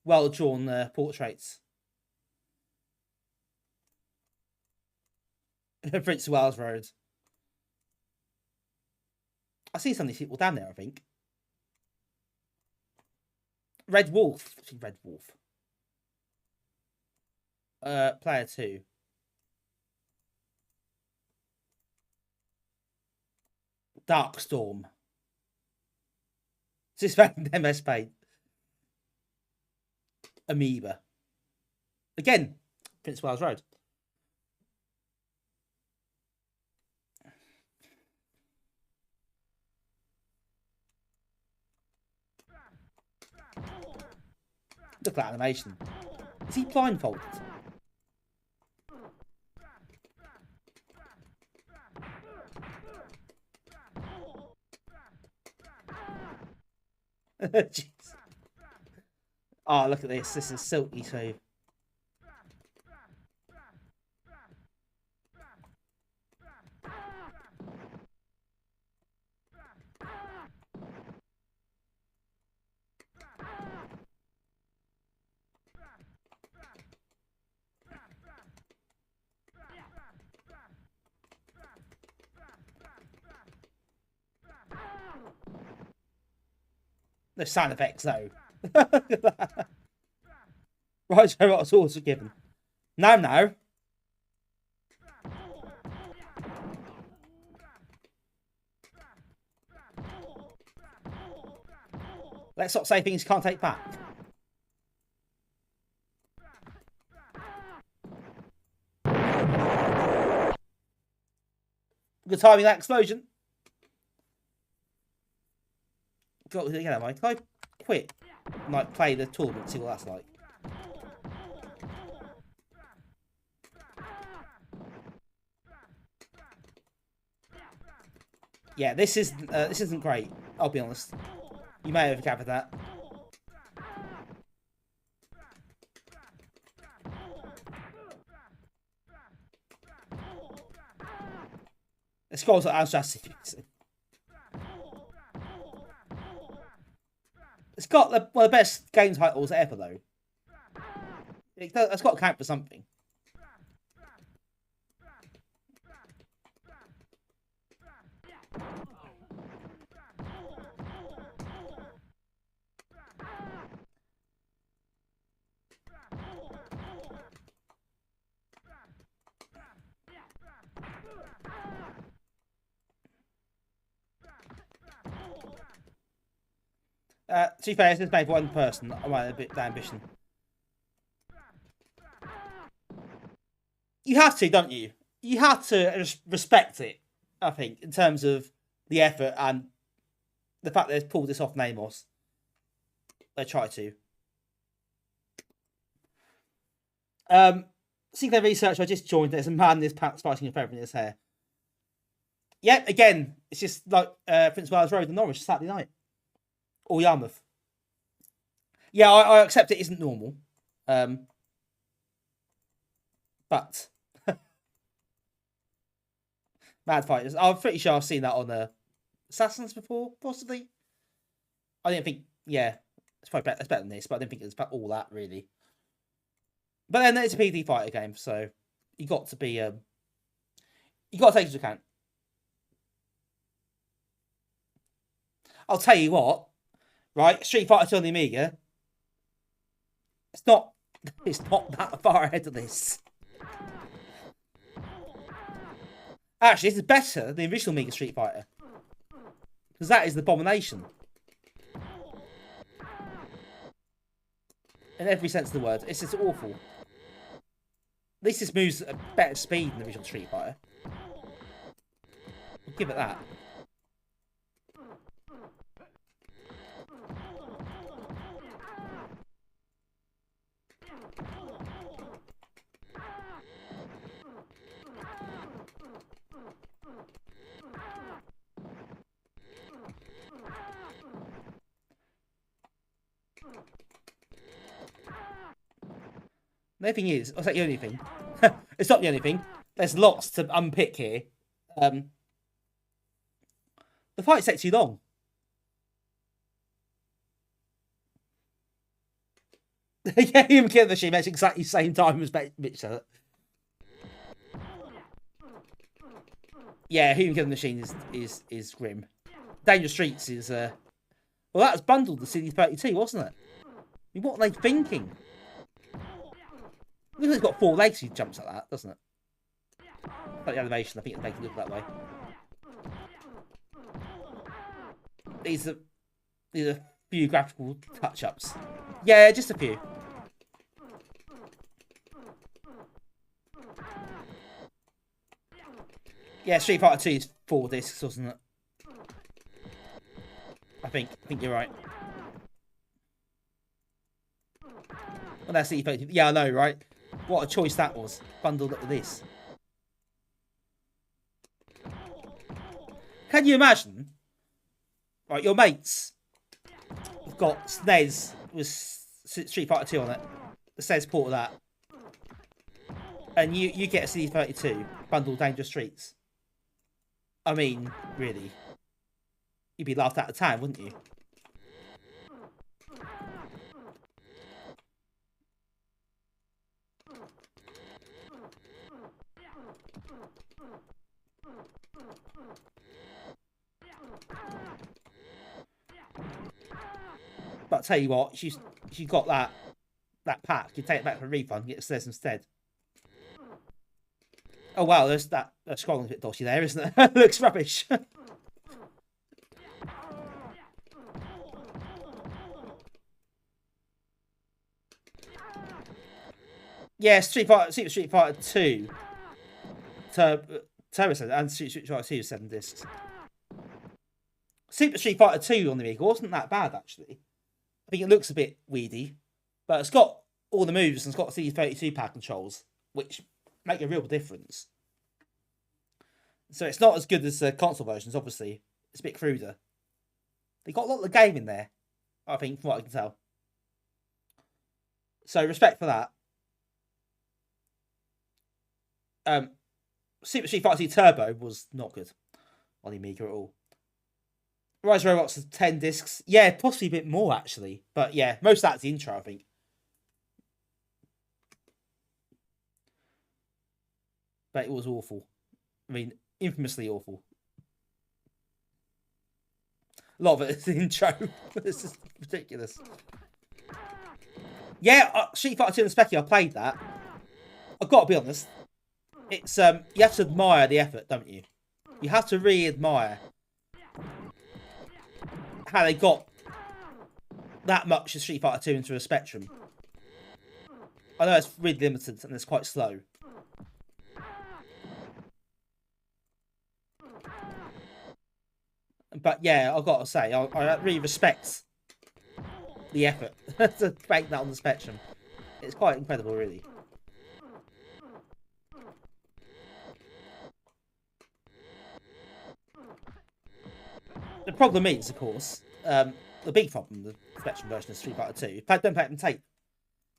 well-drawn portraits. Prince of Wales Road. I see some of these people down there, I think. Red Wolf. Red Wolf. Player 2. Dark Storm. Is this MS Paint? Amoeba. Again, Prince of Wales Road. Look at that animation. Is he blindfolded? Jeez. Oh, look at this. This is silky smooth. No sound effects though. Right, so what was also given. Now. Let's not say things you can't take back. Good timing, that explosion. Got to get out, can I quit? Like play the tournament, see what that's like. Yeah, this isn't great. I'll be honest. You may have gathered that. It scrolls like Anstrastic. It's got one of the best game titles ever, though. It's got to count for something. To be fair, it's made for one person. I might have a bit of ambition. You have to, don't you? You have to respect it, I think, in terms of the effort and the fact that they've pulled this off Namos. They try to. Seeing their research, I just joined. There's a man this spiking a feather in his hair. Yep, again, it's just like Prince of Wales Road in Norwich Saturday night. Or Yarmouth. Yeah, I accept it isn't normal. But Mad Fighters. I'm pretty sure I've seen that on Assassins before, possibly. I didn't think, yeah, it's probably better, it's better than this, but I didn't think it was about all that really. But then it's a PD fighter game, so you got to be you got to take it into account. I'll tell you what. Right, Street Fighter 2 on the Amiga. It's not that far ahead of this. Actually, this is better than the original Amiga Street Fighter. Because that is the abomination. In every sense of the word. It's just awful. At least this moves at better speed than the original Street Fighter. I'll give it that. The thing is, what's that the only thing? It's not the only thing. There's lots to unpick here. The fight takes too long. Yeah, him killing the machine makes exactly the same time as Mitch said it. Yeah, him killing the machine is grim. Dangerous Streets is well, that was bundled to CD32, wasn't it? I mean, what are they thinking? Look, it's got 4 legs. He jumps like that, doesn't it? Like the animation, I think it's making it look that way. These are a few graphical touch-ups. Yeah, just a few. Yeah, Street Fighter 2 is 4 discs, wasn't it? I think you're right. Well, that's CD32. Yeah, I know, right? What a choice that was. Bundled up with this. Can you imagine? Right, your mates have got SNES with Street Fighter 2 on it. The SNES port of that. And you get a CD32, bundled Dangerous Streets. I mean, really. You'd be laughed out of town, wouldn't you? But I'll tell you what, if you got that pack, you take it back for a refund and get a SNES instead. Oh wow, there's that scrolling's a bit dodgy there, isn't it? Looks rubbish. Yeah, Super Street Fighter 2 Turbo and Street Fighter 2 7 discs. Super Street Fighter 2 on the Amiga wasn't that bad, actually. I think it looks a bit weedy, but it's got all the moves and it's got CD32 pad controls, which make a real difference. So it's not as good as the console versions, obviously. It's a bit cruder. They got a lot of the game in there, I think, from what I can tell. So respect for that. Super Street Fighter 2 Turbo was not good on the Amiga at all. Rise of Robots has 10 discs. Yeah, possibly a bit more, actually. But yeah, most of that's the intro, I think. But it was awful. I mean, infamously awful. A lot of it is the intro. It's just ridiculous. Yeah, Street Fighter 2 and Specky, I played that. I've got to be honest. It's you have to admire the effort, don't you? You have to really admire how they got that much of Street Fighter 2 into a Spectrum. I know it's really limited and it's quite slow. But yeah, I've got to say, I really respect the effort to make that on the Spectrum. It's quite incredible, really. The problem is, of course, the big problem with the Spectrum version of Street Fighter 2, don't play it on tape.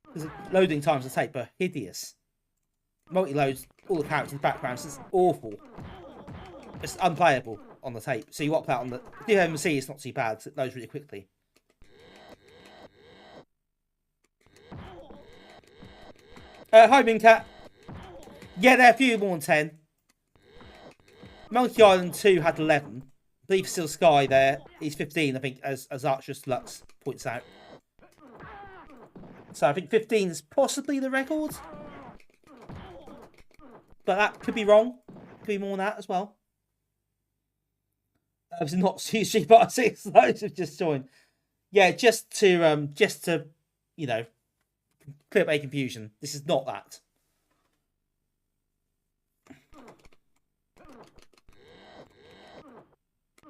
Because loading times of tape are hideous. Multi-loads, all the characters, backgrounds, it's awful. It's unplayable on the tape. So you want to play it on the DMC, it's not too bad, because it loads really quickly. Hi, Mincat. Yeah, there are a few more than 10. Monkey Island 2 had 11. I believe Still Sky there, he's 15, I think, as Archer's Lux points out. So I think 15 is possibly the record. But that could be wrong. Could be more than that as well. It's not Street Fighter 6, those have just joined. Yeah, just to you know, clear up any confusion. This is not that.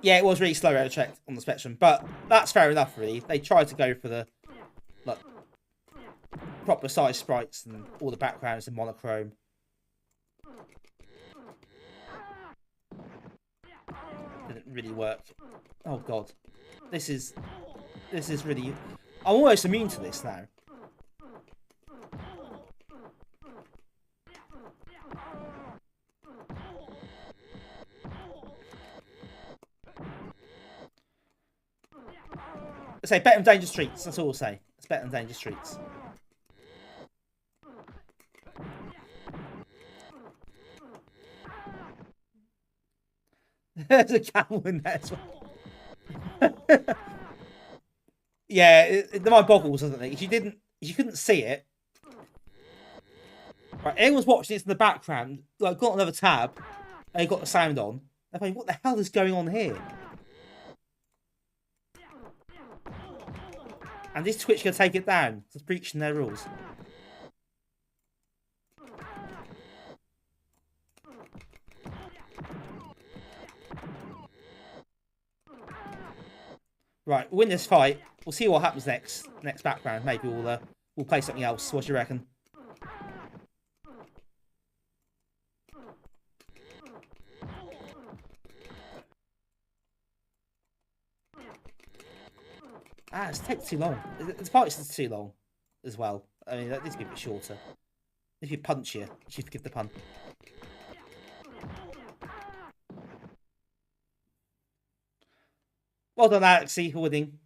Yeah, it was really slow out of check on the Spectrum, but that's fair enough, really. They tried to go for the proper size sprites and all the backgrounds in monochrome. Didn't really work. Oh god, this is really. I'm almost immune to this now. I say better than Dangerous Streets. That's all I'll say. It's better than Dangerous Streets. There's a camel in there as well. Yeah, the mind boggles, doesn't it? If you couldn't see it. Right, everyone's watching this in the background. Like, got another tab, and you got the sound on. They're like, what the hell is going on here? And this Twitch gonna take it down. It's breaching their rules. Right, we'll win this fight. We'll see what happens next. Next background. Maybe we'll play something else. What do you reckon? It's taking too long. The fight is too long as well. I mean, that needs to be a bit shorter. If you punch you forgive the pun. Well done, Alexi, for winning.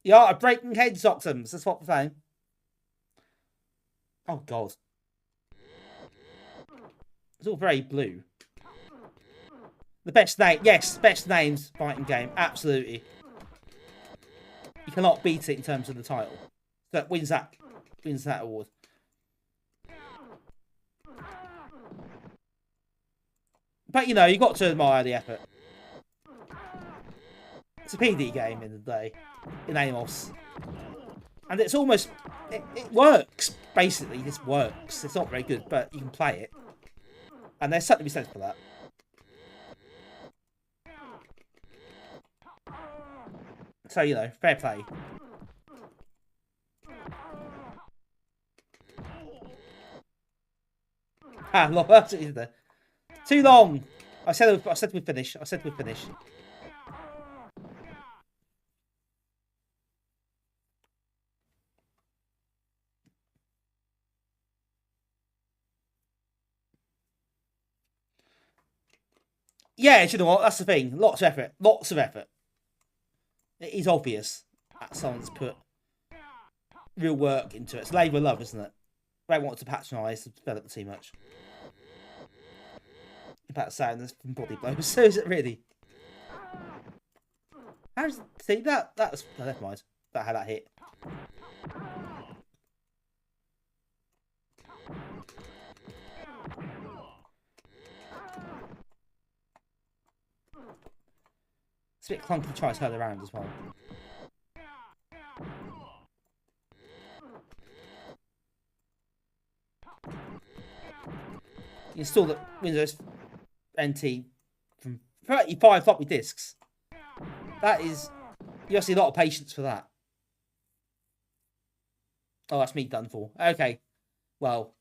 Yeah, breaking heads, Octums. That's what we're saying. Oh, God. It's all very blue. The best name, yes, best names fighting game, absolutely. You cannot beat it in terms of the title. So it wins that award. But you know, you got to admire the effort. It's a PD game in the day, in Amos, and it's almost it works basically. This works. It's not very good, but you can play it. And there's something to be said for that. So, you know, fair play. Ah, look, that's it, isn't it? Too long. I said we'd finish. I said we'd finish. Yeah, you know what? That's the thing. Lots of effort. Lots of effort. It is obvious that someone's put real work into it. It's labour of love, isn't it? They want to patronise the developer too much. About sound that's from body blows. So is it really? How's see that? That's no, never mind. That how that hit. It's a bit clunky to try to turn around as well. You install the Windows NT from 35 floppy disks. That is, you have to see a lot of patience for that. Oh, that's me done for. Okay. Well,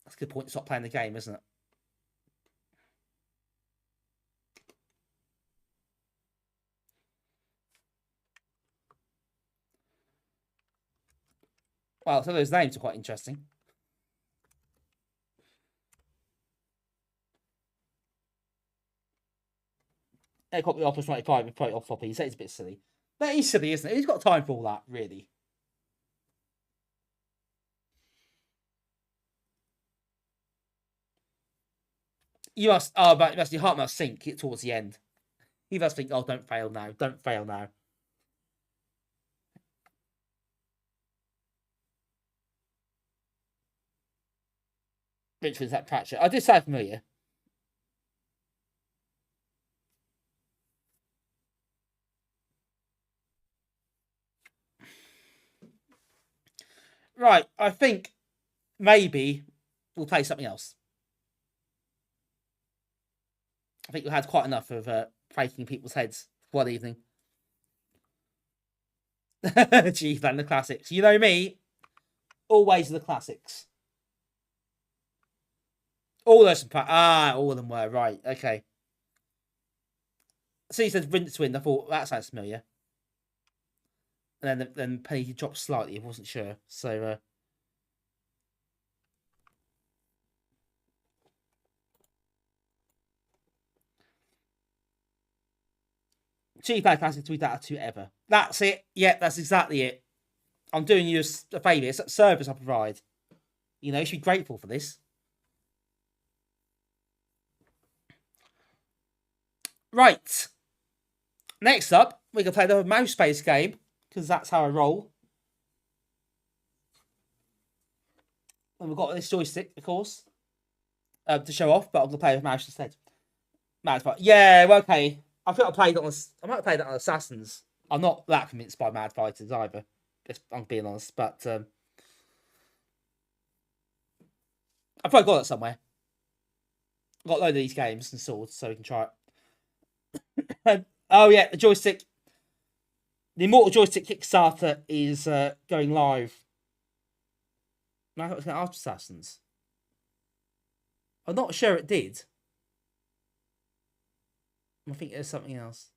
that's a good point to stop playing the game, isn't it? Well, so those names are quite interesting. A copy of Office 95 with off floppy. That is a bit silly. That is silly, isn't it? Who's got time for all that, really? You must, but your heart must sink towards the end. You must think, oh, don't fail now. Don't fail now. Richmond's that Pratchett. I did sound familiar. Right, I think maybe we'll play something else. I think we've had quite enough of breaking people's heads for one evening. Gee, man, the classics. You know me, always the classics. All those, all of them were right. Okay. So he said Rincewind. I thought that sounds familiar. And then penny dropped slightly. I wasn't sure. So cheap classic tweet out of 2 ever. That's it. Yeah, that's exactly it. I'm doing you a favour. It's a service I provide. You know, you should be grateful for this. Right. Next up, we can play the mouse-based game, because that's how I roll. And we've got this joystick, of course, to show off, but I'm going to play with mouse instead. Mouse, yeah, well, okay. I think I might have played it on Assassins. I'm not that convinced by Mad Fighters either. I'm being honest, but I've probably got it somewhere. I've got a load of these games installed, so we can try it. Oh yeah, the joystick. The Immortal Joystick Kickstarter is going live. No, I thought it was going after Assassins. I'm not sure it did. I think there's something else.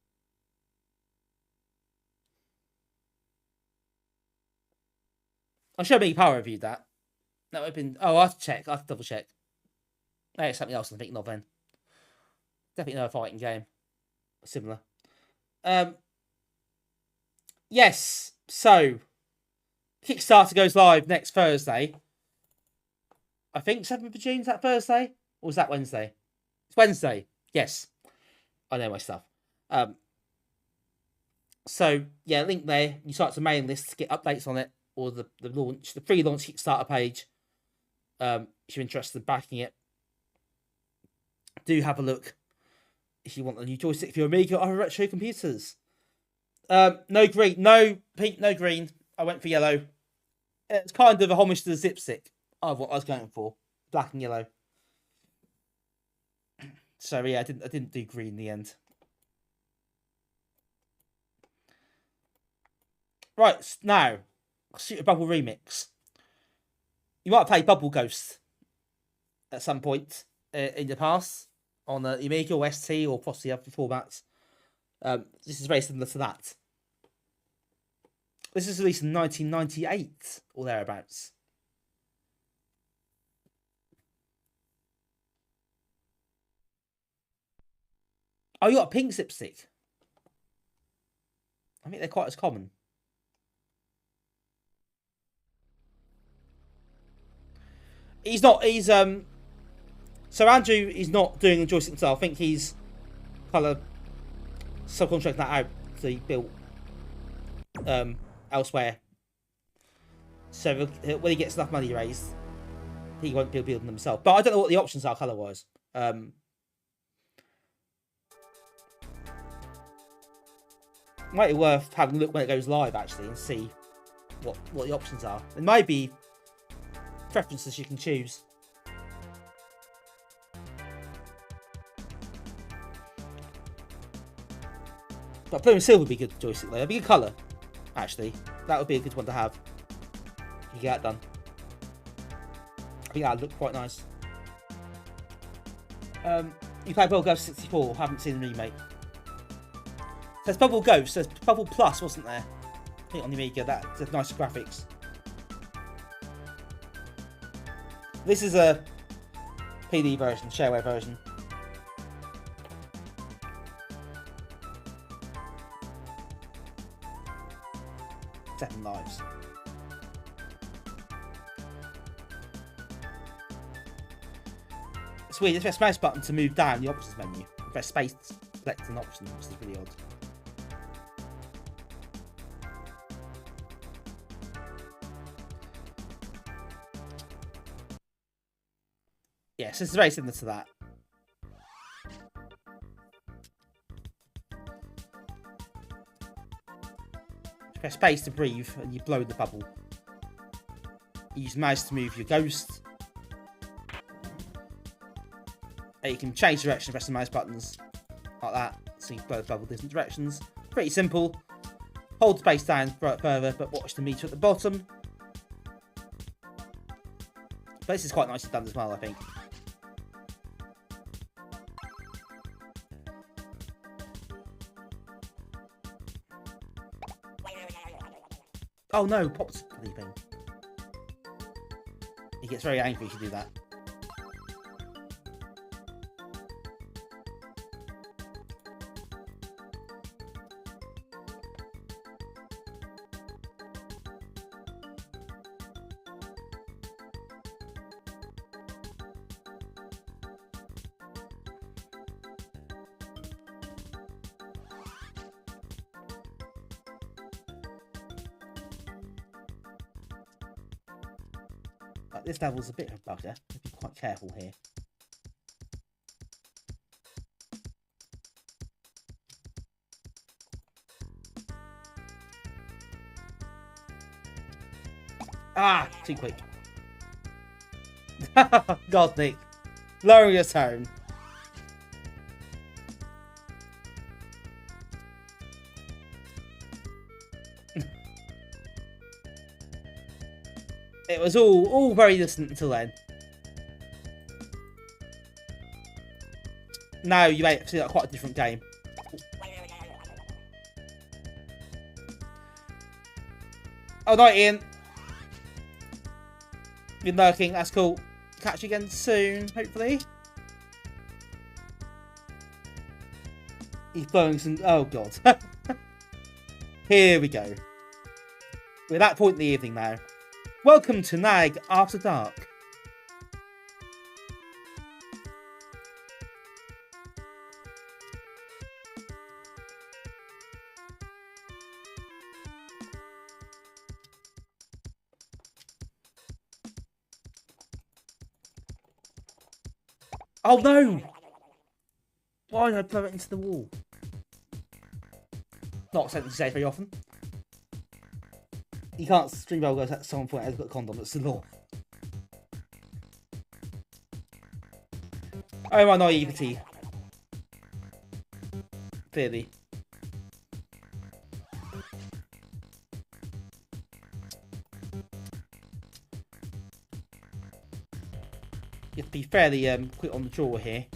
I'm sure me Power reviewed that. That would have been. Oh, I have to check. I have to double check. Maybe it's something else I'm thinking of then. Definitely another fighting game. Similar. Yes. So, Kickstarter goes live next Thursday. I think 7th of June, is that Thursday? Or was that Wednesday? It's Wednesday. Yes. I know my stuff. So, yeah, link there. You start to mailing list to get updates on it. Or the launch, the pre-launch Kickstarter page. If you're interested in backing it, do have a look. If you want a new joystick for your Amiga or retro computers. No green, no pink, no green. I went for yellow. It's kind of a homage to the Zip Stick of what I was going for. Black and yellow. So yeah, I didn't do green in the end. Right, now, Shoot a Bubble Remix. You might have played Bubble Ghost at some point in the past on the Amiga or ST or possibly other formats. This is very similar to that. This was released in 1998 or thereabouts. Oh, you got a pink Zip Stick. I think they're quite as common. So Andrew is not doing the joystick himself. I think he's kind of subcontracting that out to be built elsewhere. So when he gets enough money raised, he won't be building them himself. But I don't know what the options are colour-wise. Might be worth having a look when it goes live, actually, and see what the options are. There might be preferences you can choose. But blue and silver would be a good joystick, though. It'd be a good colour, actually. That would be a good one to have. You get that done. I think that would look quite nice. You play Bubble Ghost 64. Haven't seen the remake. There's Bubble Ghost. There's Bubble Plus, wasn't there? I think on the Amiga. There's nice graphics. This is a PD version, Shareware version. 7 lives. It's weird, just press mouse button to move down the options menu. Press space to select an option, which is really odd. Yes, it's very similar to that. Press space to breathe and you blow the bubble. You use mouse to move your ghost. And you can change direction pressing mouse buttons like that, so you can blow the bubble different directions. Pretty simple. Hold space down further, but watch the meter at the bottom. But this is quite nicely done as well, I think. Oh no, Pop's leaping. He gets very angry if you do that. This level's a bit of a bugger. Be quite careful here. Ah, too quick. God, Nick. Lower your tone. It was all very distant until then. Now you may see like quite a different game. Oh, no, Ian. You're lurking. That's cool. Catch you again soon, hopefully. He's blowing some... Oh, God. Here we go. We're at that point in the evening now. Welcome to Nag After Dark. Oh no! Why did I blow it into the wall? Not a sentence you say very often. You can't stream well goes at some point has got a condom, it's the law. Oh, my naivety. Clearly. You have to be fairly quick on the draw here.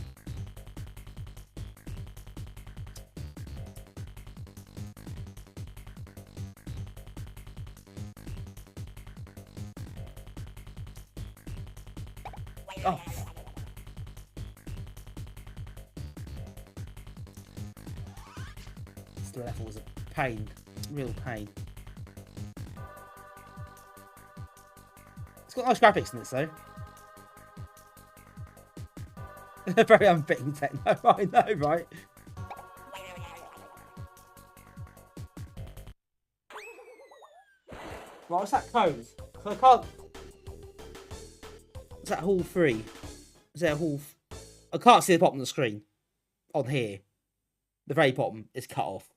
Oh. This level was a pain. Real pain. It's got nice graphics in it, though. Very unfitting techno, I know, right? Right, what's that code? I can't... Is that hall 3? Is that hall... I can't see the bottom of the screen. On here. The very bottom is cut off.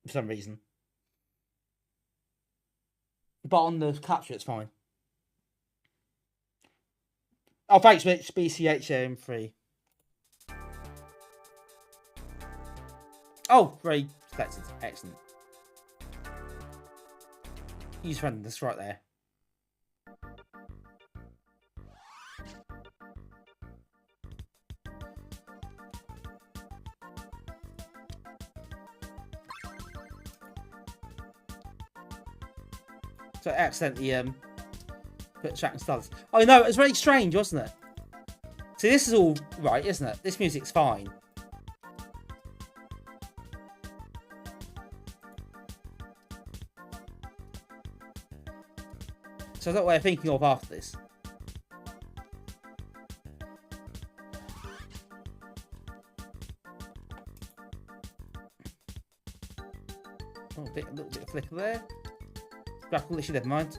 For some reason. But on the capture it's fine. Oh, thanks, Mitch. BCHM3. Oh, very expected. Excellent. Use randomness right there. So I accidentally put track and studs. Oh no, it was very strange, wasn't it? See, this is all right, isn't it? This music's fine. So that's what we're thinking of after this. Oh, a little bit of flicker there. Graphical issue, never mind.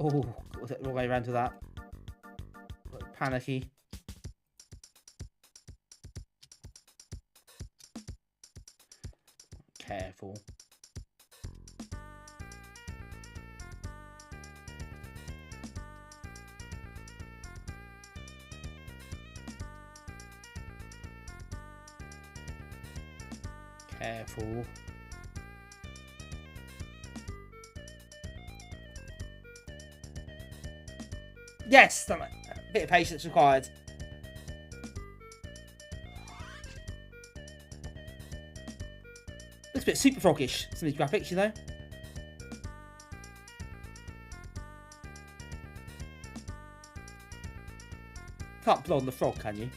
Oh, was it the wrong way around to that? Panicky. Careful. Careful. Yes, damn it. A bit of patience required. Looks a bit super froggish, some of these graphics, you know. Can't blow on the frog, can you?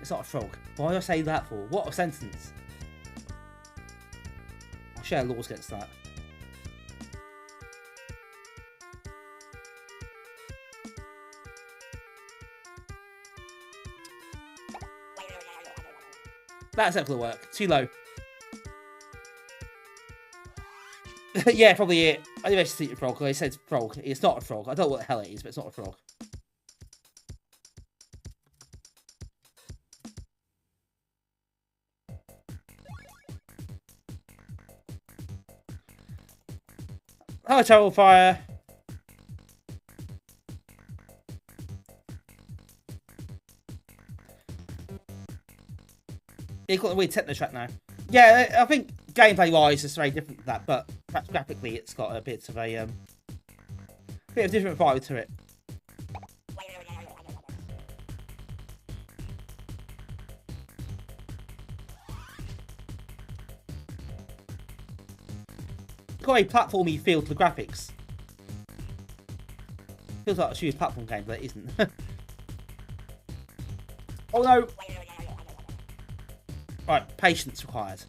It's not a frog. Why do I say that for? What a sentence. I'll share laws against that. That's not gonna work. Too low. Yeah, probably it. I didn't actually see a frog. I said frog. It's not a frog. I don't know what the hell it is, but it's not a frog. Hello, Terrible Fire. You've got a weird techno track now. Yeah, I think gameplay-wise it's very different to that, but perhaps graphically it's got a bit of a different vibe to it. Got a platformy feel to the graphics. Feels like a shooting platform game, but it isn't. Oh no! Right, patience required.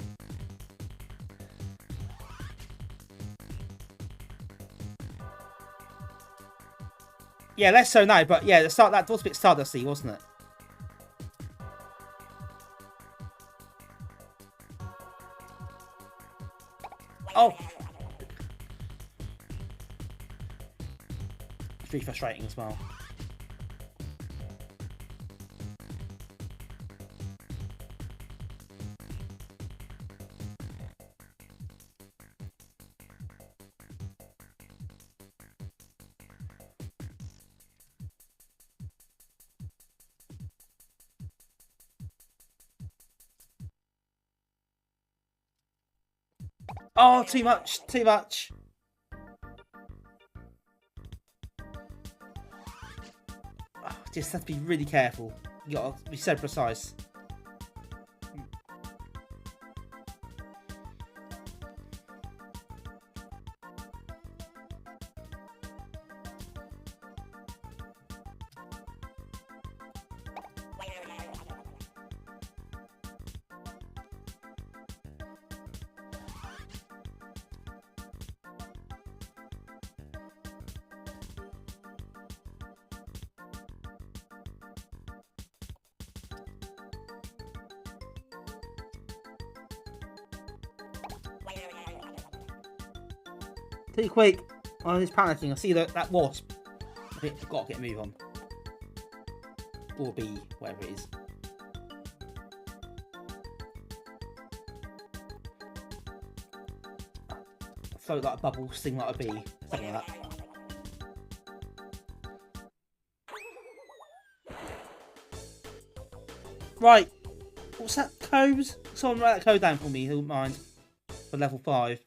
Yeah, less so now, but yeah, that was a bit Stardusty, wasn't it? Oh! It's really frustrating as well. Oh, too much, too much. Oh, just have to be really careful. You gotta be so precise. Too quick. Oh, he's panicking. I see that wasp. I think I've got to get a move on. Or bee, whatever it is. Float like a bubble, sting like a bee. Something like that. Right. What's that code? Someone write that code down for me, who wouldn't mind. For level 5.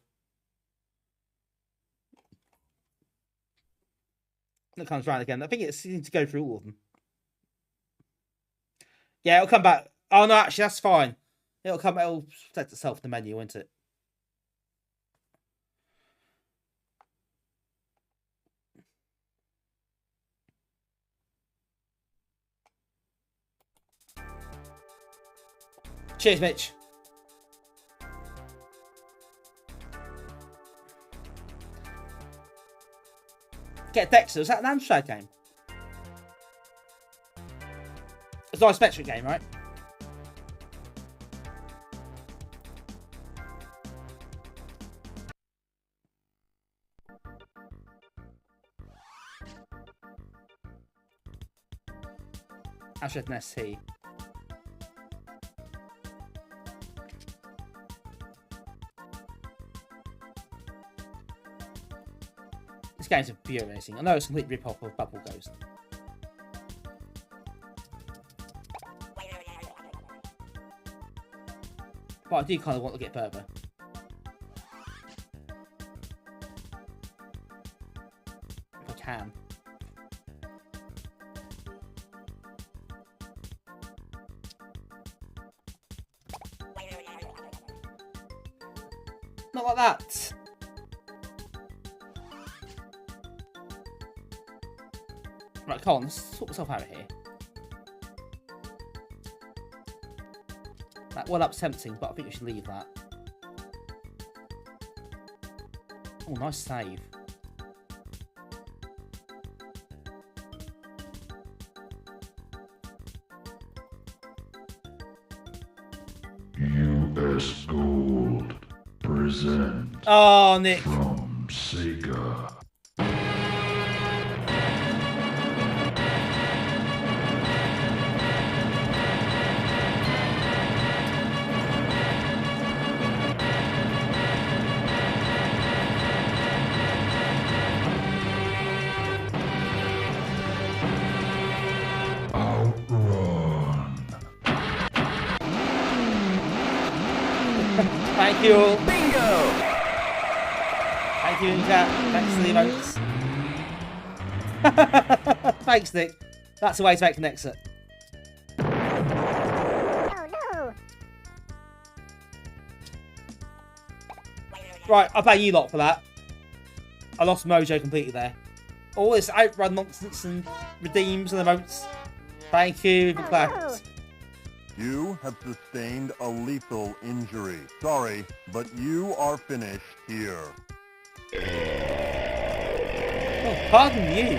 It comes around again. I think it seems to go through all of them. Yeah, it'll come back. Oh no, actually that's fine. It'll protect itself in the menu, won't it? Cheers, Mitch. Get Dexter. Is that an Amstrad game? It's not a Spectrum game, right? Amstrad and ST. This game's infuriating. I know it's a complete rip-off of Bubble Ghost. But I do kind of want to get further. If I can. Not like that. Right, come on, let's sort myself out of here. That well up's tempting, but I think we should leave that. Oh, nice save. US Gold present Oh, Nick. from Sega. Outrun. Thank you all. Bingo! Thank you, chat. Thanks for the emotes. Thanks, Nick. That's the way to make an exit. Oh no! Right, I'll pay you lot for that. I lost mojo completely there. All this outrun nonsense and redeems and emotes. Thank you for that. You have sustained a lethal injury. Sorry, but you are finished here. Oh, pardon you.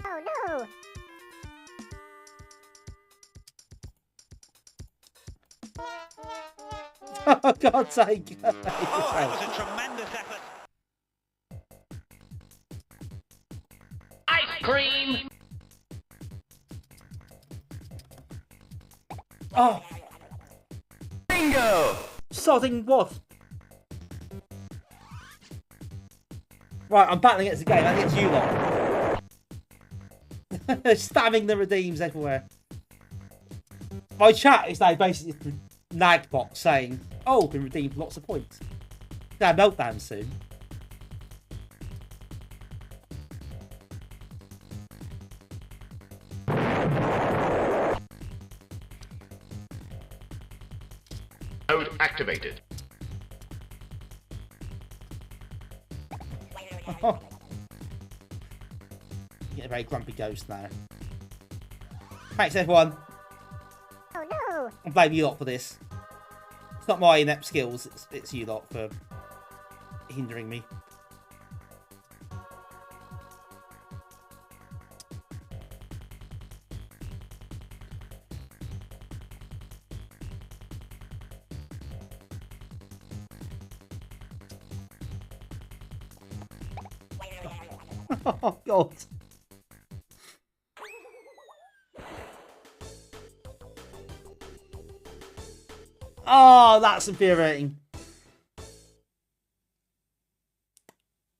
Oh no! Oh, God's sake. Oh, that was a tremendous effort. Ice cream! Oh, Bingo! sodding wasp. Right, I'm battling against the game. I think it's you lot. Stabbing the redeems everywhere. My chat is now basically the nag bot saying, oh, been redeemed lots of points. Now, meltdown soon. Mode activated. Get a very grumpy ghost now. Thanks, everyone. Oh no! I blame you lot for this. It's not my inept skills, it's you lot for hindering me. Oh, God. Oh, that's infuriating.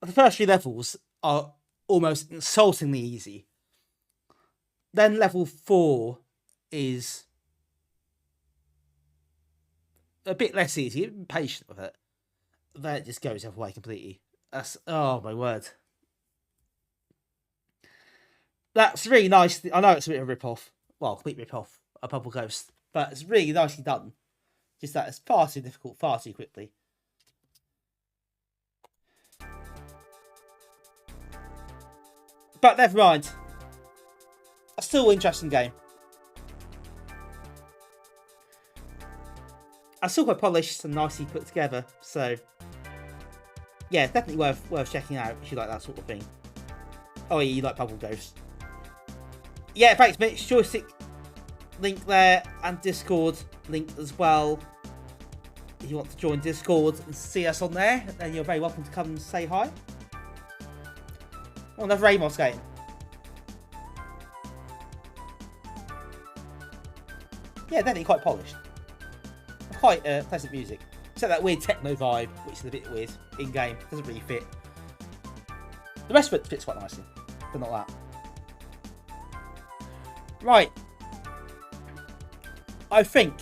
The first few levels are almost insultingly easy. Then level 4 is a bit less easy. Be patient with it. Then it just goes the other way completely. That's, oh my word. That's really nice. I know it's a bit of a rip-off. Well, complete rip-off. A Purple Ghost. But it's really nicely done. Just that it's far too difficult, far too quickly. But never mind. A still interesting game. And still quite polished and nicely put together. So, yeah, it's definitely worth checking out if you like that sort of thing. Oh yeah, you like Purple Ghost. Yeah, thanks, Mitch. Joystick link there and Discord link as well. If you want to join Discord and see us on there, then you're very welcome to come and say hi. Oh, another Amos game. Yeah, definitely quite polished. Quite pleasant music. Except that weird techno vibe, which is a bit weird in-game. Doesn't really fit. The rest of it fits quite nicely, but not that. Right. I think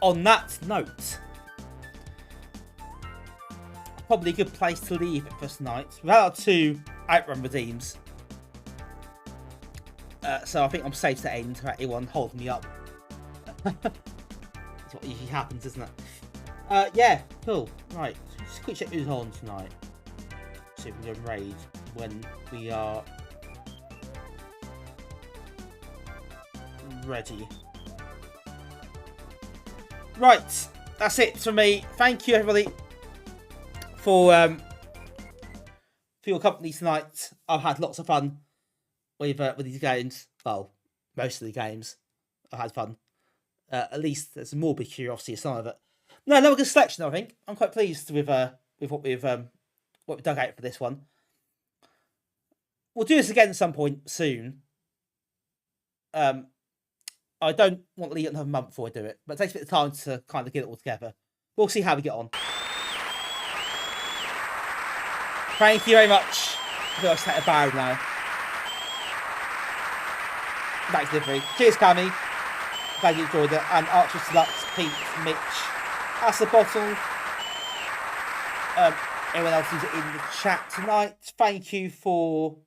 on that note, probably a good place to leave it for tonight. We've had our 2 outrun redeems. So I think I'm safe to end without anyone holding me up. That's what usually happens, isn't it? Yeah, cool. Right, just quick check who's on tonight. See if we can raid when we are ready. Right, that's it for me. Thank you, everybody, for your company tonight. I've had lots of fun with these games. Well, most of the games I've had fun. At least there's a morbid curiosity of some of it. No, another good selection, I think. I'm quite pleased with what we've dug out for this one. We'll do this again at some point soon. I don't want to leave it another month before I do it, but it takes a bit of time to kind of get it all together. We'll see how we get on. Thank you very much. I feel like I take a bow now. Back delivery. Cheers, Cammy. Glad you enjoyed it. And Archer Deluxe, Pete, Mitch, Bottle. Everyone else who's in the chat tonight. Thank you for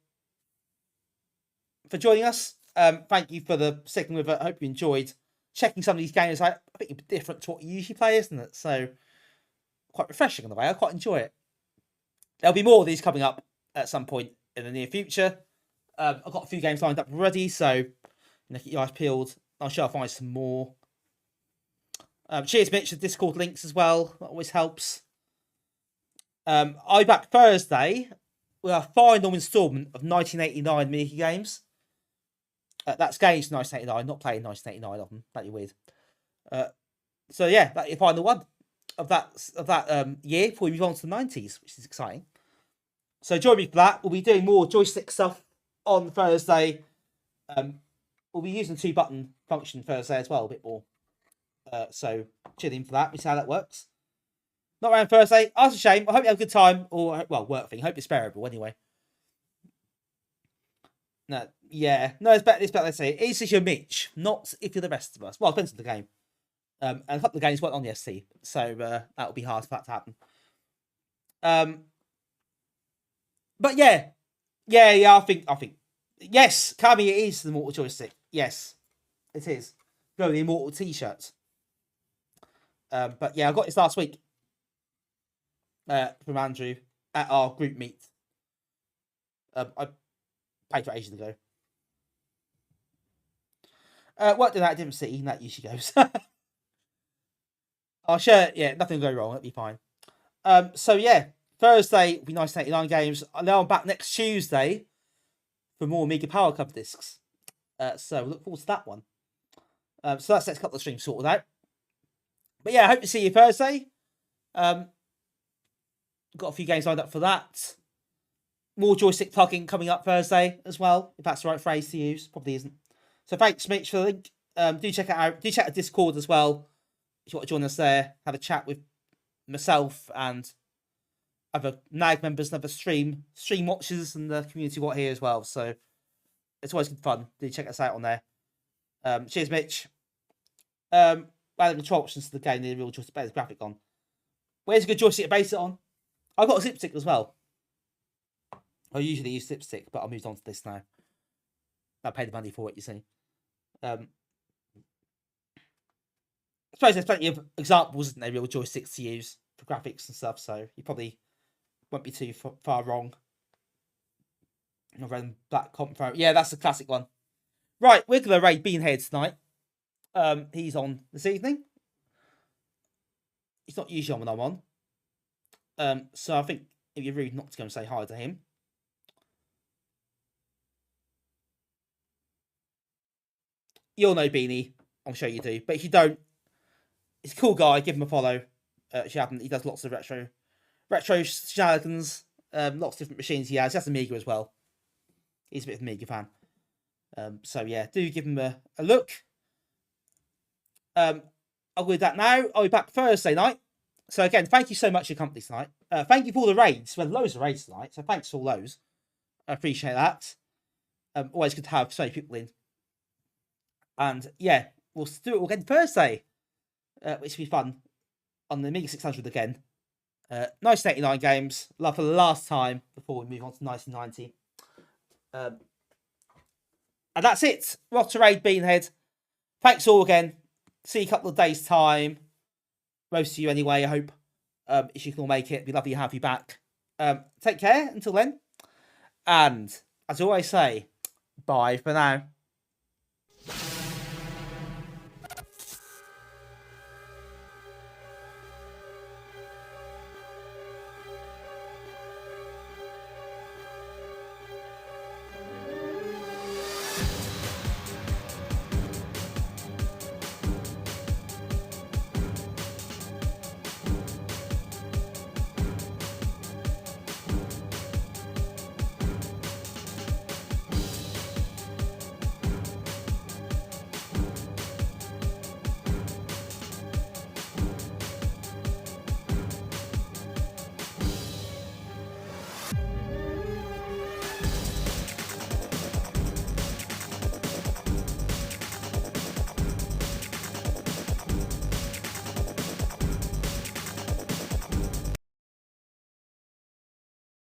joining us. Thank you for the sticking with it. I hope you enjoyed checking some of these games out. I think it's different to what you usually play, isn't it? So quite refreshing in a way. I quite enjoy it. There'll be more of these coming up at some point in the near future. I've got a few games lined up already, so keep your eyes peeled. I'm sure I'll find some more. Cheers, Mitch. The Discord links as well. That always helps. I'll be back Thursday with our final instalment of 1989 Amiga games. That's games 1989, not playing 1989 of them. That'd be weird. So yeah, that's your final one of that year before we move on to the 90s, which is exciting. So join me for that. We'll be doing more joystick stuff on Thursday. We'll be using the 2-button function Thursday as well, a bit more. So chill in for that. We see how that works. Not around Thursday. That's a shame. I hope you have a good time. Or, well, work thing. I hope it's bearable anyway. No, yeah. No, it's better. Let's say it's if you're Mitch, not if you're the rest of us. Well, it depends on the game. And a couple of games weren't on the ST, so that would be hard for that to happen. But yeah. I think yes, Kami, it is the Immortal joystick. Yes, it is. Go the Immortal T-shirts. But yeah, I got this last week from Andrew at our group meet. I paid for it ages ago. Worked in that different city, and that usually goes. Our shirt, yeah, nothing will go wrong. It'll be fine. So yeah, Thursday will be 1989 games. Now I'm back next Tuesday for more Amiga Power Coverdisks. So look forward to that one. So that's the next couple of streams sorted out. But yeah, I hope to see you Thursday. Got a few games lined up for that. More joystick plugging coming up Thursday as well, if that's the right phrase to use. Probably isn't. So thanks, Mitch, for the link. Do check it out. Do check the Discord as well. If you want to join us there, have a chat with myself and other NAG members and other stream watchers and the community what here as well. So it's always good fun. Do check us out on there. Cheers, Mitch. Adding control options to the game, the real joystick base graphic on. Where's a good joystick to base it on? I've got a Zipstick as well. I usually use Zipstick, but I moved on to this now. I paid the money for it, you see. I suppose there's plenty of examples, isn't there, real joysticks to use for graphics and stuff, so you probably won't be too far wrong. Red and Black Compo. Yeah, that's a classic one. Right, we're going to raid Beanhead tonight. He's on this evening. He's not usually on when I'm on. So I think it'd be rude not to go and say hi to him. You'll know Beanie. I'm sure you do. But if you don't, he's a cool guy. Give him a follow. If you haven't, he does lots of retro shenanigans. Lots of different machines he has. He has Amiga as well. He's a bit of an Amiga fan. So yeah, do give him a look. I'll go with that now. I'll be back Thursday night. So again, thank you so much for your company tonight. Thank you for all the raids. We had loads of raids tonight, so thanks for all those. I appreciate that. Always good to have so many people in. And yeah, we'll do it again Thursday, which will be fun on the Amiga 600 again. 1989 games. Love for the last time before we move on to 1990. And that's it. Rotterade Beanhead. Thanks all again. See you a couple of days' time. Most of you anyway, I hope. If you can all make it, it'd be lovely to have you back. Take care until then. And as I always say, bye for now.